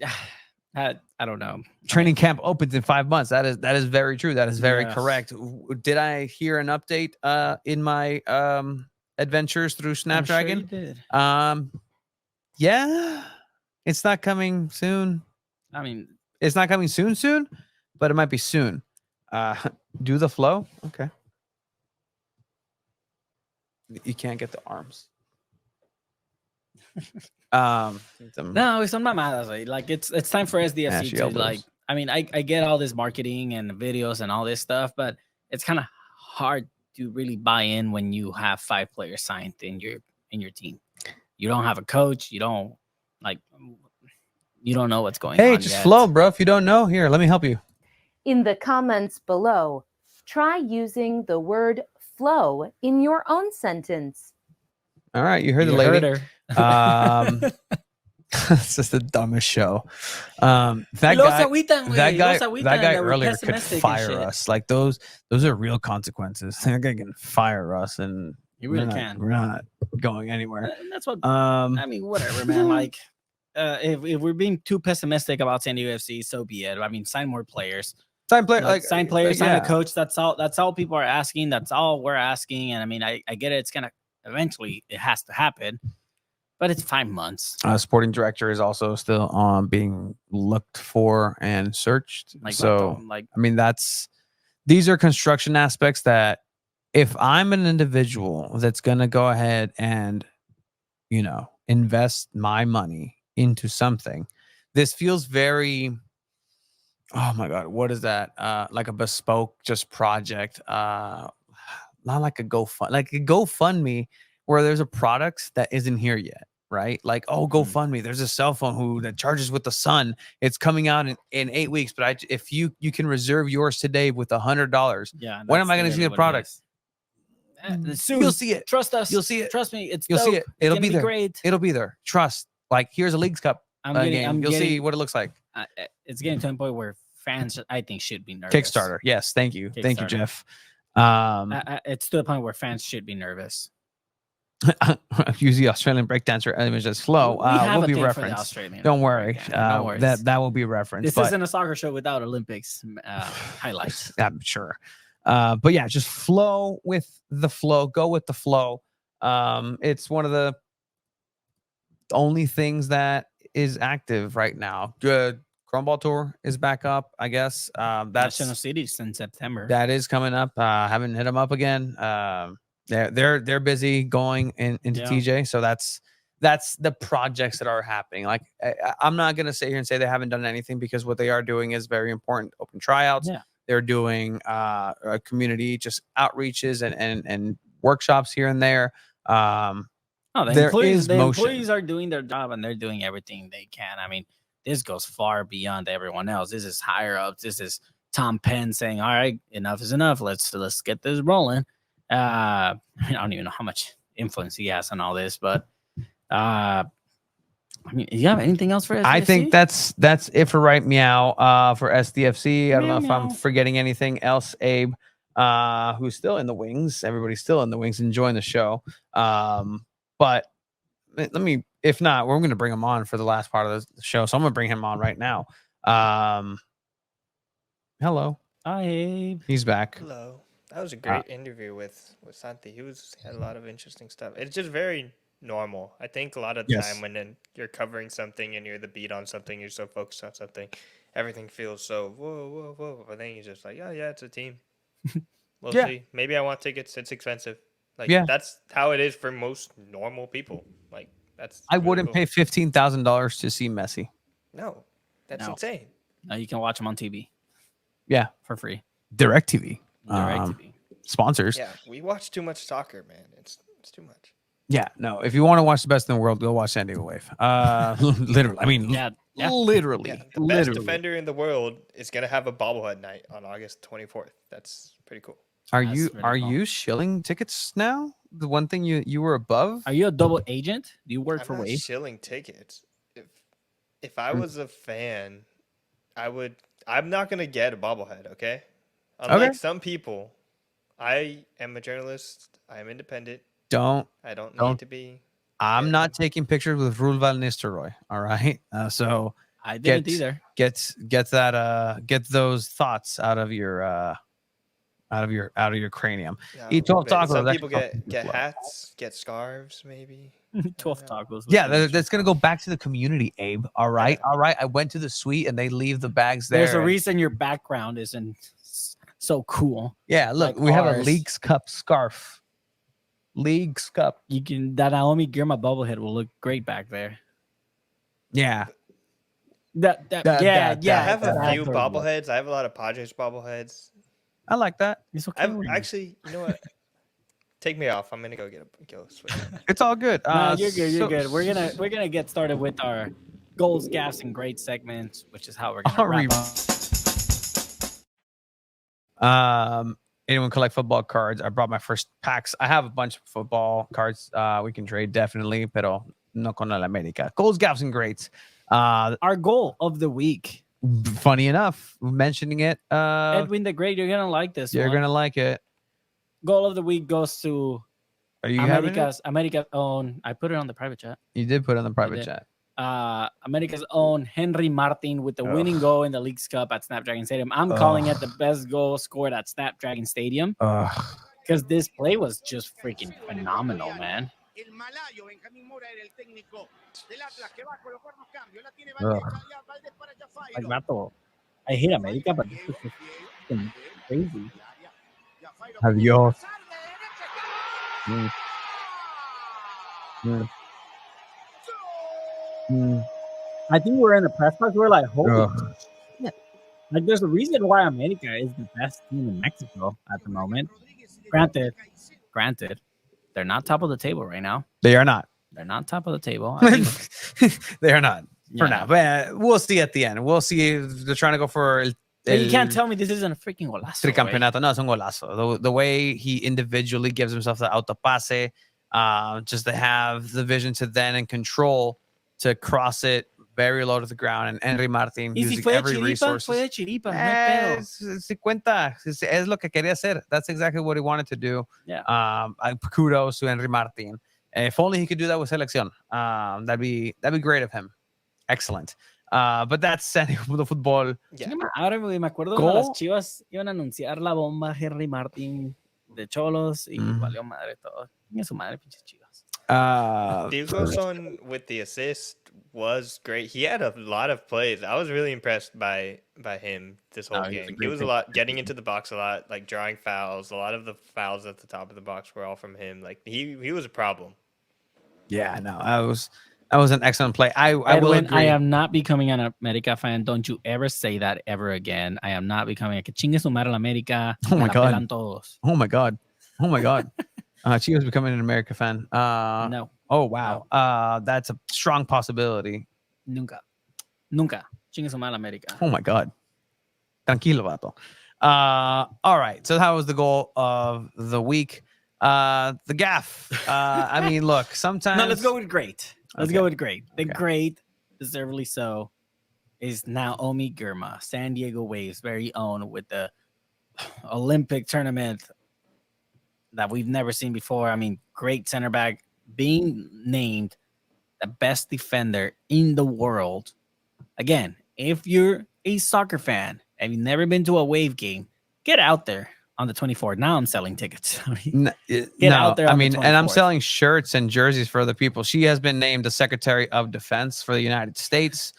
I don't know. Training camp opens in 5 months. That is very true. That is very Yes. correct. Did I hear an update in my adventures through I'm Snapdragon? sure you did. Yeah, it's not coming soon. I mean, it's not coming soon, but it might be soon. Do the flow. Okay. You can't get the arms. No, it's not mad. Like it's time for SDFC Ashy to elbows. like. I mean, I get all this marketing and videos and all this stuff, but it's kind of hard to really buy in when you have 5 players signed in your team. You don't have a coach. You don't know what's going on. Hey, just flow, bro. If you don't know, here, let me help you. In the comments below, try using the word flow in your own sentence. All right, you heard the lady. It's just the dumbest show. That guy earlier could fire us. Like those are real consequences. That guy can fire us, and you really can. We're not going anywhere. And that's what I mean. Whatever, man. Like, if we're being too pessimistic about San Diego FC, so be it. I mean, sign more players. Sign players, sign players, sign a coach. That's all people are asking. That's all we're asking. And I mean, I get it. It's gonna eventually it has to happen, but it's 5 months. Sporting director is also still being looked for and searched. I mean, these are construction aspects that if I'm an individual that's gonna go ahead and invest my money into something, this feels very, oh my god, what is that? Like a bespoke just project, not like a GoFundMe where there's a product that isn't here yet, right? Like, oh, GoFundMe, there's a cell phone that charges with the sun. It's coming out in 8 weeks, but if you can reserve yours today with $100, when am I going to see the product? Soon. You'll see it. Trust us. You'll see it. Trust me. You'll see it. It'll be there. Great. It'll be there. Trust. Like, here's a Leagues Cup game. You'll see what it looks like. It's getting to a point where fans, I think, should be nervous. Kickstarter. Yes. Thank you. Thank you, Jeff. It's to the point where fans should be nervous. Use the Australian breakdancer image as flow. Will be referenced. Don't worry. That will be referenced. This isn't a soccer show without Olympics highlights. I'm sure. But yeah, just flow with the flow. Go with the flow. It's one of the only things that is active right now. Good. Chromeball Tour is back up, I guess. That's National Cities in September. That is coming up. Haven't hit them up again. They're busy going into TJ, so that's the projects that are happening. Like, I'm not gonna sit here and say they haven't done anything, because what they are doing is very important. Open tryouts. Yeah. They're doing community just outreaches and workshops here and there. The employees are doing their job, and they're doing everything they can. I mean, this goes far beyond everyone else. This is higher ups. This is Tom Penn saying, "All right, enough is enough. Let's get this rolling." I don't even know how much influence he has on all this, but I mean, do you have anything else for SDFC? I think that's it for right meow for SDFC. I don't know if I'm forgetting anything else, Abe, who's still in the wings. Everybody's still in the wings, enjoying the show. But if not, we're going to bring him on for the last part of the show. So I'm going to bring him on right now. Hello. Hi, Abe. He's back. Hello. That was a great interview with Santi. He had a lot of interesting stuff. It's just very normal. I think a lot of the time when you're covering something and you're the beat on something, you're so focused on something, everything feels so whoa. But then you're just like, oh yeah, it's a team. We'll see. Maybe I want tickets. It's expensive. Like that's how it is for most normal people. Like I wouldn't pay $15,000 to see Messi. No, that's insane. No, you can watch them on TV. Yeah, for free. DirecTV. Sponsors. Yeah, we watch too much soccer, man. It's too much. Yeah, no. If you want to watch the best in the world, go watch San Diego Wave. Literally. I mean, literally. Yeah, the best defender in the world is gonna have a bobblehead night on August 24th. That's pretty cool. Are you shilling tickets now? The one thing you were above? Are you a double agent? Do you work for I'm not Wave? shilling tickets. If I was a fan, I'm not gonna get a bobblehead, okay? Unlike some people, I am a journalist. I am independent. I don't need to be. I'm not taking pictures with Rul Van Nistelrooy. All right. So I didn't either. Get those thoughts out of your cranium. Eat 12 tacos. Some people get hats, get scarves, maybe. 12 tacos. Yeah, that's gonna go back to the community, Abe. All right. I went to the suite and they leave the bags there. There's a reason your background isn't so cool. Yeah, look, we have a Leagues Cup scarf. Leagues Cup. That Naomi Girma bobblehead will look great back there. Yeah. Yeah. I have a few bobbleheads. I have a lot of Padres bobbleheads. I like that. It's okay. Actually, you know what? Take me off. I'm gonna go switch. It's all good. Nah, you're good. You're good. We're gonna get started with our goals, gaffes, and great segments, which is how we're gonna wrap up. Anyone collect football cards? I brought my first packs. I have a bunch of football cards. We can trade definitely, pero no con el América. Goals, gaffes, and greats. Our goal of the week. Funny enough, mentioning it. Edwin the Great, you're gonna like this. You're gonna like it. Goal of the week goes to Are you America's own. I put it on the private chat. You did put it on the private chat. America's own Henry Martin with the winning goal in the Leagues Cup at Snapdragon Stadium. I'm calling it the best goal scored at Snapdragon Stadium because this play was just freaking phenomenal, man. Like, Vato, I hate America, but this is just crazy. Adios. I think we're in the press box. We're like, holy shit. Like, there's a reason why America is the best team in Mexico at the moment. Granted, they're not top of the table right now. They are not. They're not top of the table. They are not for now. But we'll see at the end. We'll see if they're trying to go for. You can't tell me this isn't a freaking golazo. Tricampeonato. No, es un golazo. The way he individually gives himself the autopase, just to have the vision to then and control to cross it very low to the ground. And Henry Martin using every resource. Fue de chiripa, no hay pedo. Si cuenta. Es lo que quería hacer. That's exactly what he wanted to do. Yeah. Kudos to Henry Martin. If only he could do that with selección. That'd be great of him. Excellent. But that's San Diego Football. Ahora me acuerdo cuando las Chivas iban a anunciar la bomba Henry Martin de Cholos y valió madre todo. Ni su madre, pinches Chivas. Diego Son with the assist was great. He had a lot of plays. I was really impressed by him this whole game. He was getting into the box a lot, like drawing fouls. A lot of the fouls at the top of the box were all from him. Like he was a problem. Yeah, no, that was an excellent play. I will agree. I am not becoming an America fan. Don't you ever say that ever again. I am not becoming a que chingue su madre la América. Oh my god. Oh my god. Oh my god. She was becoming an America fan. No. Oh wow. No. That's a strong possibility. Nunca. Chingue su madre América. Oh my god. Tranquilo, vato. All right. So that was the goal of the week. The gaff. I mean, look, sometimes. No, let's go with great. Let's go with great. The great, deservedly so, is Naomi Girma, San Diego Waves' very own, with the Olympic tournament that we've never seen before. I mean, great center back, being named the best defender in the world. Again, if you're a soccer fan and you've never been to a Wave game, get out there on the 24th. Now I'm selling tickets. Get out there. I mean, and I'm selling shirts and jerseys for other people. She has been named the Secretary of Defense for the United States.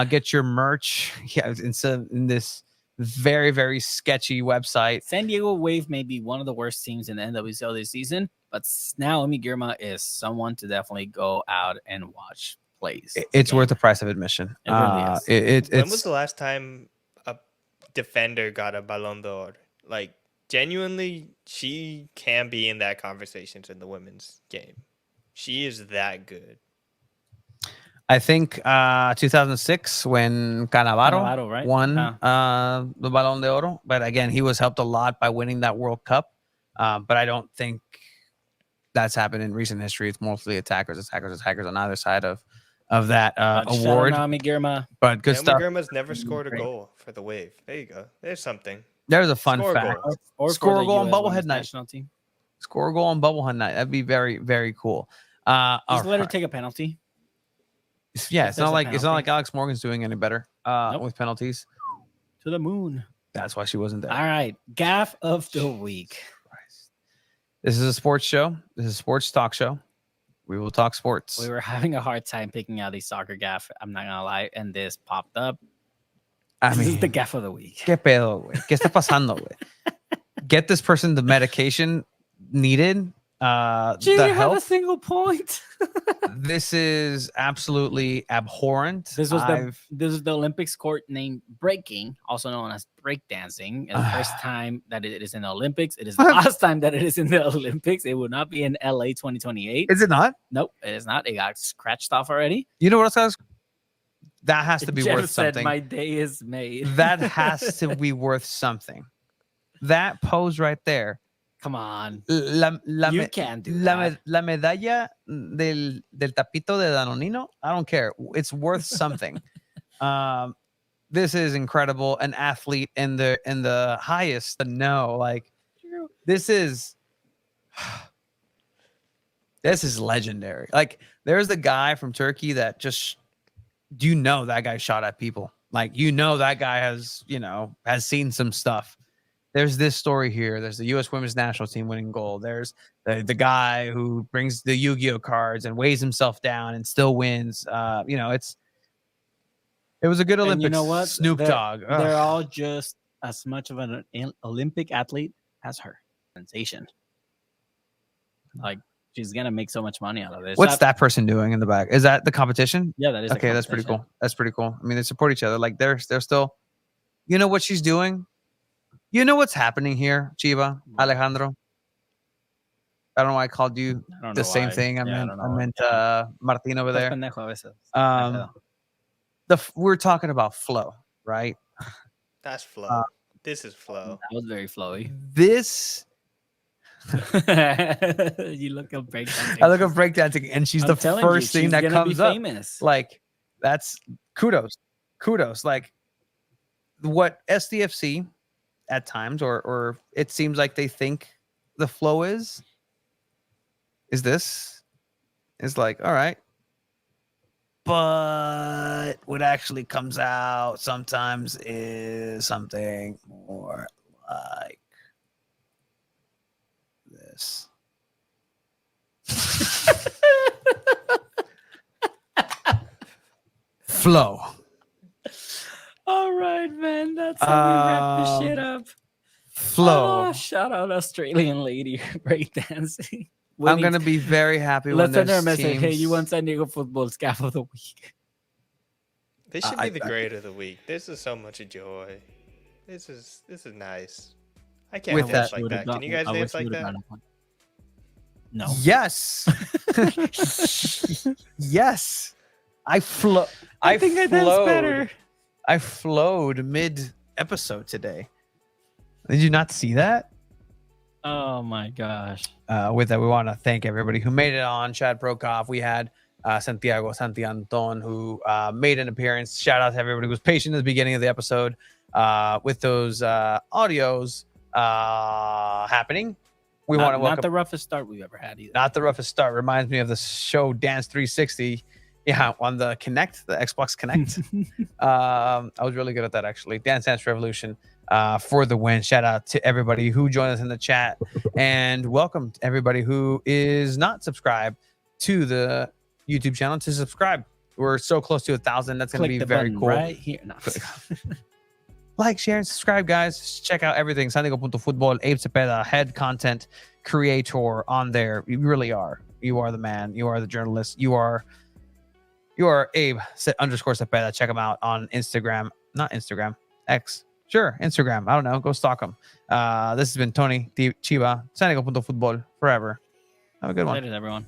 Get your merch. Yeah, in this very, very sketchy website. San Diego Wave may be one of the worst teams in the NWSL this season, but Naomi Girma is someone to definitely go out and watch plays. It's worth the price of admission. It really is. When was the last time a defender got a Ballon d'Or? Like, genuinely, she can be in that conversation in the women's game. She is that good. I think 2006 when Cannavaro won the Ballon d'Oro. But again, he was helped a lot by winning that World Cup. But I don't think that's happened in recent history. It's mostly attackers on either side of that award. Naomi Girma. But good stuff. Naomi Girma's never scored a goal for the Wave. There you go. There's something. There's a fun Score fact. Or score a goal on US Bubblehead night. Team. Score a goal on Bubblehead night. That'd be very, very cool. Just let her take a penalty. Yeah, it's not like Alex Morgan's doing any better with penalties. To the moon. That's why she wasn't there. All right, gaff of the week. This is a sports show. This is a sports talk show. We will talk sports. We were having a hard time picking out these soccer gaff. I'm not gonna lie, and this popped up. This is the gaff of the week. ¿Qué pedo, güey? ¿Qué está pasando, güey? Get this person the medication needed. She didn't have help. a single point. This is absolutely abhorrent. This is the Olympics court named breaking, also known as breakdancing. It's the first time that it is in the Olympics. It is the last time that it is in the Olympics. It will not be in LA 2028. Is it not? Nope, it is not. It got scratched off already. You know what else, guys? That has to be Jeff worth said, something. my day is made. That has to be worth something. That pose right there. Come on. You can't do that. La medalla del tapito de Danonino, I don't care. It's worth something. This is incredible. An athlete in the highest. No, like this is legendary. Like there's the guy from Turkey that just, that guy shot at people. Like, that guy has seen some stuff. There's this story here. There's the U.S. women's national team winning gold. There's the guy who brings the Yu-Gi-Oh cards and weighs himself down and still wins. It was a good Olympics. And you know what? Snoop Dogg. They're all just as much of an Olympic athlete as her. Sensation. Like she's gonna make so much money out of this. What's that person doing in the back? Is that the competition? Yeah, that is. Okay, that's pretty cool. That's pretty cool. I mean, they support each other. Like they're still. You know what she's doing? You know what's happening here, Chiva, Alejandro? I don't know why I called you the same thing. I meant Martin over there. We're talking about flow, right? That's flow. This is flow. That was very flowy. This. You look up breakdancing. I look up breakdancing, and she's the first thing that comes up. Famous. Like that's kudos. Like what SDFC at times, or it seems like they think the flow is like, all right, but what actually comes out sometimes is something more like this. Flow. All right, man. That's how we wrap this shit up. Flow. Oh, shout out Australian lady breakdancing. I'm gonna be very happy when let's send her a there's message. teams. Hey, you want San Diego football's gaff of the week? This should be the grade of the week. This is so much joy. This is nice. I can't dance like that. Can you guys dance like that? No. Yes. Yes. I think I danced better. I flowed mid episode today. Did you not see that? Oh my gosh. With that, we want to thank everybody who made it on. Chad Prokop. We had Santiago Santianton who made an appearance. Shout out to everybody who was patient at the beginning of the episode with those audios happening. We want to welcome. Not the roughest start we've ever had either. Not the roughest start. Reminds me of the show Dance 360. Yeah, on the Kinect, the Xbox Kinect. I was really good at that, actually. Dance Dance Revolution for the win. Shout out to everybody who joined us in the chat. And welcome to everybody who is not subscribed to the YouTube channel to subscribe. We're so close to 1,000. That's going to be very cool. Right here. No. Like, share, and subscribe, guys. Check out everything. Sandiego.football, Abe Cepeda, head content creator on there. You really are. You are the man. You are the journalist. You are Abe _Cepeda. Check him out on Instagram. Not Instagram. X. Sure. Instagram. I don't know. Go stalk him. This has been Tony Chiva. Sandiego.football forever. Have a good one. Later, everyone.